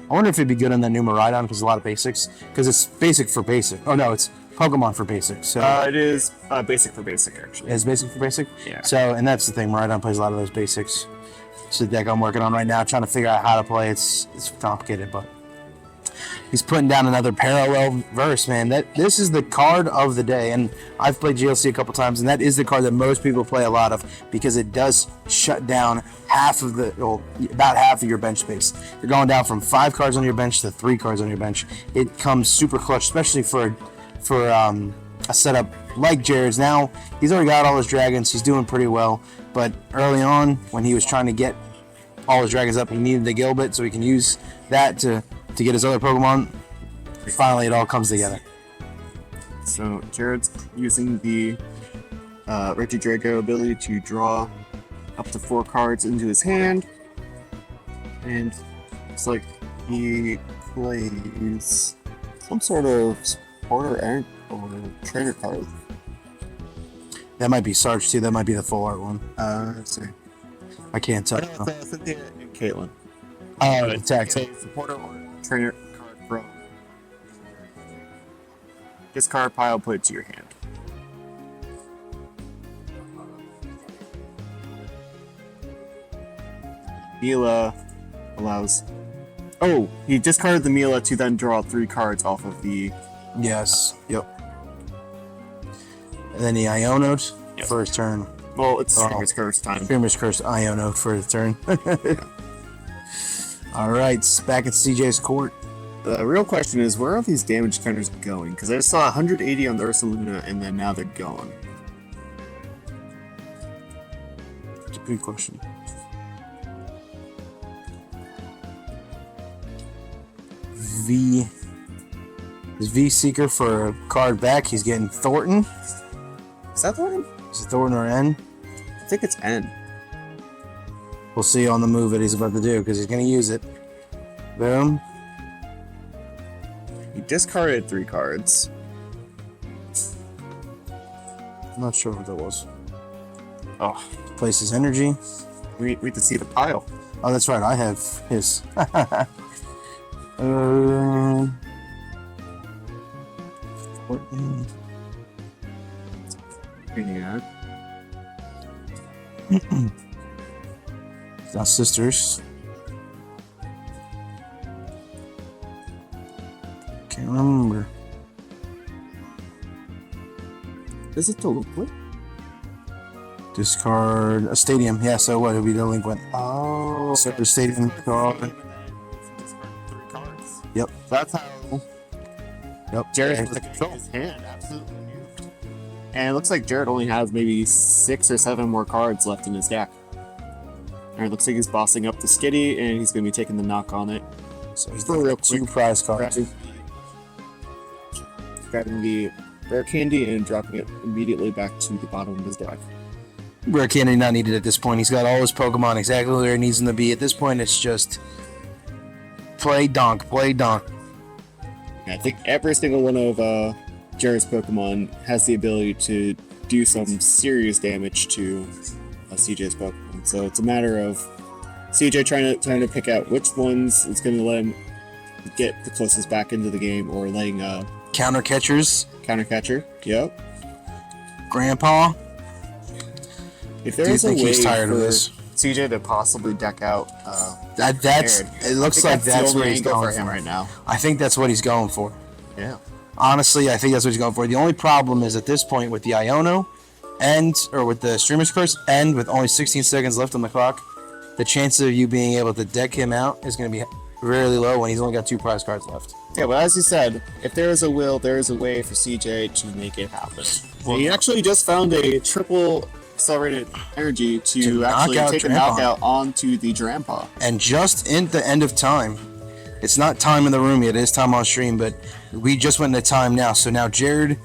B: I wonder if it'd be good on the new Miraidon because a lot of basics. Because it's basic for basic. Oh no, it's Pokemon for basic. So
C: It is basic for basic, actually.
B: it's basic for basic.
C: Yeah.
B: So, and that's the thing. Miraidon plays a lot of those basics. It's the deck I'm working on right now, trying to figure out how to play. It's complicated, but he's putting down another parallel verse, man. This is the card of the day, and I've played GLC a couple times, and that is the card that most people play a lot of because it does shut down about half of your bench space. You're going down from 5 cards on your bench to 3 cards on your bench. It comes super clutch, especially for a setup like Jared's. Now he's already got all his dragons. He's doing pretty well, but early on when he was trying to get all his dragons up, he needed the Gilbit so he can use that to get his other Pokemon. Finally, it all comes together.
C: So Jared's using the Regidrago ability to draw up to 4 cards into his hand, and it's like he plays some sort of supporter or trainer card.
B: That might be Sarge too. That might be the full art one.
C: Let's see.
B: I can't tell.
C: Cynthia and Caitlin.
B: Attack.
C: It's a supporter or trainer card from discard pile, put it to your hand. Mila allows. Oh, he discarded the Mila to then draw 3 cards off of the.
B: Yes. Yep. And then he Ionoed
C: Yep.
B: for his turn.
C: Well, it's
B: Oh.
C: his curse time.
B: Streamer's Curse Ionoed for his turn. All right, back at CJ's court.
C: The real question is, where are these damage counters going? Because I saw 180 on the Ursaluna, and then now they're gone.
B: It's a good question. Is V Seeker for a card back? He's getting Thornton.
C: Is that the one?
B: Is it Thornton or N?
C: I think it's N.
B: We'll see on the move that he's about to do because he's going to use it. Boom.
C: He discarded 3 cards.
B: I'm not sure what that was.
C: Oh,
B: Place his energy.
C: we need to see the pile.
B: Oh, that's right. I have his. Thornton.
C: Yeah.
B: It's not sisters. Can't remember.
C: Is it delinquent?
B: Discard a stadium. Yeah, so what? It'll be delinquent.
C: Oh,
B: So the stadium card.
C: Discard 3 cards.
B: Yep.
C: That's how
B: Yep.
C: Jared
B: There's
C: was
B: the
C: control his hand. Absolutely. And it looks like Jared only has maybe 6 or 7 more cards left in his deck. And it looks like he's bossing up the Skitty, and he's going to be taking the knock on it.
B: So he's
C: For real
B: two
C: quick,
B: prize cards.
C: grabbing the rare candy and dropping it immediately back to the bottom of his deck.
B: Rare candy not needed at this point. He's got all his Pokemon exactly where he needs them to be. At this point, it's just play donk, play donk.
C: And I think every single one of Jared's Pokemon has the ability to do some serious damage to CJ's Pokemon. So it's a matter of CJ trying to pick out which ones is going to let him get the closest back into the game, or letting
B: Counter catchers,
C: counter catcher. Yep.
B: Grandpa.
C: If
B: Do you
C: there's a
B: think
C: way
B: he's tired
C: for
B: of this?
C: CJ to possibly deck out
B: That's.
C: Jared,
B: It looks
C: I
B: like
C: think
B: that's
C: the
B: what
C: only
B: he's
C: angle
B: going
C: for him
B: for.
C: right now.
B: I think that's what he's going for.
C: Yeah.
B: Honestly, I think that's what he's going for. The only problem is at this point with the Iono, or with the Streamer's Curse, and with only 16 seconds left on the clock, the chance of you being able to deck him out is going to be really low when he's only got 2 prize cards left.
C: Yeah, but as you said, if there is a will, there is a way for CJ to make it happen. He actually just found a triple accelerated energy
B: To
C: to actually
B: knock out
C: take a
B: Drampon.
C: knockout onto the Drampa.
B: And just in the end of time, it's not time in the room yet, it is time on stream, but we just went into time now. So now Jared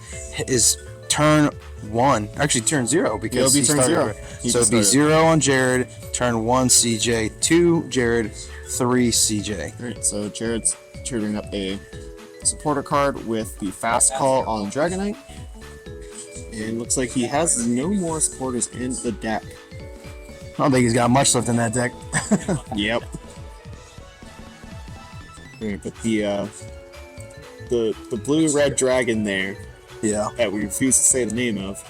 B: is turn 1, actually turn 0 because
C: It'll be
B: he
C: turn
B: started
C: 0.
B: it.
C: He
B: So
C: just
B: it'd be
C: started.
B: 0 on Jared, turn 1 CJ, 2 Jared, 3 CJ.
C: Alright, so Jared's turning up a supporter card with the fast call on Dragonite. And looks like he has no more supporters in the deck.
B: I don't think he's got much left in that deck.
C: Yep. Alright, but the blue-red dragon there
B: Yeah.
C: that we refuse to say the name of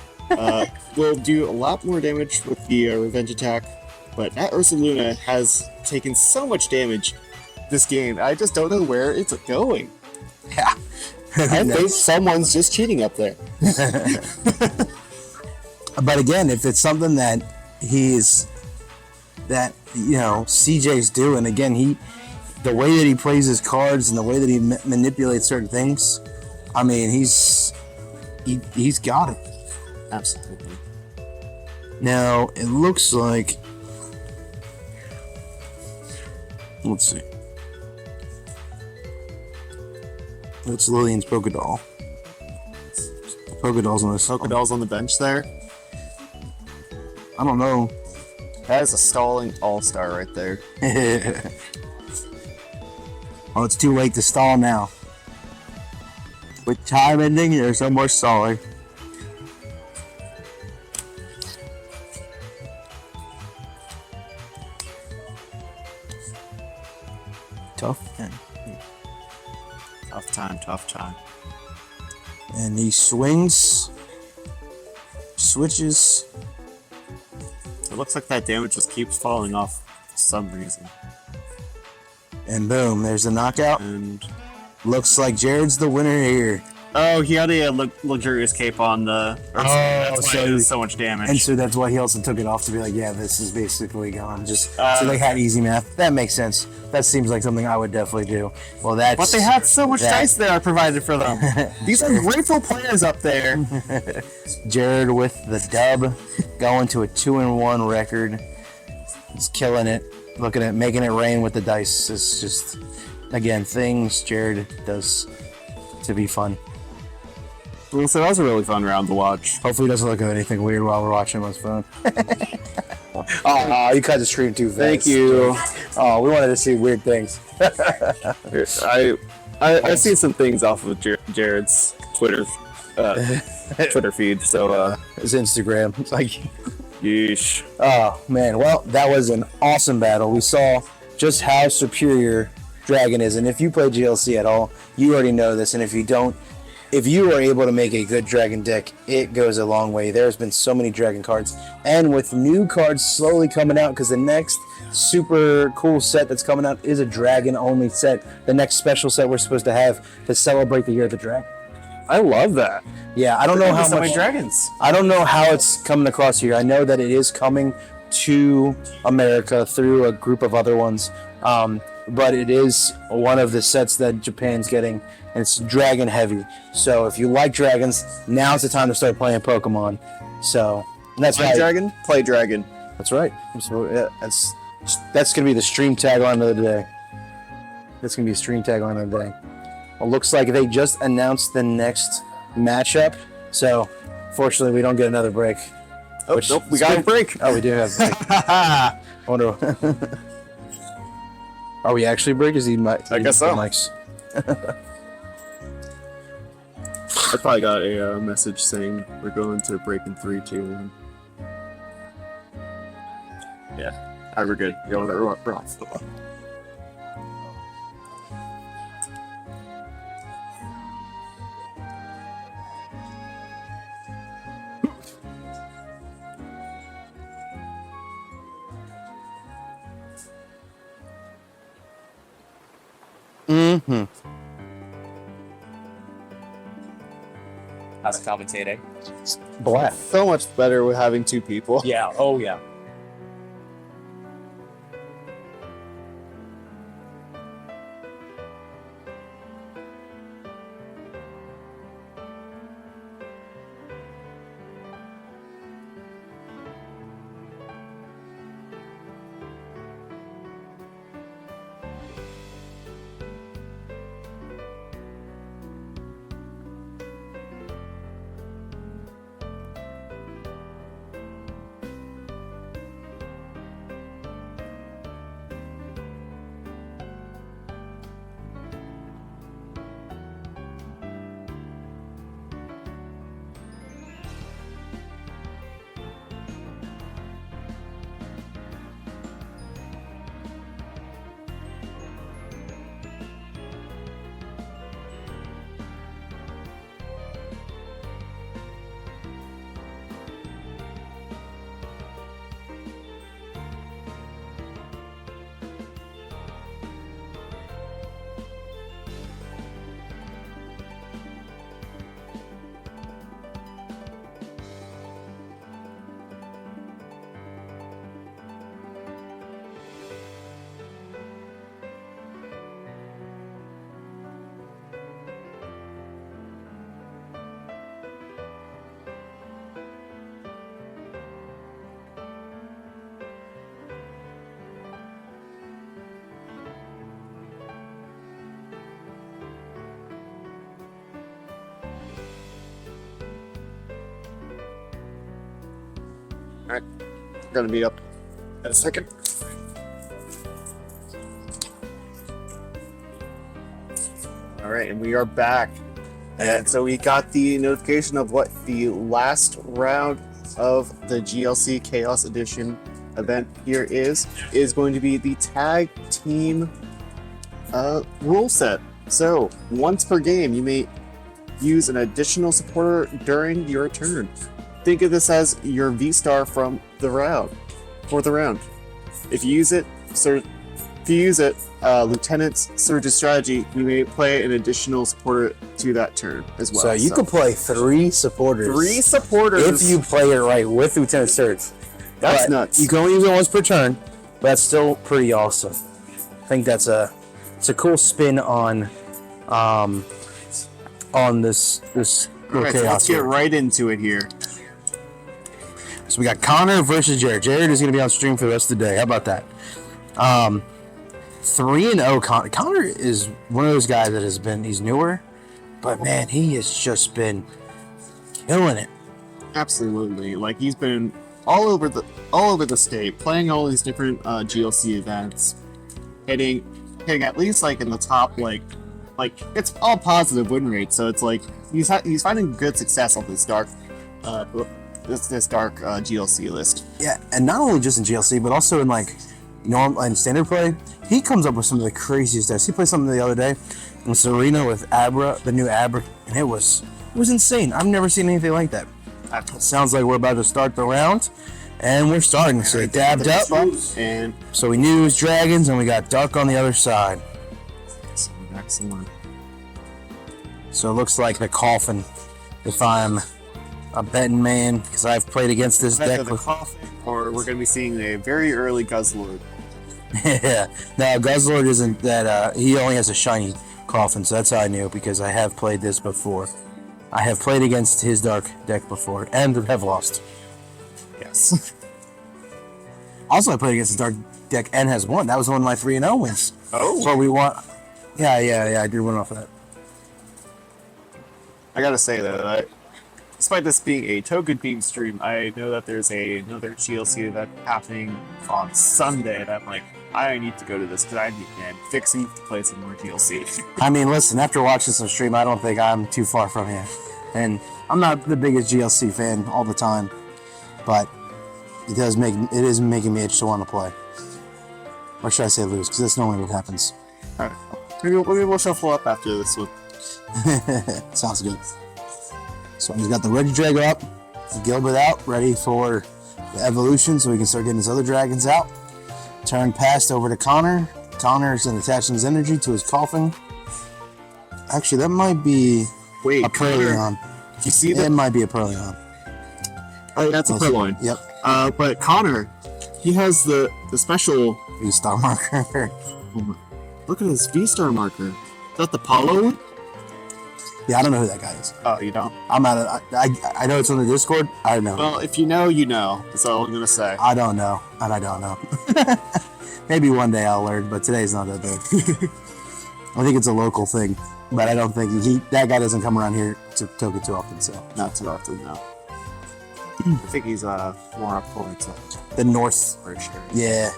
C: will do a lot more damage with the revenge attack. But that Ursaluna has taken so much damage this game. I just don't know where it's going.
B: Yeah.
C: I think someone's just cheating up there.
B: But again, if it's something that CJ's doing, again, the way that he plays his cards and the way that he manipulates certain things, I mean, he's got it.
C: Absolutely.
B: Now it looks like, let's see, it's Lillian's Pokédoll. Pokédoll's on this.
C: Pokédoll's on the bench there.
B: I don't know.
C: That is a stalling all-star right there.
B: Oh, it's too late to stall now. With time ending, there's no more stalling. Tough.
C: Tough time.
B: And he swings, switches.
C: It looks like that damage just keeps falling off for some reason.
B: And boom, there's the knockout.
C: And
B: Looks like Jared's the winner here.
C: oh, he had a luxurious cape on the. That's why
B: so-
C: it does so much damage.
B: And so that's why he also took it off to be like, yeah, this is basically gone. Just so
C: Uh,
B: they had easy math. That makes sense. That seems like something I would definitely do. Well, that's.
C: but they had so much
B: that-
C: dice there provided for them. These are grateful players up there.
B: Jared with the dub, going to a 2-1 record. He's killing it. Looking at making it rain with the dice. It's just, again, things Jared does to be fun.
C: Well, so that was a really fun round to watch.
B: Hopefully, he doesn't look at anything weird while we're watching him on his phone. Oh, you cut the stream too fast.
C: Thank you.
B: Oh, we wanted to see weird things.
C: I see some things off of Jared's Twitter Twitter feed. So
B: His Instagram. It's like,
C: yeesh.
B: oh man. Well, that was an awesome battle. We saw just how superior Dragon is, and if you play GLC at all, you already know this. And if you don't, if you are able to make a good Dragon deck, it goes a long way. There's been so many Dragon cards, and with new cards slowly coming out, because the next super cool set that's coming out is a Dragon only set. The next special set we're supposed to have to celebrate the year of the Dragon.
C: I love that.
B: Yeah, I don't know how
C: so many
B: much.
C: dragons.
B: I don't know how it's coming across here. I know that it is coming to America through a group of other ones, but it is one of the sets that Japan's getting, and it's Dragon heavy. So if you like dragons, now's the time to start playing Pokemon. So that's
C: Play
B: right.
C: dragon, play dragon.
B: That's right. So that's gonna be the stream tagline of the day. That's gonna be a stream tagline of the day. Well, looks like they just announced the next matchup. So fortunately, we don't get another break.
C: Oh, nope, we got a break.
B: Oh, we do have a break. I wonder. Are we actually break? Is he?
C: I guess so.
B: Mike's.
C: I probably got a message saying we're going to break in 3, 2, 1. Yeah, alright, we're good. Yo, we're off.
B: Mm-hmm.
D: How's commentating?
B: Black.
C: So much better with having 2 people.
D: Yeah. Oh yeah.
C: We're gonna meet up in a second. All right, and we are back. And so we got the notification of what the last round of the GLC Chaos Edition event here is going to be the tag team rule set. So once per game, you may use an additional supporter during your turn. Think of this as your V-Star from the round, for the round. If you use it, Lieutenant's Surge's strategy, you may play an additional supporter to that turn as well.
B: So you can play 3 supporters.
C: 3 supporters.
B: If you play it right with Lieutenant Surge.
C: That's
B: But
C: nuts.
B: You can only use it once per turn, but that's still pretty awesome. I think it's a cool spin on this
C: All right, so let's get right into it here.
B: So we got Connor versus Jared. Jared is going to be on stream for the rest of the day. How about that? 3-0 Connor is one of those guys that he's newer, but man, he has just been killing it.
C: Absolutely, like he's been all over the state, playing all these different GLC events, hitting at least like in the top like it's all positive win rate. So it's like he's finding good success on this dark GLC list.
B: Yeah, and not only just in GLC, but also in like normal and standard play. He comes up with some of the craziest stuff. He played something the other day in Serena with Abra, the new Abra, and it was insane. I've never seen anything like that. It sounds like we're about to start the round, and we're starting. So he dabbed up,
C: and
B: so we knew it was dragons, and we got Dark on the other side.
C: excellent.
B: So it looks like the coffin, if I'm a betting man, because I've played against this
C: Either
B: deck
C: the
B: with.
C: coffin, or we're going to be seeing a very early Guzzlord.
B: Yeah, now Guzzlord isn't that. He only has a shiny coffin, so that's how I knew, because I have played this before. I have played against his dark deck before, and have lost.
C: Yes.
B: Also, I played against his dark deck and has won. That was one of my 3-0 wins.
C: Oh.
B: So we won. Yeah, I did win off of that.
C: I gotta say that, despite this being a token theme stream, I know that there's another GLC event happening on Sunday, and I'm like, I need to go to this because I'm fixing to play some more GLC.
B: I mean, listen, after watching some stream, I don't think I'm too far from here. And I'm not the biggest GLC fan all the time, but it is making me itch to want to play. Or should I say lose, because that's normally what happens.
C: Alright, maybe we'll shuffle up after this one.
B: Sounds good. So he's got the Ready Drago up, Gilbert out, ready for the evolution, so we can start getting his other dragons out. Turn passed over to Connor. Connor's going to attach his energy to his coffin. Actually, that might be
C: Wait,
B: a Perleon.
C: You see that?
B: It might be a Perleon.
C: Oh, that's a Perleon.
B: Yep.
C: But Connor, he has the special.
B: V-Star marker.
C: Look at his V-Star marker. Is that the Paulo one?
B: Yeah, I don't know who that guy is.
C: Oh, you don't?
B: I'm out of. I know it's on the Discord. I don't know.
C: Well, if you know, you know. That's all I'm gonna say.
B: I don't know, and I don't know. Maybe one day I'll learn, but today's not that day. I think it's a local thing, but I don't think that guy doesn't come around here to Token too often. So
C: Not too often, no. I think he's more up towards
B: the north,
C: for sure.
B: yeah.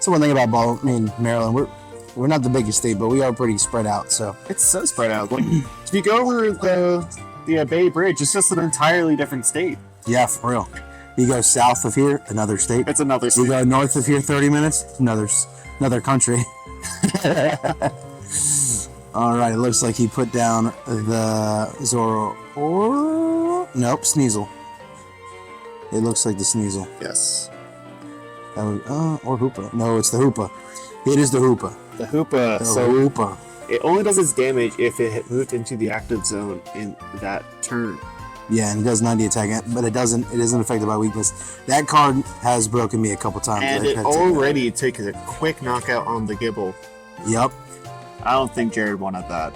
B: So one thing about Maryland, we're not the biggest state, but we are pretty spread out. So
C: It's so spread out. Like, if you go over the Bay Bridge, it's just an entirely different state.
B: yeah, for real. You go south of here, another state.
C: It's another
B: You
C: state.
B: go north of here, 30 minutes, another country. All right, it looks like he put down the Zoro nope, Sneasel. It looks like the Sneasel.
C: Yes.
B: Or Hoopa. No, it's the Hoopa. It is the Hoopa.
C: The Hoopa.
B: The
C: So
B: Hoopa.
C: it only does its damage if it moved into the active zone in that turn.
B: Yeah, and it does 90 attack, but it isn't affected by weakness. That card has broken me a couple times.
C: And
B: I've
C: it
B: had to take that.
C: already took a quick knockout on the Gibble.
B: Yep.
C: I don't think Jared wanted that.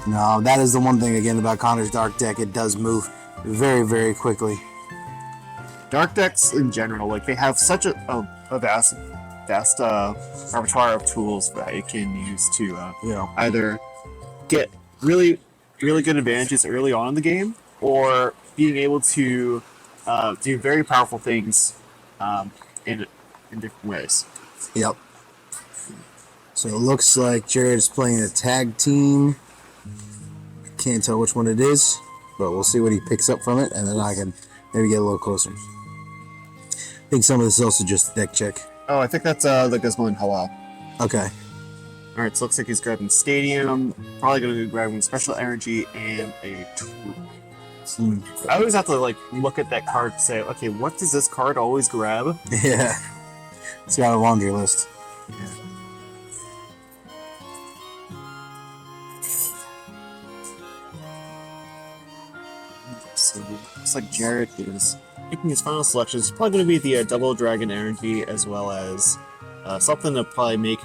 B: No, that is the one thing again about Connor's Dark deck. It does move very, very quickly.
C: Dark decks in general, like they have such a vast repertoire of tools that it can use to either get really, really good advantages early on in the game, or being able to do very powerful things in different ways.
B: Yep. So it looks like Jared's playing a tag team. Can't tell which one it is, but we'll see what he picks up from it, and then I can maybe get a little closer. I think some of this is also just a deck check.
C: Oh, I think that's the Guzman Halal.
B: Okay.
C: All right, so looks like he's grabbing Stadium. Probably going to be grabbing Special Energy and a Troop. I always have to like look at that card and say, okay, what does this card always grab?
B: Yeah. It's got a laundry list.
C: So looks like Jared is making his final selection. It's probably going to be the Double Dragon Energy as well as something to probably make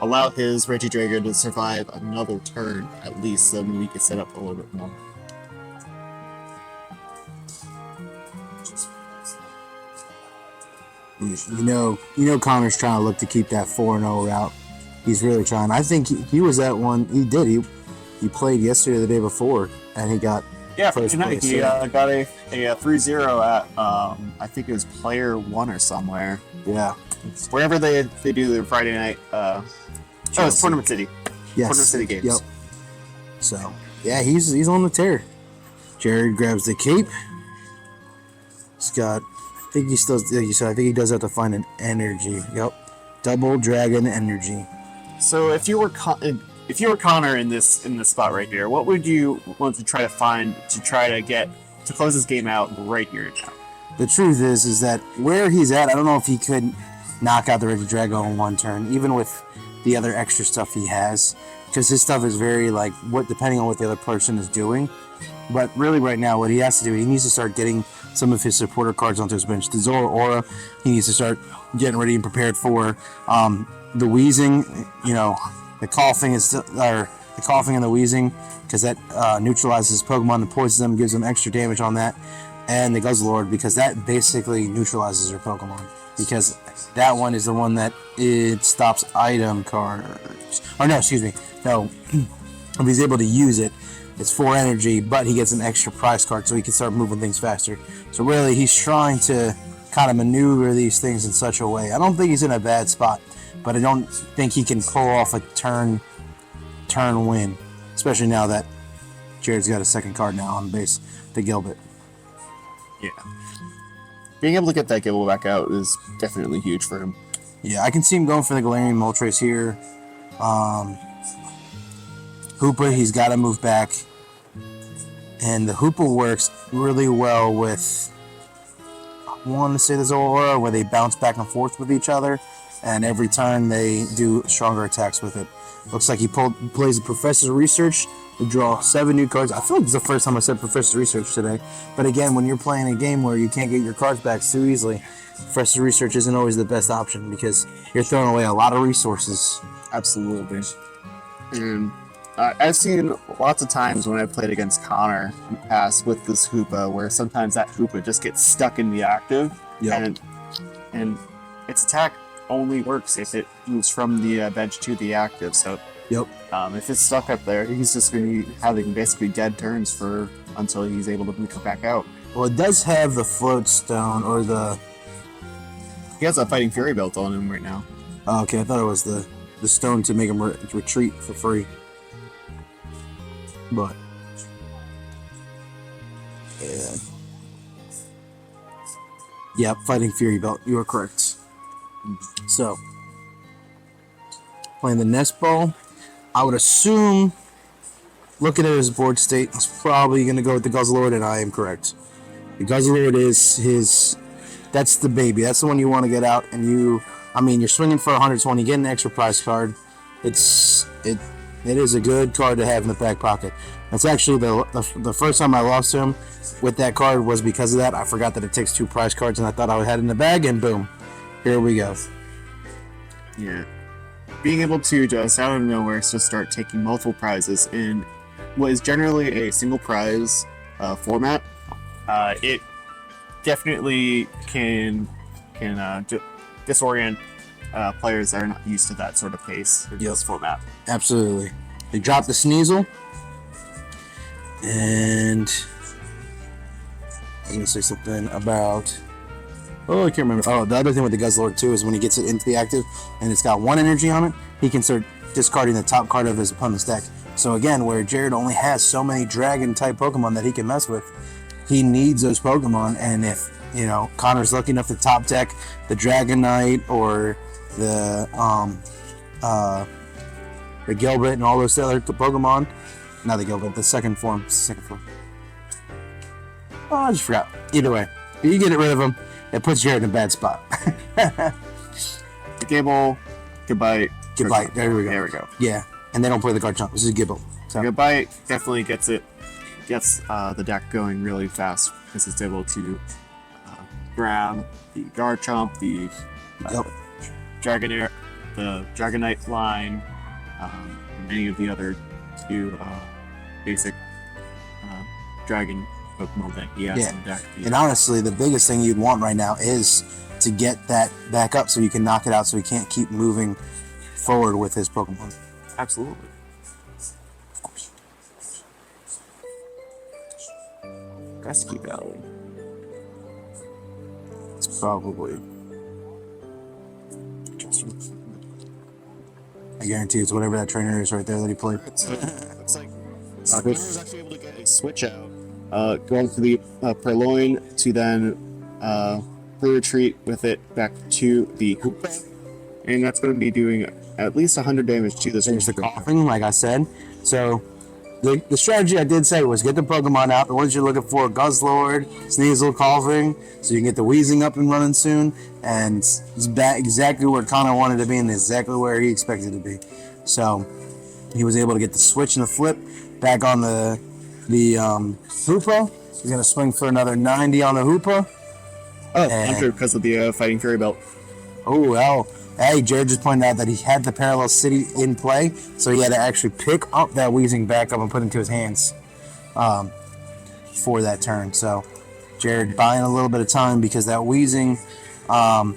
C: allow his Regidrago to survive another turn at least, so we can set up a little bit more.
B: You know, Connor's trying to look to keep that 4-0 route. He's really trying. I think he was that one. He did. He played yesterday or the day before, and he got
C: For
B: first
C: tonight.
B: place.
C: He got a 3-0 at I think it was Player 1 or somewhere.
B: Yeah.
C: Wherever they do their Friday night. It's Tournament City.
B: Yes.
C: Tournament City games.
B: Yep. So yeah, he's on the tear. Jared grabs the cape. He's got. I think he still. Like you said, I think he does have to find an energy. Yep. Double Dragon Energy.
C: So if you were Connor in this spot right here, what would you want to try to find to try to get to close this game out right here now?
B: The truth is that where he's at, I don't know if he could knock out the Regidrago in one turn, even with the other extra stuff he has, because his stuff is very like depending on what the other person is doing. But really, right now, what he has to do, he needs to start getting some of his supporter cards onto his bench. The Zora Aura, he needs to start getting ready and prepared for. The wheezing, the coughing and the wheezing, because that neutralizes Pokemon and poisons them, gives them extra damage on that. And the Guzzlord, because that basically neutralizes your Pokemon. Because that one is the one that it stops item cards. Or no, excuse me. No, if he's able to use it, it's 4 energy, but he gets an extra prize card so he can start moving things faster. So really, he's trying to kind of maneuver these things in such a way. I don't think he's in a bad spot, but I don't think he can pull off a turn win, especially now that Jared's got a second card now on base, the Gilbert.
C: Yeah. Being able to get that Gibble back out is definitely huge for him.
B: Yeah, I can see him going for the Galarian Moltres here. Hoopa, he's got to move back. And the Hoopa works really well with, I want to say the Zora, where they bounce back and forth with each other. And every turn they do stronger attacks with it. Looks like he plays the Professor's Research to draw 7 new cards. I feel like it's the first time I said Professor's Research today. But again, when you're playing a game where you can't get your cards back too easily, Professor's Research isn't always the best option because you're throwing away a lot of resources.
C: Absolutely. And I've seen lots of times when I've played against Connor in the past with this Hoopa, where sometimes that Hoopa just gets stuck in the active.
B: Yep.
C: And its attack only works if it moves from the bench to the active. So
B: Yep.
C: if it's stuck up there, he's just going to be having basically dead turns until he's able to come back out.
B: Well, it does have the Float Stone or the...
C: He has a Fighting Fury belt on him right now.
B: Oh, okay, I thought it was the stone to make him retreat for free. But... yeah. Yep, Fighting Fury belt. You are correct. So, playing the Nest Ball. I would assume, looking at his board state, he's probably going to go with the Guzzlord, and I am correct. The Guzzlord is his... that's the baby. That's the one you want to get out, and you're swinging for 120, you get an extra prize card. It is a good card to have in the back pocket. That's actually the first time I lost to him with that card was because of that. I forgot that it takes 2 prize cards, and I thought I had it in the bag, and boom, here we go.
C: Yeah. Being able to just out of nowhere just start taking multiple prizes in what is generally a single prize format, it definitely can disorient players that are not used to that sort of pace in this format.
B: Absolutely. They dropped the Sneasel, and I was gonna say something about. Oh, I can't remember. Oh, the other thing with the Guzzlord too is when he gets it into the active and it's got 1 energy on it, he can start discarding the top card of his opponent's deck. So again, where Jared only has so many dragon type Pokemon that he can mess with, he needs those Pokemon. And if Connor's lucky enough to top deck the Dragonite or the Gilbert and all those other Pokemon, not the Gilbert, the second form. Oh, I just forgot. Either way, if you get rid of him, it puts Jared in a bad spot.
C: Gable, Goodbite.
B: Goodbye. There we go.
C: There we go.
B: Yeah, and they don't play the card chunk. This is Gibble. So
C: Goodbite definitely gets the deck going really fast because it's able to grab the Garchomp, the Dragonair, the Dragonite line, and any of the other 2 basic Dragon Pokemon that he has in the deck.
B: And honestly, the biggest thing you'd want right now is to get that back up so you can knock it out so he can't keep moving forward with his Pokemon.
C: Absolutely.
B: Of course.
C: Rescue Valley.
B: It's probably. I guarantee it's whatever that trainer is right there that he played.
C: It's like Squirtle was actually able to get a switch out, going for the Purloin to then retreat with it back to the Hoopa, and that's going to be doing at least 100 damage to this.
B: There's the coughing, like I said. So the strategy I did say was get the Pokemon out, the ones you're looking for, Guzzlord, Sneasel, Coughing, so you can get the Wheezing up and running soon, and it's back exactly where Connor wanted to be and exactly where he expected to be. So he was able to get the switch and the flip back on the Hoopa. He's going to swing for another 90 on the Hoopa.
C: Oh, Hunter because of the Fighting Fury Belt.
B: Oh, well. Hey, Jared just pointed out that he had the Parallel City in play, so he had to actually pick up that Weezing back up and put it into his hands for that turn. So Jared buying a little bit of time because that Weezing, I'm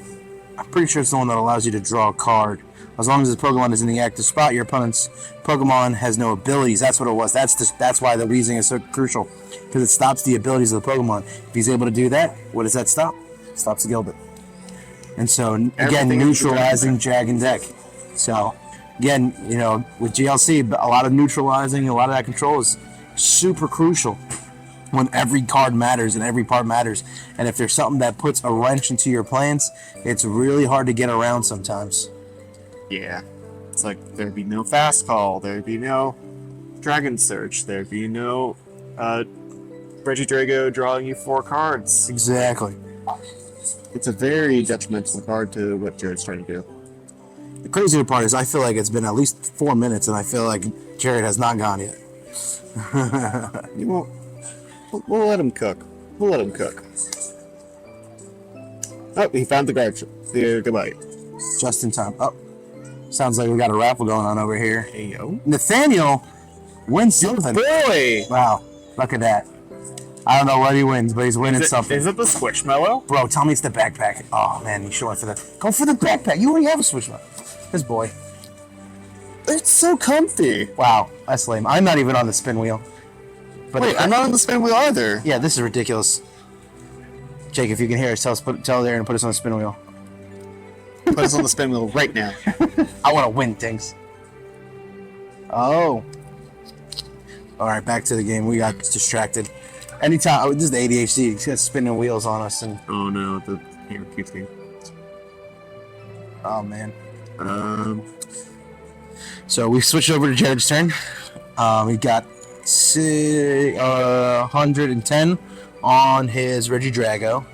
B: pretty sure it's the one that allows you to draw a card. As long as his Pokemon is in the active spot, your opponent's Pokemon has no abilities. That's what it was. That's why the Weezing is so crucial, because it stops the abilities of the Pokemon. If he's able to do that, what does that stop? It stops the Gilbert. And so, again,
C: Everything
B: neutralizing Dragon deck. So, again, with GLC, a lot of neutralizing, a lot of that control is super crucial when every card matters and every part matters. And if there's something that puts a wrench into your plans, it's really hard to get around sometimes.
C: Yeah. It's like there'd be no Fast Call, there'd be no Dragon Search, there'd be no Regidrago drawing you 4 cards.
B: Exactly.
C: It's a very detrimental card to what Jared's trying to do.
B: The crazier part is I feel like it's been at least 4 minutes and I feel like Jared has not gone yet.
C: You won't. We'll let him cook. We'll let him cook. Oh, he found the Goodbye.
B: Just in time. Oh, sounds like we got a raffle going on over here.
C: Hey, yo.
B: Nathaniel wins something.
C: Boy!
B: Wow, look at that. I don't know what he wins, but he's winning something.
C: Is it the Squishmallow?
B: Bro, tell me it's the backpack. Oh, man, you should went for the... Go for the backpack. You already have a Switchman. This boy.
C: It's so comfy.
B: Wow, that's lame. I'm not even on the spin wheel. But
C: Wait, I'm not on the spin wheel either.
B: Yeah, this is ridiculous. Jake, if you can hear us, tell Aaron to put us on the spin wheel.
C: Put us on the spin wheel right now.
B: I want to win things. Oh. All right, back to the game. We got distracted. Anytime, this is the ADHD. He's got spinning wheels on us, and
C: Oh no, the camera keeps me.
B: oh man.
C: So
B: we switched over to Jared's turn. He got 110 on his Regidrago.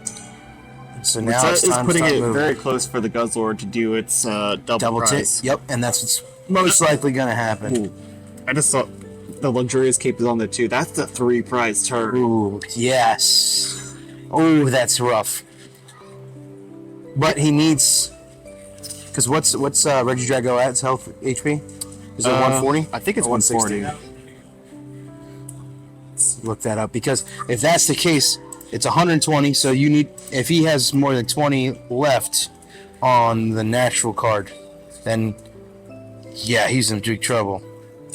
B: So now it's time
C: putting
B: to
C: it
B: move.
C: very close for the Guzzlord to do its double prize.
B: Yep, and that's what's most likely gonna happen.
C: Ooh, I just saw the Luxurious Cape is on there too. That's the 3 prize turn.
B: Ooh, yes. Ooh, that's rough. But he needs, because what's Regidrago at? Its health HP? Is it 140?
C: I think it's
B: Or
C: 140.
B: Look that up, because if that's the case, it's 120. So you need, if he has more than 20 left on the natural card, then yeah, he's in big trouble.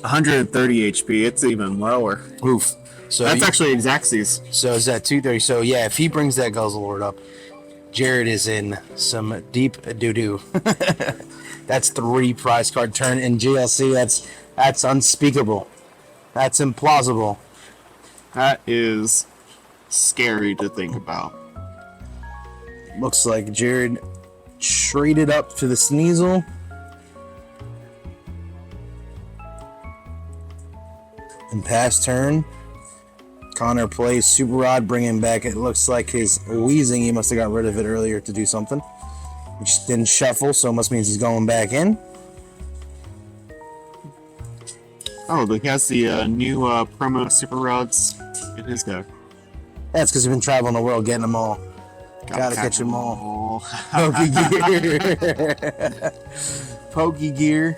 C: 130 HP. It's even lower.
B: Oof. So
C: That's actually Xaxes.
B: So is that 230? So yeah, if he brings that Guzzlord up, Jared is in some deep doo-doo. That's 3 prize card turn in GLC. That's unspeakable. That's implausible.
C: That is scary to think about.
B: Looks like Jared traded up to the Sneasel. And pass turn. Connor plays Super Rod, bringing back, it looks like his Wheezing. He must have got rid of it earlier to do something. Which didn't shuffle, so it must means he's going back in.
C: Oh, but he has the new promo Super Rods in his deck.
B: That's because he's been traveling the world getting them all. Gotta catch them all. Pokey Gear. Pokey Gear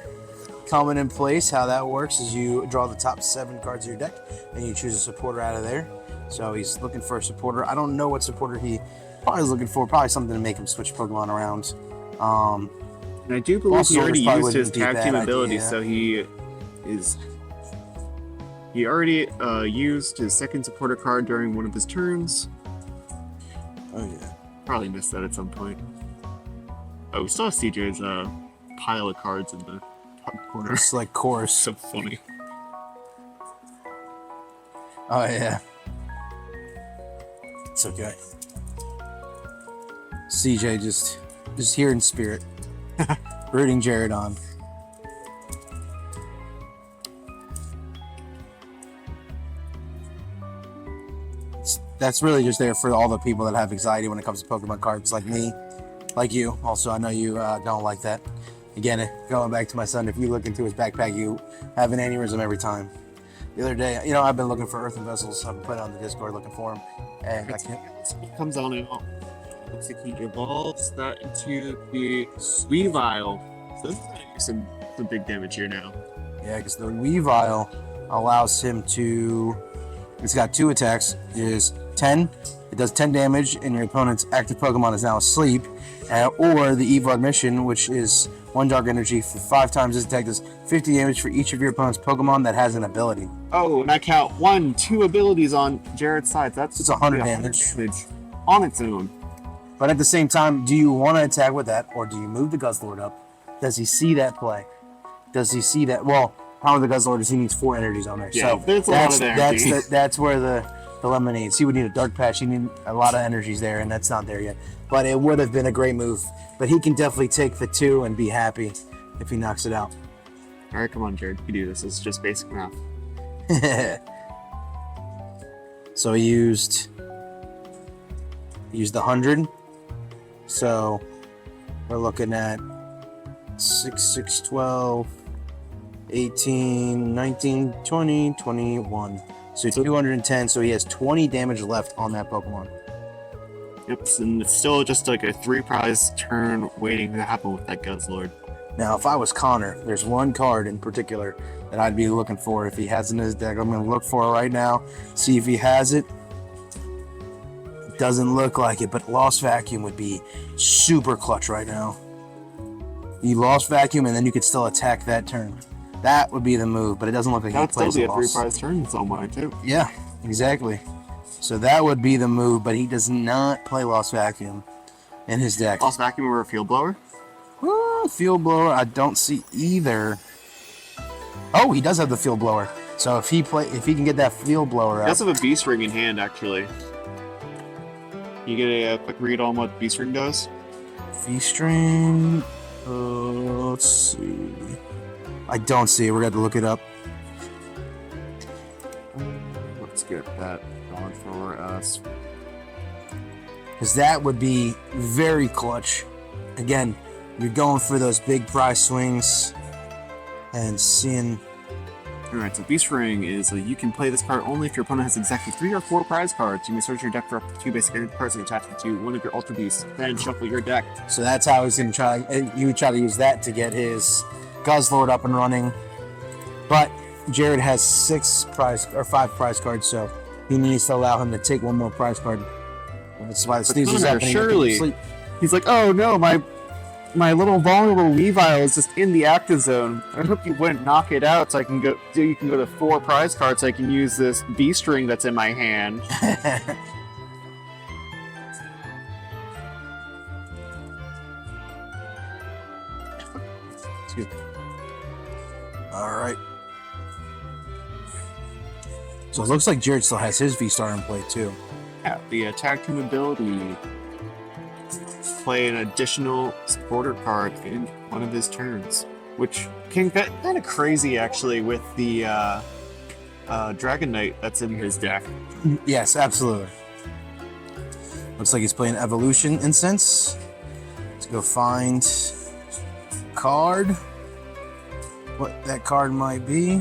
B: coming in place. How that works is you draw the top 7 cards of your deck and you choose a supporter out of there. So he's looking for a supporter. I don't know what supporter he probably is looking for. Probably something to make him switch Pokemon around.
C: And I do believe
B: Also,
C: he already
B: probably
C: used his
B: wouldn't be a
C: tag
B: bad
C: team
B: idea.
C: ability, so he already used his second supporter card during one of his turns.
B: Oh yeah.
C: Probably missed that at some point. Oh, we still have CJ's pile of cards in the top corner.
B: It's like course.
C: So funny.
B: Oh yeah. It's okay. CJ just here in spirit. Rooting Jared on. That's really just there for all the people that have anxiety when it comes to Pokemon cards, like me, like you. Also, I know you don't like that. Again, going back to my son, if you look into his backpack, you have an aneurysm every time. The other day, I've been looking for Earthen Vessels. I've been putting on the Discord looking for them, and I can't.
C: It comes on and off. Looks like he evolves that into the Weavile. So this is gonna do some big damage here now.
B: Yeah, because the Weavile allows him to. It's got 2 attacks. It is 10. It does 10 damage, and your opponent's active Pokemon is now asleep. Or the Evolve Mission, which is 1 dark energy for 5 times. This attack does 50 damage for each of your opponent's Pokemon that has an ability.
C: Oh, and I count 1, 2 abilities on Jared's side. That's
B: It's 100 damage.
C: On its own.
B: But at the same time, do you want to attack with that, or do you move the Guzzlord up? Does he see that play? Does he see that? Well, problem with the Guzzlord is he needs 4 energies on there.
C: Yeah,
B: so
C: there's a lot of energy.
B: That's where the dilemma needs. He would need a Dark Patch. He need a lot of energies there, and that's not there yet. But it would have been a great move. But he can definitely take the 2 and be happy if he knocks it out.
C: All right, come on, Jared. You can do this. It's just basic math.
B: So he used the 100. So we're looking at 6, 6, 12, 18, 19, 20, 21. So 210. So he has 20 damage left on that Pokemon.
C: Yep, and it's still just like a 3 prize turn waiting to happen with that Guzzlord.
B: Now, if I was Connor, there's one card in particular that I'd be looking for if he has it in his deck. I'm going to look for it right now, see if he has it. It doesn't look like it, but Lost Vacuum would be super clutch right now. You Lost Vacuum, and then you could still attack that turn. That would be the move, but it doesn't look like he
C: That'd still
B: plays
C: be
B: a
C: a 3
B: Lost.
C: prize turn in some way, too.
B: Yeah, exactly. So that would be the move, but he does not play Lost Vacuum in his deck.
C: Lost Vacuum or a Field Blower?
B: Field Blower, I don't see either. Oh, he does have the Field Blower. So if he can get that Field Blower
C: He
B: out.
C: does have a Beast Ring in hand, actually. You get a quick read on what Beast Ring does?
B: V-String. Let's see. I don't see it. We're going to look it up.
C: Let's get that going for us.
B: Because that would be very clutch. Again, you're going for those big prize swings and seeing.
C: Alright, so Beast Ring is you can play this card only if your opponent has exactly 3 or 4 prize cards. You may search your deck for up to 2 basic energy cards and attach them to one of your Ultra Beasts. Then shuffle your deck.
B: So that's how he's going to try. You would try to use that to get his Guzzlord up and running. But Jared has 5 prize cards, so he needs to allow him to take 1 more prize card. That's why the Sneasel's
C: Connor,
B: happening.
C: surely. He's like, oh no, my my little vulnerable Weavile is just in the active zone. I hope you wouldn't knock it out so I can go. So you can go to 4 prize cards. So I can use this beast ring that's in my hand.
B: Excuse me. All right. So it looks like Jared still has his V-Star in play too.
C: Yeah, the attack team ability. Play an additional supporter card in one of his turns, which can get kind of crazy actually with the Dragon Knight that's in his deck.
B: Yes, absolutely. Looks like he's playing Evolution Incense. Let's go find card. What that card might be.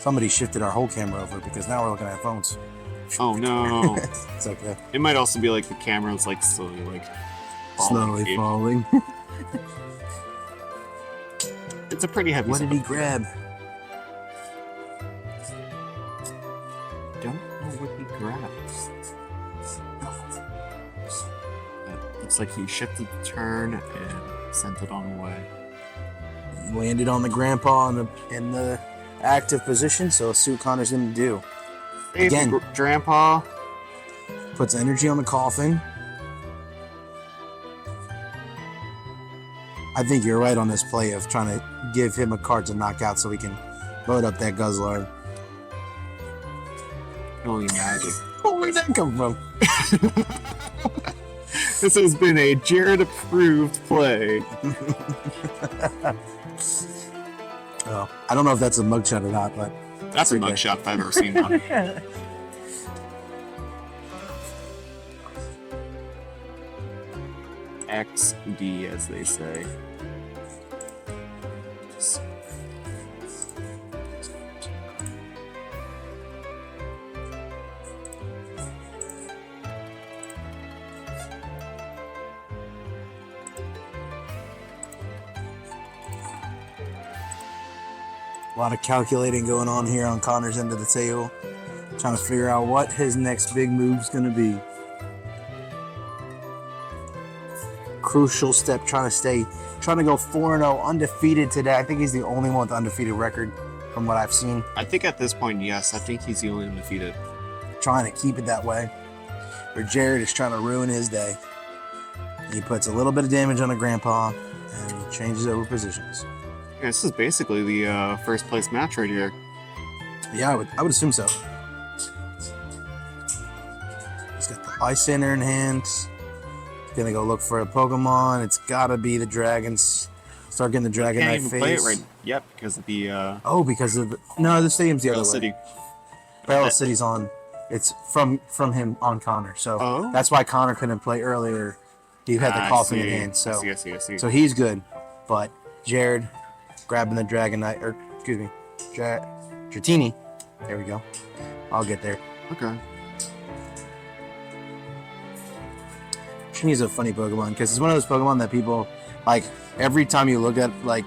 B: Somebody shifted our whole camera over because now we're looking at phones.
C: Oh no!
B: It's okay.
C: It might also be like the camera's like slowly
B: Slowly falling.
C: It's a pretty heavy.
B: What did he grab?
C: Don't know what he grabbed. Looks like he shifted the turn and sent it on the way.
B: Landed on the grandpa in the active position, so let's see what Connor's gonna do. Again.
C: Grandpa.
B: Puts energy on the coffin. I think you're right on this play of trying to give him a card to knock out so we can load up that Guzzlord.
C: Only magic.
B: Oh, where'd that come from?
C: This has been a Jared approved play.
B: Well, I don't know if that's a mugshot or not, but
C: That's a
B: okay.
C: mugshot if I've ever seen one. XD, as they say.
B: a lot of calculating going on here on Connor's end of the table. Trying to figure out what his next big move's going to be. Crucial step, trying to go 4-0 undefeated today. I think he's the only one with undefeated record from what I've seen.
C: I think at this point, yes. I think he's the only undefeated.
B: Trying to keep it that way. Where Jared is trying to ruin his day. He puts a little bit of damage on a grandpa and changes over positions.
C: Yeah, this is basically the first place match right here.
B: Yeah, I would assume so. He's got the Ice Center in hand. He's gonna go look for a Pokemon. It's gotta be the dragons. Start getting the Dragonite
C: Can't even play it
B: face.
C: right yet because of the
B: Oh, because of no, the stadium's the other
C: Battle
B: way.
C: City.
B: Battle City's on. It's from him on Connor, so
C: Oh.
B: that's why Connor couldn't play earlier. He had the
C: I
B: coffin in
C: see.
B: hand, so
C: I see.
B: so he's good. But Jared grabbing the Dragonite, or excuse me, Dratini. There we go. I'll get there.
C: Okay.
B: Dratini's a funny Pokemon because it's one of those Pokemon that people like. Every time you look at like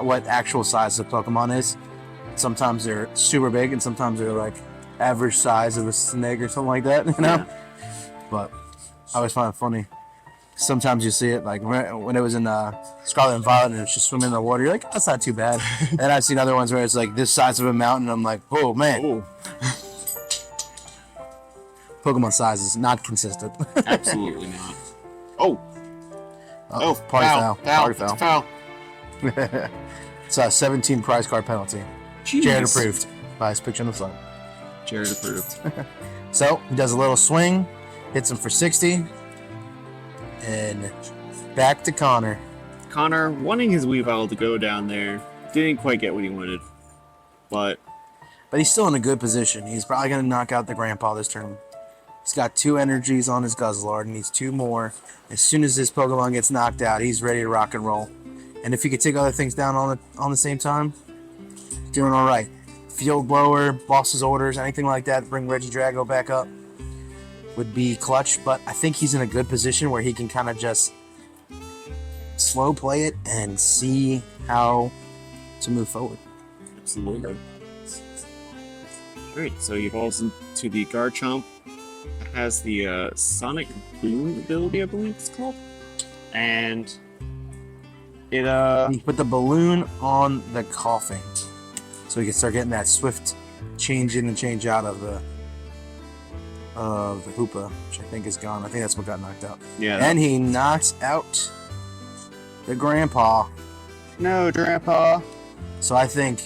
B: what actual size of Pokemon is, sometimes they're super big and sometimes they're like average size of a snake or something like that. You know.
C: Yeah.
B: But I always find it funny. Sometimes you see it like when it was in Scarlet and Violet and it's just swimming in the water. You're like, that's not too bad. And I've seen other ones where it's like this size of a mountain. I'm like, oh man.
C: Oh,
B: Pokemon size is not consistent.
C: absolutely not. Oh,
B: Party foul. Party
C: foul.
B: foul.
C: Foul.
B: It's a 17 prize card penalty.
C: Jeez.
B: Jared approved by his picture on the front.
C: Jared approved.
B: So he does a little swing, hits him for 60, and back to Connor.
C: Connor, wanting his Weavile to go down there, didn't quite get what he wanted. But
B: But he's still in a good position. He's probably going to knock out the grandpa this turn. He's got 2 energies on his Guzzlord and needs 2 more. As soon as this Pokemon gets knocked out, he's ready to rock and roll. And if he could take other things down on the same time, he's doing all right. Field blower, boss's orders, anything like that, bring Regidrago back up would be clutch. But I think he's in a good position where he can kind of just slow play it and see how to move forward.
C: absolutely. Great. So he evolves into the Garchomp. It has the Sonic Boom ability, I believe it's called. And
B: He put the balloon on the coffin, so we can start getting that swift change in and change out of the Hoopa, which I think is gone. I think that's what got knocked out.
C: Yeah.
B: And he knocks out the grandpa.
C: No, Grandpa.
B: So I think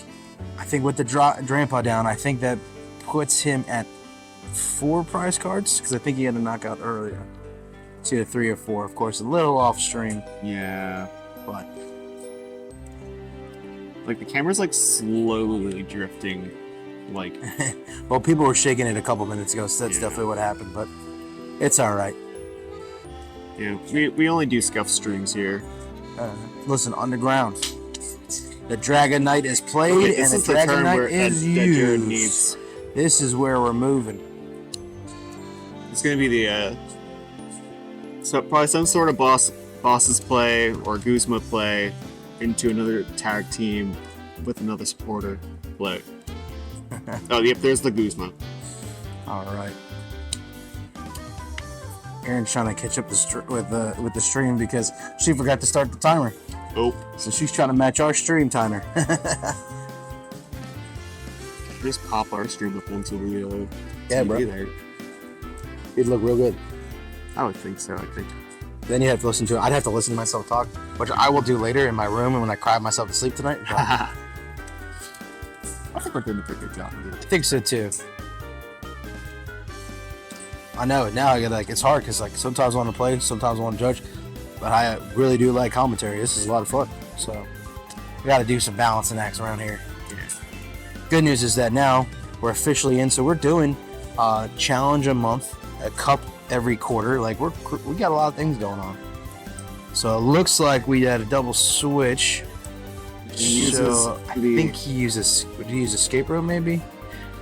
B: with the grandpa down, I think that puts him at 4 prize cards because I think he had a knockout earlier. It's either 3 or 4, of course, a little off stream,
C: Yeah.
B: but
C: Like the camera's like slowly drifting. Like
B: well, people were shaking it a couple minutes ago, so that's definitely what happened. But it's all right.
C: yeah, we only do scuff streams here.
B: Listen, underground. The Dragon Knight is played,
C: Okay,
B: and
C: this
B: the
C: is the
B: Dragon
C: turn
B: Knight
C: where
B: is
C: that Jared
B: used.
C: needs.
B: This is where we're moving.
C: It's gonna be the so probably some sort of bosses play or Guzma play into another tag team with another supporter play. Oh, yep, there's the Guzma.
B: All right. Erin's trying to catch up with the stream because she forgot to start the timer.
C: Oh,
B: So she's trying to match our stream timer.
C: just pop our stream up onto the
B: Yeah,
C: TV
B: bro.
C: there.
B: It'd look real good.
C: I would think so. I think.
B: Then you have to listen to it. I'd have to listen to myself talk, which I will do later in my room and when I cry myself to sleep tonight. But I
C: I think we're doing a pretty good job.
B: think so too. I know now. I get like it's hard because like sometimes I want to play, sometimes I want to judge, but I really do like commentary. This is a lot of fun. So we got to do some balancing acts around here. Good news is that now we're officially in, so we're doing challenge a month, a cup every quarter. Like we got a lot of things going on. So it looks like we had a double switch.
C: He
B: So
C: uses
B: I
C: the-
B: think he uses. Would he use escape rope maybe?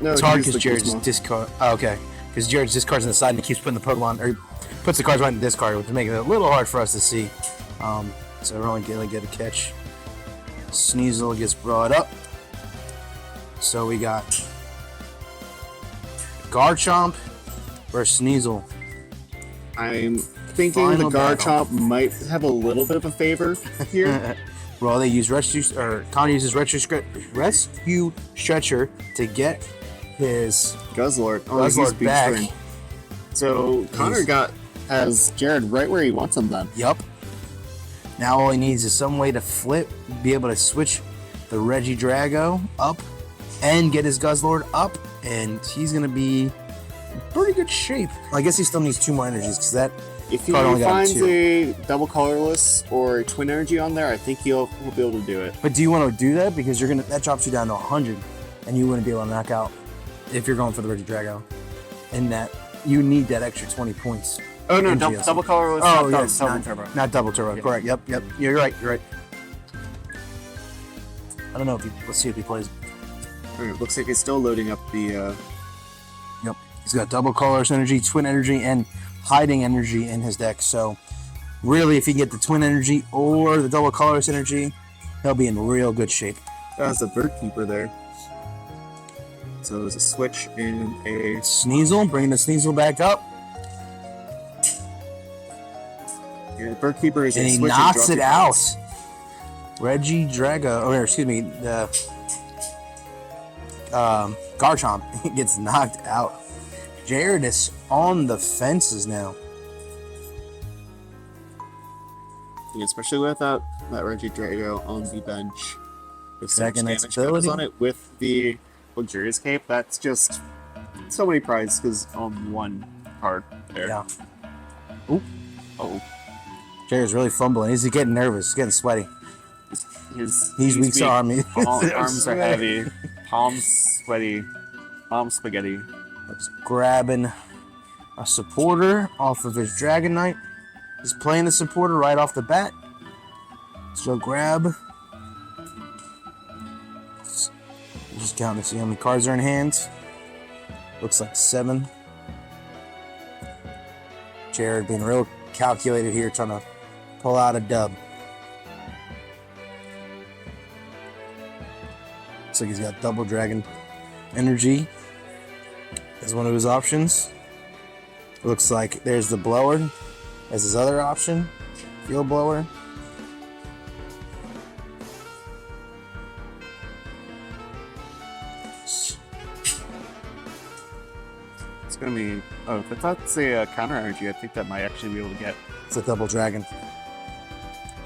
C: No,
B: It's
C: he
B: hard
C: used
B: because
C: the
B: Jared's
C: Guzma.
B: discard. Oh, okay, because Jared's discards on the side and he keeps putting the Pokemon or he puts the cards right in the discard, which makes it a little hard for us to see. So we're only gonna get a catch. Sneasel gets brought up. So we got Garchomp versus Sneasel.
C: I'm thinking
B: Final
C: the Garchomp might have a little bit of a favor here.
B: Well, they use rescue or Connor uses rescue stretcher to get his
C: Guzzlord. Oh, he's
B: Guzzlord
C: Beach
B: back.
C: Train. So Connor has Jared right where he wants him then.
B: Yup. Now all he needs is some way to be able to switch the Regidrago up and get his Guzzlord up, and he's gonna be in pretty good shape. I guess he still needs 2 more energies because that
C: If he
B: Card only got
C: finds
B: 2.
C: a double colorless or a twin energy on there, I think he'll be able to do it.
B: But do you want to do that because that drops you down to 100, and you wouldn't be able to knock out if you're going for the Regidrago. And that you need that extra 20 points.
C: Oh no,
B: Energy
C: double colorless.
B: Oh
C: not
B: yes,
C: double
B: not,
C: turbo.
B: not double turbo.
C: Yeah.
B: Correct. Yep. You're right. I don't know if let's see if he plays.
C: Alright, looks like it's still loading up the.
B: Yep. He's got double colorless energy, twin energy, and hiding energy in his deck. So really, if he can get the twin energy or the double colorless energy, he'll be in real good shape.
C: That's a Bird Keeper there. So there's a switch and a.
B: Sneasel, bringing the Sneasel back up,
C: Yeah, Bird Keeper is
B: and
C: a
B: he
C: switch
B: knocks
C: and
B: it out. Regidrago, or excuse me, the Garchomp gets knocked out. Jared is on the fences now.
C: Yeah, especially without that Regidrago on the bench. With so much
B: Second
C: damage
B: ability.
C: on it with the Luxurious Cape, that's just so many prizes because on one card there.
B: Yeah. Ooh.
C: Oh,
B: Jared's really fumbling. He's getting nervous. He's getting sweaty. He's weak to army.
C: Arms are heavy. Palms sweaty. Palms spaghetti.
B: Let's grabbing a supporter off of his Dragonite. He's playing the supporter right off the bat. So grab. Just counting to see how many cards are in hand. Looks like 7. Jared being real calculated here, trying to pull out a dub. Looks like he's got double dragon energy as one of his options. Looks like there's the blower as his other option. Field blower.
C: It's gonna be. Oh, if that's a counter energy, I think that might actually be able to get
B: It's a double dragon.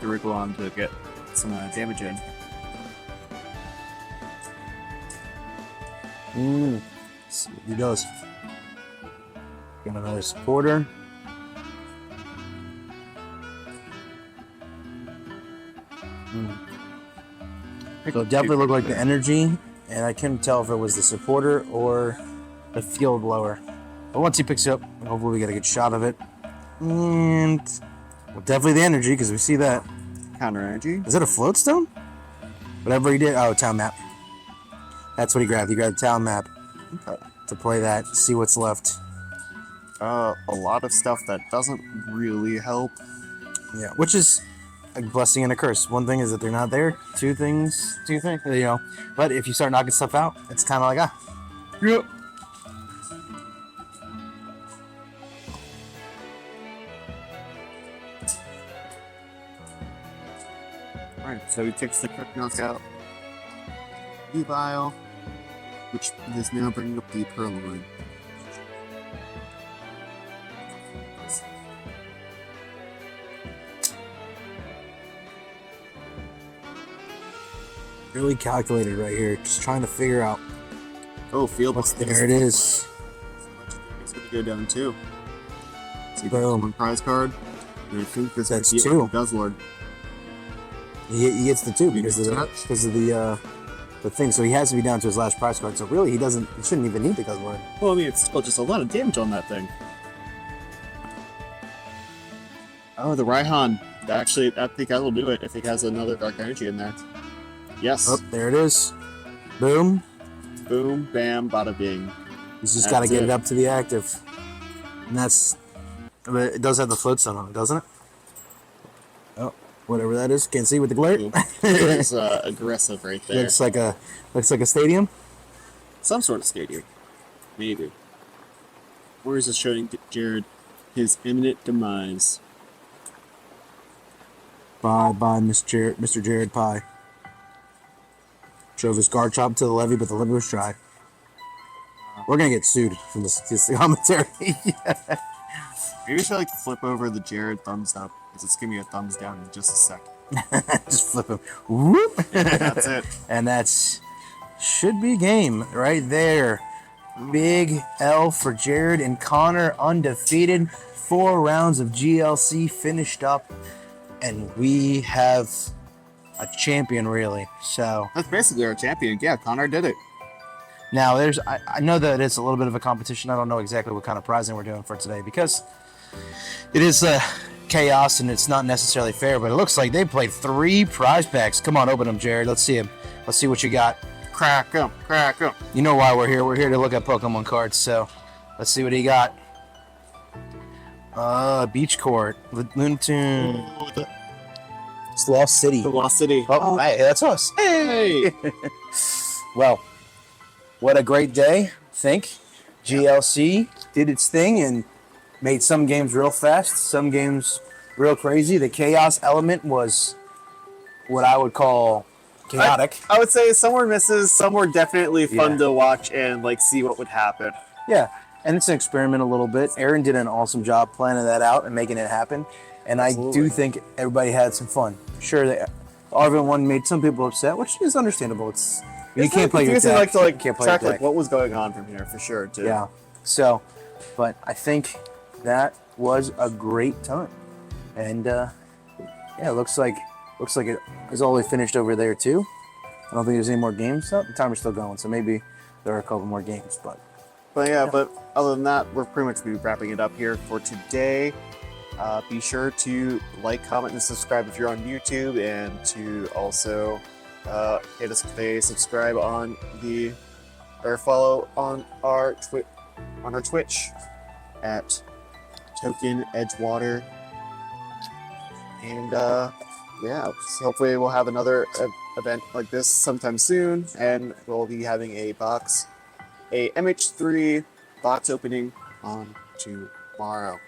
C: the wriggle on to get some damage in.
B: Let's see what he does. Got another supporter. So it definitely looked like the energy, and I couldn't tell if it was the supporter or the field blower. But once he picks it up, hopefully we get a good shot of it. And well, definitely the energy, because we see that.
C: Counter energy.
B: Is it a float stone? Whatever he did. Oh, town map. That's what he grabbed. He grabbed town map to play that, see what's left.
C: A lot of stuff that doesn't really help.
B: Yeah, which is a blessing and a curse. One thing is that they're not there. Two things, you know. But if you start knocking stuff out, it's kind of like, yep.
C: Right, so he takes the quick knockout. Evile, which is now bringing up the Purloin.
B: Really calculated right here. Just trying to figure out
C: Oh, field
B: what's
C: blast.
B: there. It is.
C: It's going to go down too. So you
B: Boom.
C: one prize card. And I think this
B: That's
C: might be
B: two.
C: Guzzlord.
B: He gets the two because of
C: gets
B: the thing. So he has to be down to his last prize card. So really, he shouldn't even need the Guzzlord.
C: Well, I mean, it's still just a lot of damage on that thing. Oh, the Raihan. Actually, I think that'll do it if he has another Dark Energy in there. Yes.
B: Oh, there it is. Boom.
C: Boom, bam, bada bing.
B: He's just got to
C: That's
B: get
C: it.
B: it up to the active. And that's. But it does have the float stone on it, doesn't it? Oh, whatever that is. Can't see with the glare.
C: It's aggressive right there.
B: looks like a stadium.
C: Some sort of stadium. Maybe. Or is it showing Jared his imminent demise?
B: Bye, Mr. Jared Pye. Drove his guard chop to the levee, but the levee was dry. We're gonna get sued from this commentary.
C: Maybe we should like flip over the Jared thumbs up, because it's giving me a thumbs down in just a second.
B: Just flip him. Whoop.
C: That's it.
B: And that's should be game right there. Big L for Jared and Connor, undefeated. 4 rounds of GLC finished up, and we have a champion, really. So
C: That's basically our champion. Yeah, Connor did it.
B: now I know that it's a little bit of a competition. I don't know exactly what kind of prizing we're doing for today because it is chaos and it's not necessarily fair, but it looks like they played 3 prize packs. Come on, open them, Jared. Let's see them. Let's see what you got.
C: Crack 'em, crack 'em.
B: You know why we're here. We're here to look at Pokemon cards. So let's see what he got. Beach Court, Lunatoon,
C: Oh, the
B: Lost City.
C: Velocity.
B: Oh, hey, that's us.
C: Hey!
B: Well, what a great day. I think GLC did its thing and made some games real fast, some games real crazy. The chaos element was what I would call chaotic.
C: I would say some were misses, some were definitely fun
B: Yeah.
C: to watch and like see what would happen.
B: Yeah, and it's an experiment a little bit. Aaron did an awesome job planning that out and making it happen. And I
C: Absolutely.
B: do think everybody had some fun. Sure, the Arvin one made some people upset, which is understandable. You can't play your
C: confusing,
B: deck.
C: like to like
B: You can't play
C: track
B: your
C: like
B: deck.
C: what was going on from here for sure too.
B: Yeah. So, but I think that was a great time, and yeah, it looks like it is all finished over there too. I don't think there's any more games. Oh, the timer's still going, so maybe there are a couple more games. But
C: But other than that, we're pretty much be wrapping it up here for today. Be sure to like, comment, and subscribe if you're on YouTube, and to also hit us with a subscribe on or follow on our Twitch at Token Edgewater. And yeah, so hopefully we'll have another event like this sometime soon, and we'll be having a MH3 box opening on tomorrow.